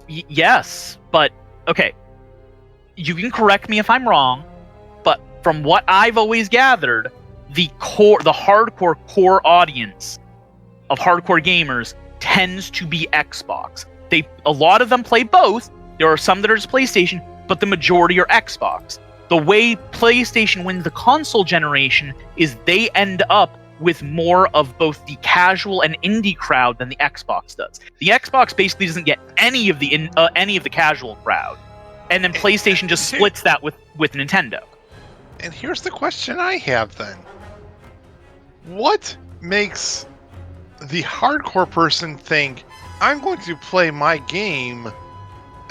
Yes, but okay. You can correct me if I'm wrong, but from what I've always gathered, the hardcore core audience of hardcore gamers tends to be Xbox. A lot of them play both. There are some that are just PlayStation, but the majority are Xbox. The way PlayStation wins the console generation is they end up with more of both the casual and indie crowd than the Xbox does. The Xbox basically doesn't get any of the casual crowd, and then PlayStation just splits that with Nintendo. And here's the question I have then: what makes the hardcore person think I'm going to play my game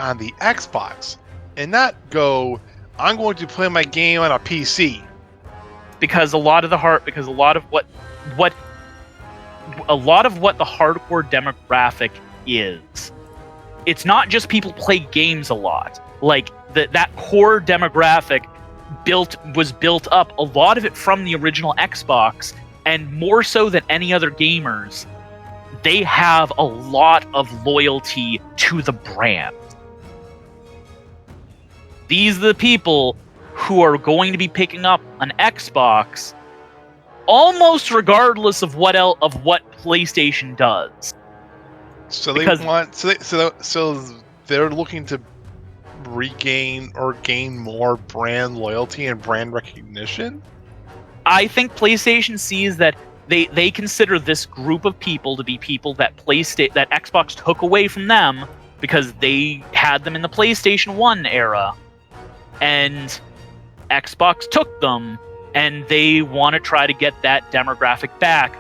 on the Xbox and not go, I'm going to play my game on a PC? Because a lot of what the hardcore demographic is, it's not just people play games a lot. Like that core demographic was built up, a lot of it from the original Xbox, and more so than any other gamers, they have a lot of loyalty to the brand. These are the people who are going to be picking up an Xbox almost regardless of what PlayStation does. So they're looking to regain or gain more brand loyalty and brand recognition? I think PlayStation sees that they consider this group of people to be people that that Xbox took away from them because they had them in the PlayStation 1 era, and Xbox took them, and they want to try to get that demographic back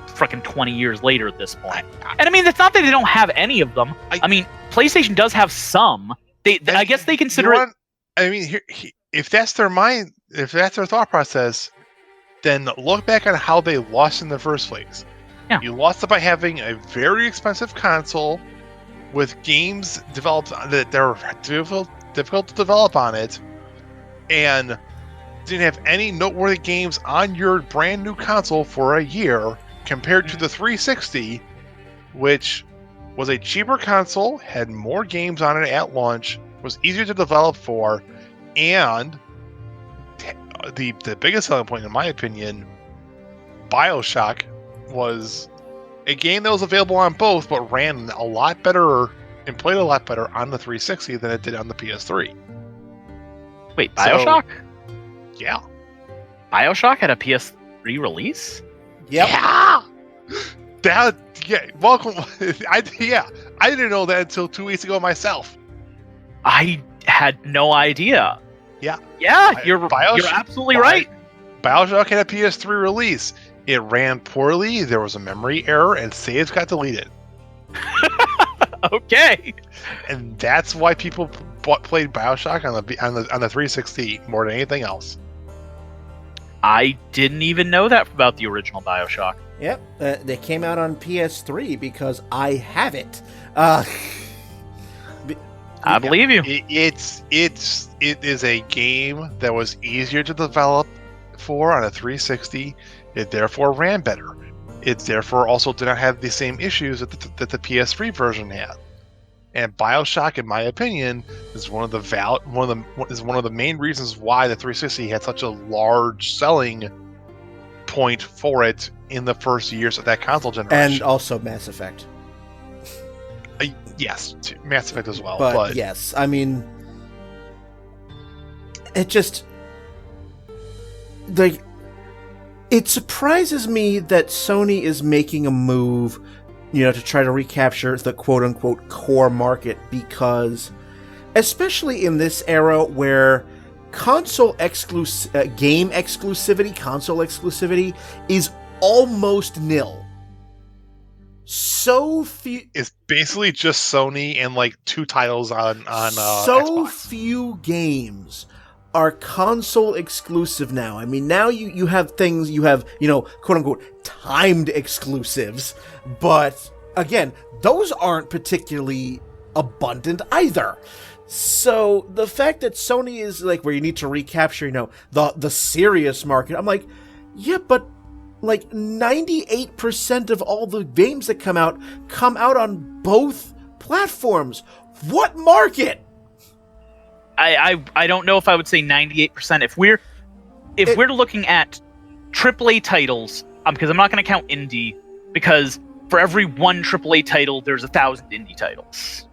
freaking 20 years later at this point. And I mean, it's not that they don't have any of them. I mean, PlayStation does have some. I guess they consider it. I mean, if that's their mind, if that's their thought process, then look back on how they lost in the first place. Yeah. You lost it by having a very expensive console with games developed that they're difficult to develop on it, and didn't have any noteworthy games on your brand new console for a year, compared to the 360, which was a cheaper console, had more games on it at launch, was easier to develop for, and the biggest selling point, in my opinion, BioShock was a game that was available on both, but ran a lot better and played a lot better on the 360 than it did on the PS3. Wait, BioShock? Yeah. BioShock had a PS3 release? Yep. Yeah. Welcome. I didn't know that until 2 weeks ago myself. I had no idea. Yeah. Yeah, you're absolutely right. BioShock had a PS3 release. It ran poorly, there was a memory error, and saves got deleted. Okay. And that's why people played BioShock on the 360 more than anything else. I didn't even know that about the original BioShock. Yep, they came out on PS3 because I have it. I believe you. It is a game that was easier to develop for on a 360. It therefore ran better. It therefore also did not have the same issues that the PS3 version had. And BioShock, in my opinion, is one of the main reasons why the 360 had such a large selling point for it in the first years of that console generation. And also Mass Effect. Yes, Mass Effect as well. But yes, I mean, it just... like, it surprises me that Sony is making a move, to try to recapture the quote-unquote core market, because especially in this era where game exclusivity, console exclusivity is almost nil. So few. It's basically just Sony and like 2 titles on so Xbox. Few games are console exclusive now. I mean, now you have things, you have, quote unquote timed exclusives, but again, those aren't particularly abundant either. So the fact that Sony is like where you need to recapture, the serious market, I'm like, yeah, but like 98% of all the games that come out on both platforms. What market? I don't know if I would say 98%. If we're looking at AAA titles, because I'm not going to count indie, because for every one AAA title, there's 1,000 indie titles.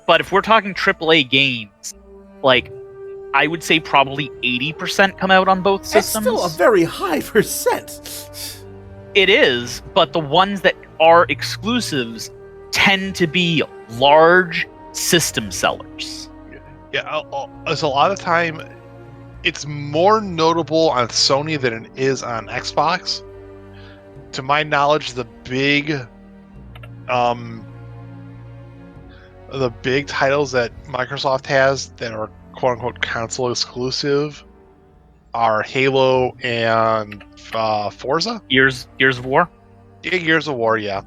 But if we're talking AAA games, like, I would say probably 80% come out on both systems. That's still a very high percent. It is, but the ones that are exclusives tend to be large system sellers. Yeah, it's a lot of time. It's more notable on Sony than it is on Xbox. To my knowledge, the big titles that Microsoft has that are quote-unquote console exclusive are Halo and Forza. Gears of War? Yeah, Gears of War, yeah.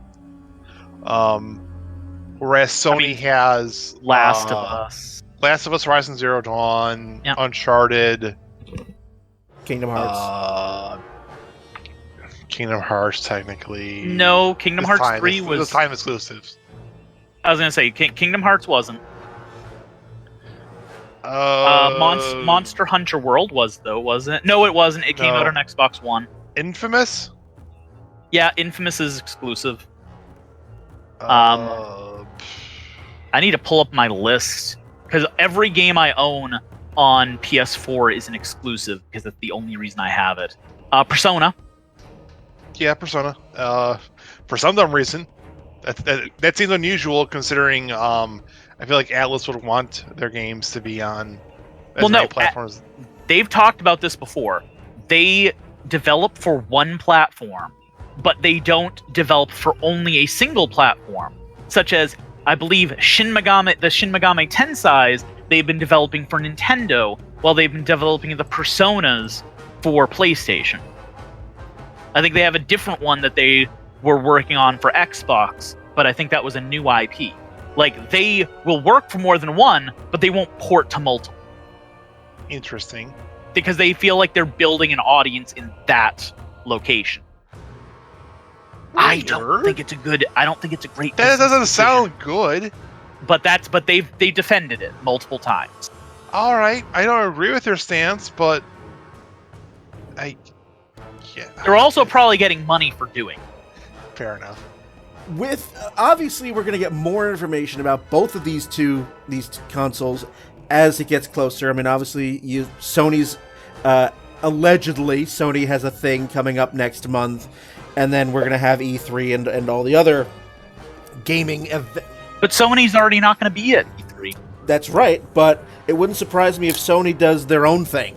Whereas Sony has Last of Us, Horizon Zero Dawn, yep. Uncharted, Kingdom Hearts. Kingdom Hearts, technically. No, Kingdom Hearts 3 was time exclusives. I was gonna say Kingdom Hearts wasn't. Monster Hunter World was, though, wasn't it? No, it wasn't. It came out on Xbox One. Infamous? Yeah, Infamous is exclusive. I need to pull up my list, because every game I own on PS4 is an exclusive, because that's the only reason I have it. Persona. Yeah, Persona. For some dumb reason. That seems unusual, considering I feel like Atlas would want their games to be on as many platforms. They've talked about this before. They develop for one platform, but they don't develop for only a single platform. Such as, I believe, the Shin Megami Tensei's, they've been developing for Nintendo, while they've been developing the Personas for PlayStation. I think they have a different one that they were working on for Xbox, but I think that was a new IP. Like, they will work for more than one, but they won't port to multiple. Interesting. Because they feel like they're building an audience in that location. I don't think it's a great That doesn't sound good. But they defended it multiple times. All right, I don't agree with their stance, but they're also probably getting money for doing it. Fair enough. Obviously, we're going to get more information about both of these two consoles as it gets closer. I mean, obviously, Sony's allegedly Sony has a thing coming up next month, and then we're going to have E3 and all the other gaming events. But Sony's already not going to be at E3. That's right, but it wouldn't surprise me if Sony does their own thing.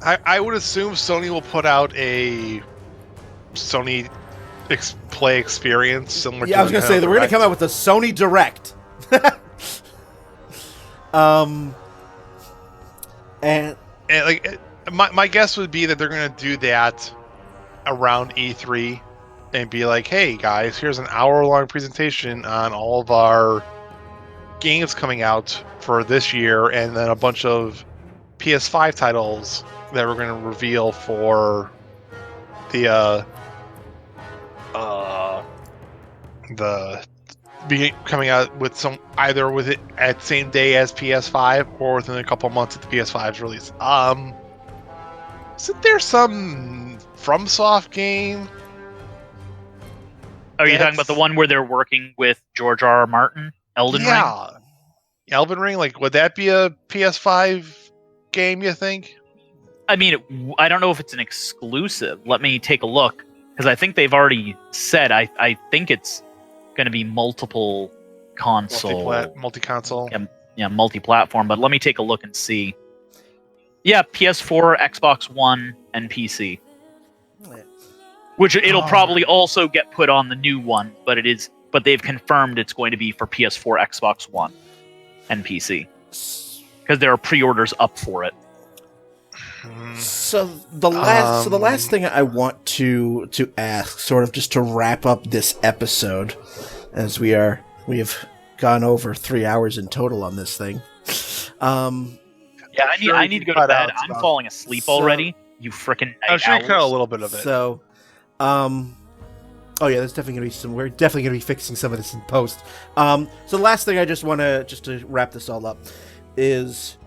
I would assume Sony will put out a Sony Play experience similar to... Yeah, I was going to say that we're going to come out with a Sony Direct. And like my guess would be that they're going to do that around E3 and be like, hey guys, here's an hour-long presentation on all of our games coming out for this year, and then a bunch of PS5 titles that we're going to reveal for the coming out with some, either with it at the same day as PS5 or within a couple months of the PS5's release. Isn't there some FromSoft game? Are you talking about the one where they're working with George R.R. Martin, Elden Ring? Elden Ring, like, would that be a PS5 game, you think? I mean, I don't know if it's an exclusive. Let me take a look, because I think they've already said. I think it's going to be multiple console, multi-console. Yeah, multi-platform. But let me take a look and see. Yeah, PS4, Xbox One, and PC. Which it'll probably also get put on the new one, but they've confirmed it's going to be for PS4, Xbox One, and PC. Because there are pre-orders up for it. So the last thing I want to ask, sort of just to wrap up this episode, as we have gone over 3 hours in total on this thing. Yeah, I need to go to bed. I'm falling asleep already. You frickin' night I'm sure you owls. cut a little bit of it. So, oh yeah, there's definitely gonna be we're definitely gonna be fixing some of this in post. So the last thing I just want to wrap this all up is,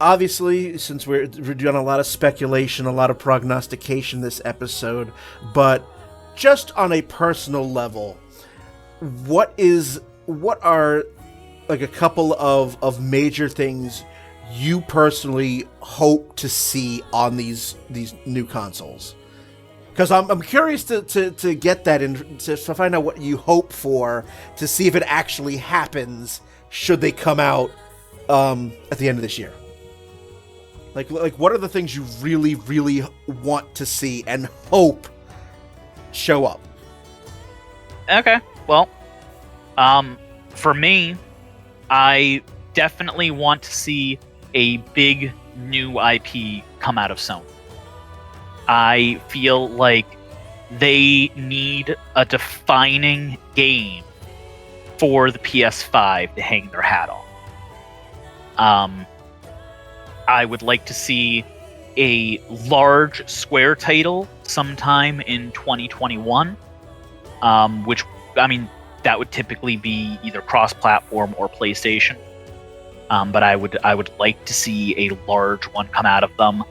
obviously, since we're doing a lot of speculation, a lot of prognostication this episode, but just on a personal level, what are like a couple of major things you personally hope to see on these new consoles? Because I'm curious to get that and to find out what you hope for, to see if it actually happens should they come out at the end of this year. Like what are the things you really, really want to see and hope show up? Okay, well, for me, I definitely want to see a big new IP come out of Sony. I feel like they need a defining game for the PS5 to hang their hat on. I would like to see a large Square title sometime in 2021, which, I mean, that would typically be either cross-platform or PlayStation. But I would like to see a large one come out of them.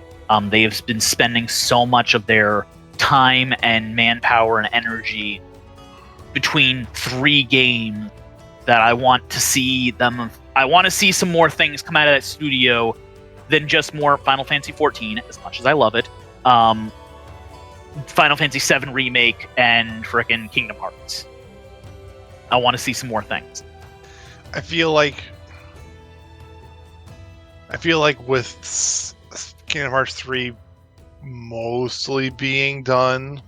They have been spending so much of their time and manpower and energy between 3 games that I want to see them. I want to see some more things come out of that studio than just more Final Fantasy XIV, as much as I love it. Final Fantasy VII Remake and frickin' Kingdom Hearts. I want to see some more things. I feel like with Kingdom Hearts 3 mostly being done,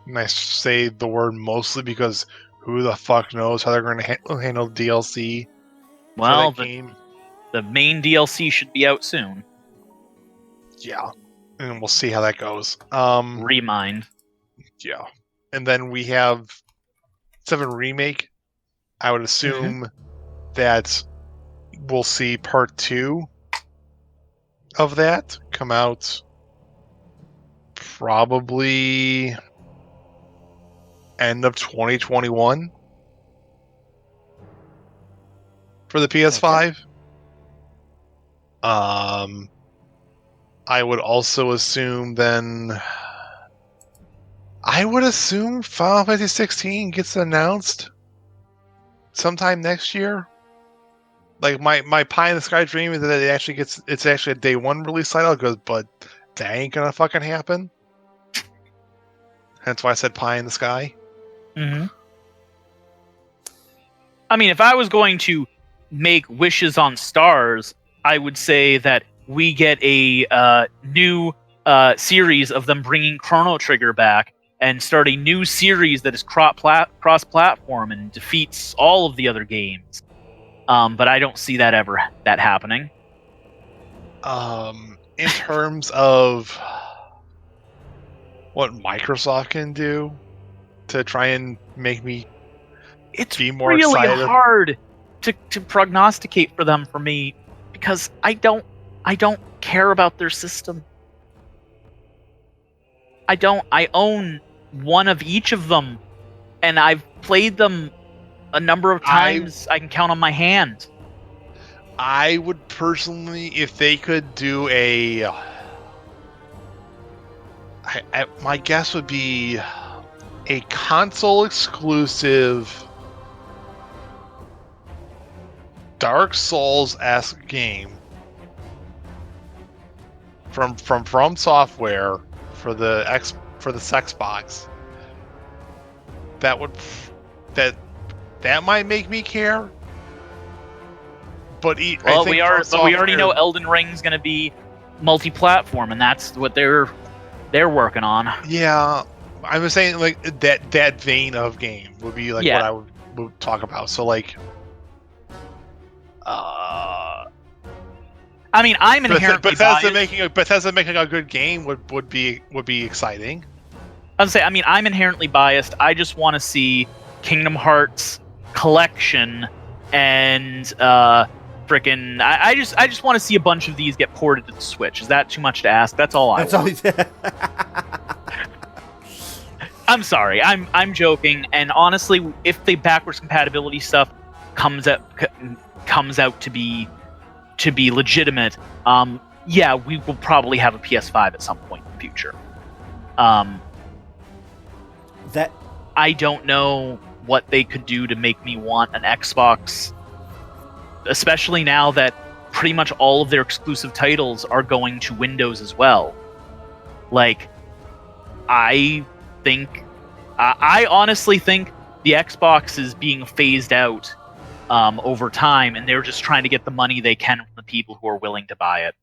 and I say the word mostly because who the fuck knows how they're going to handle DLC. Well, for that game. The main DLC should be out soon. Yeah, and we'll see how that goes. Remind. Yeah, and then we have 7 Remake. I would assume that we'll see part 2 of that come out probably end of 2021 for the PS5. Okay. I would also assume then Final Fantasy 16 gets announced sometime next year. Like my pie in the sky dream is that it's actually a day 1 release title, but that ain't gonna fucking happen. Hence why I said pie in the sky. Mm-hmm. I mean, if I was going to make wishes on stars, I would say that we get a new series of them bringing Chrono Trigger back and start a new series that is cross-platform and defeats all of the other games. But I don't see that happening. In terms of what Microsoft can do to try and make me be more really excited. It's really hard to prognosticate for me because I don't care about their system. I own one of each of them, and I've played them a number of times I can count on my hand. I would personally, if they could do my guess would be a console exclusive Dark Souls-esque game from Software for the Xbox, that might make me care. But we already know Elden Ring's going to be multi-platform, and that's what they're working on. Yeah, I was saying like that vein of game would be like what I would talk about. So like, I mean, I'm inherently biased. Bethesda making a good game would be exciting. I would say, I mean, I'm inherently biased. I just want to see Kingdom Hearts collection and frickin' I just want to see a bunch of these get ported to the Switch. Is that too much to ask? That's all I want. I'm sorry. I'm joking. And honestly, if the backwards compatibility stuff comes out to be legitimate, we will probably have a PS5 at some point in the future. That I don't know what they could do to make me want an Xbox, especially now that pretty much all of their exclusive titles are going to Windows as well. Like, I honestly think the Xbox is being phased out over time, and they're just trying to get the money they can from the people who are willing to buy it.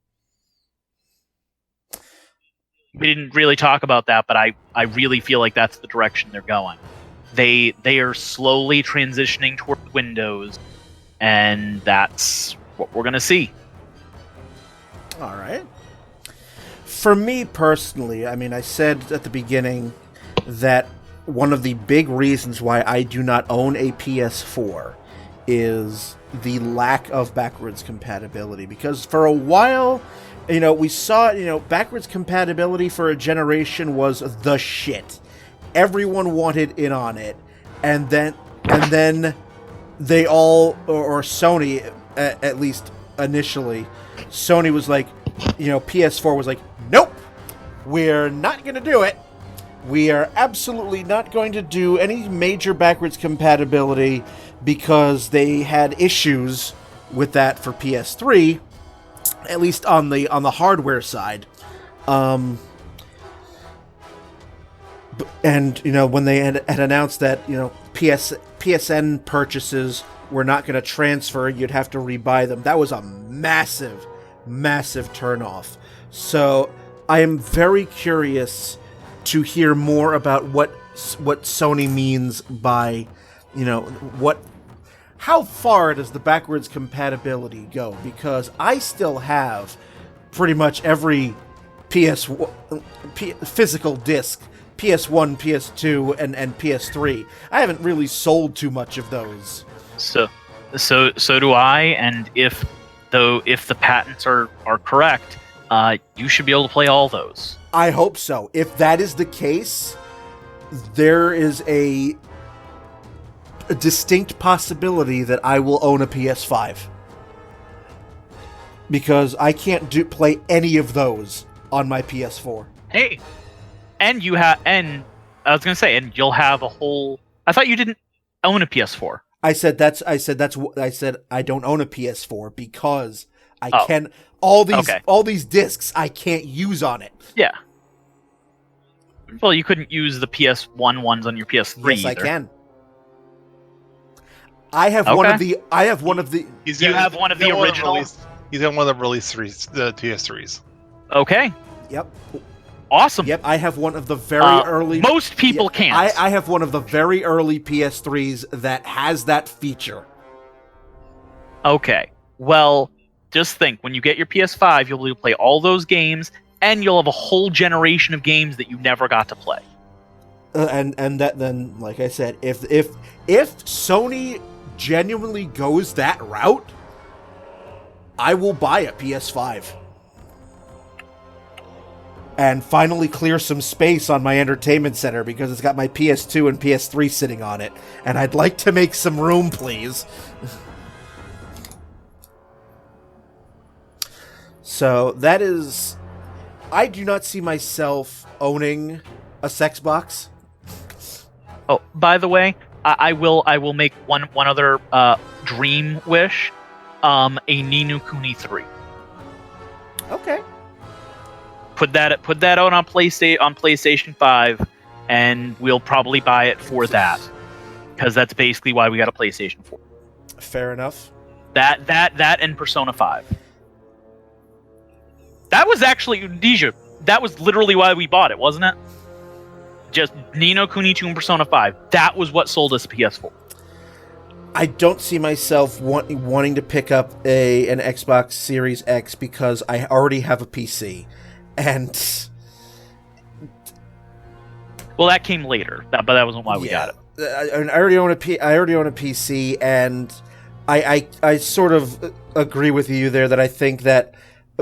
We didn't really talk about that, but I really feel like that's the direction they're going. They are slowly transitioning toward Windows, and that's what we're going to see. All right. For me personally, I mean, I said at the beginning that one of the big reasons why I do not own a PS4 is the lack of backwards compatibility. Because for a while, we saw, backwards compatibility for a generation was the shit. Everyone wanted in on it. And then they all, or Sony, at least initially, Sony was like, PS4 was like, nope, we're not going to do it. We are absolutely not going to do any major backwards compatibility because they had issues with that for PS3, at least on the hardware side. And when they had announced that PSN purchases were not going to transfer, you'd have to rebuy them. That was a massive turnoff. So I am very curious to hear more about what Sony means by, how far does the backwards compatibility go? Because I still have pretty much every physical disc, PS1, PS2, and PS3. I haven't really sold too much of those. So do I, and if the patents are correct, you should be able to play all those. I hope so. If that is the case, there is a distinct possibility that I will own a PS5. Because I can't play any of those on my PS4. Hey, and I was gonna say, and you'll have a whole. I thought you didn't own a PS4. I said I don't own a PS4 because I can all these discs I can't use on it. Yeah. Well, you couldn't use the PS1 ones on your PS3. Yes, either. I can. I have one of the. You have one of the original. He's got one of the release the PS3s. Okay. Yep. Awesome. Yep, I have one of the very early... Most people can't. I have one of the very early PS3s that has that feature. Okay. Well, just think, when you get your PS5, you'll be able to play all those games, and you'll have a whole generation of games that you never got to play. And that then, like I said, if Sony genuinely goes that route, I will buy a PS5. And finally clear some space on my entertainment center because it's got my PS2 and PS3 sitting on it. And I'd like to make some room, please. So that is... I do not see myself owning a Sexbox. Oh, by the way, I will make one other dream wish. a Ni no Kuni 3. Okay. Put that out on PlayStation 5, and we'll probably buy it for that, because that's basically why we got a PlayStation 4. Fair enough. That and Persona 5. That was actually Deja. That was literally why we bought it, wasn't it? Just Ni no Kuni 2 and Persona 5. That was what sold us a PS4. I don't see myself wanting to pick up an Xbox Series X because I already have a PC, and well, that came later. But that wasn't why we got it. I already own a PC, and I sort of agree with you there that I think that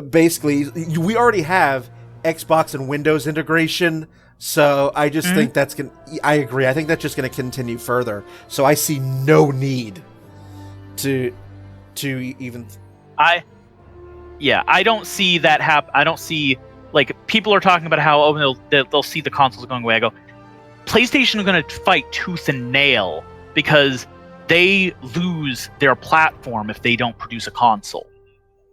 basically we already have Xbox and Windows integration. So I just think that's going to... I agree. I think that's just going to continue further. So I see no need to even... I don't see that happen. I don't see... Like, people are talking about how they'll see the consoles going away. I go, PlayStation are going to fight tooth and nail because they lose their platform if they don't produce a console.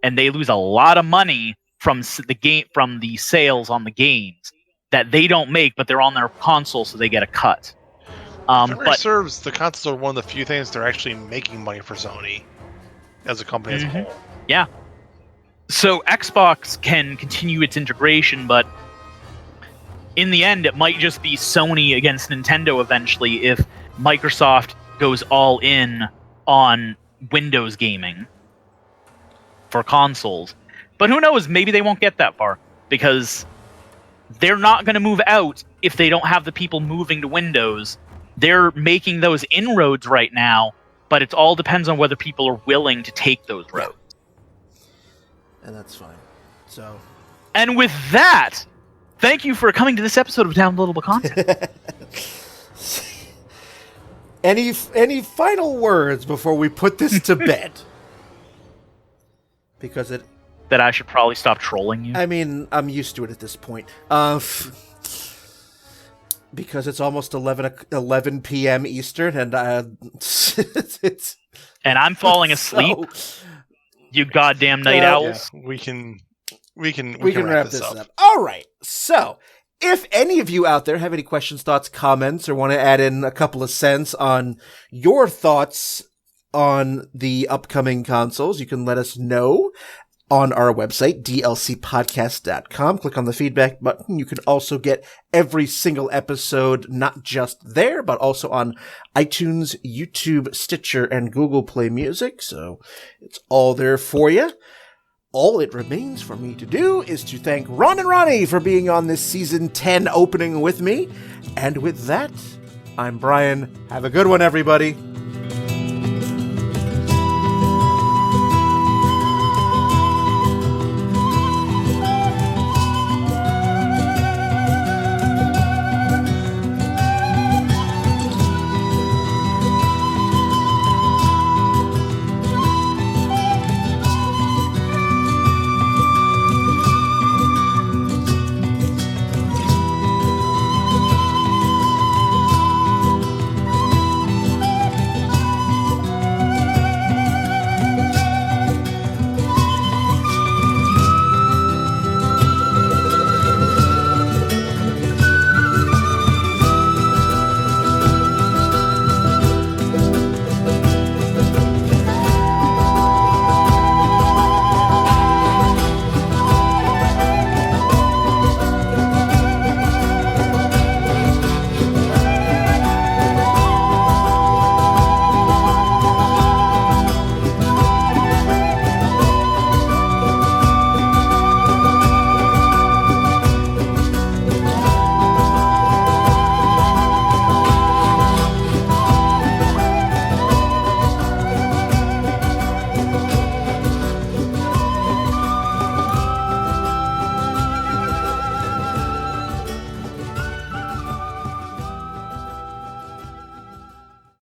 And they lose a lot of money from the sales on the games that they don't make, but they're on their console, so they get a cut. But serves, the consoles are one of the few things they're actually making money for Sony as a company as a whole. Yeah. So Xbox can continue its integration, but in the end, it might just be Sony against Nintendo eventually if Microsoft goes all in on Windows gaming for consoles. But who knows? Maybe they won't get that far, because they're not going to move out if they don't have the people moving to Windows. They're making those inroads right now, but it all depends on whether people are willing to take those roads. And that's fine. So, and with that, thank you for coming to this episode of Downloadable Content. Any final words before we put this to bed? Because that I should probably stop trolling you. I mean, I'm used to it at this point. Because it's almost 11 p.m. Eastern, and it's and I'm falling asleep. You goddamn night owls. Yeah, we can wrap this up. All right. So, if any of you out there have any questions, thoughts, comments, or want to add in a couple of cents on your thoughts on the upcoming consoles, you can let us know on our website, dlcpodcast.com. Click on the feedback button. You can also get every single episode, not just there, but also on iTunes, YouTube, Stitcher, and Google Play Music. So it's all there for you. All it remains for me to do is to thank Ron and Ronny for being on this Season 10 opening with me. And with that, I'm Brian. Have a good one, everybody.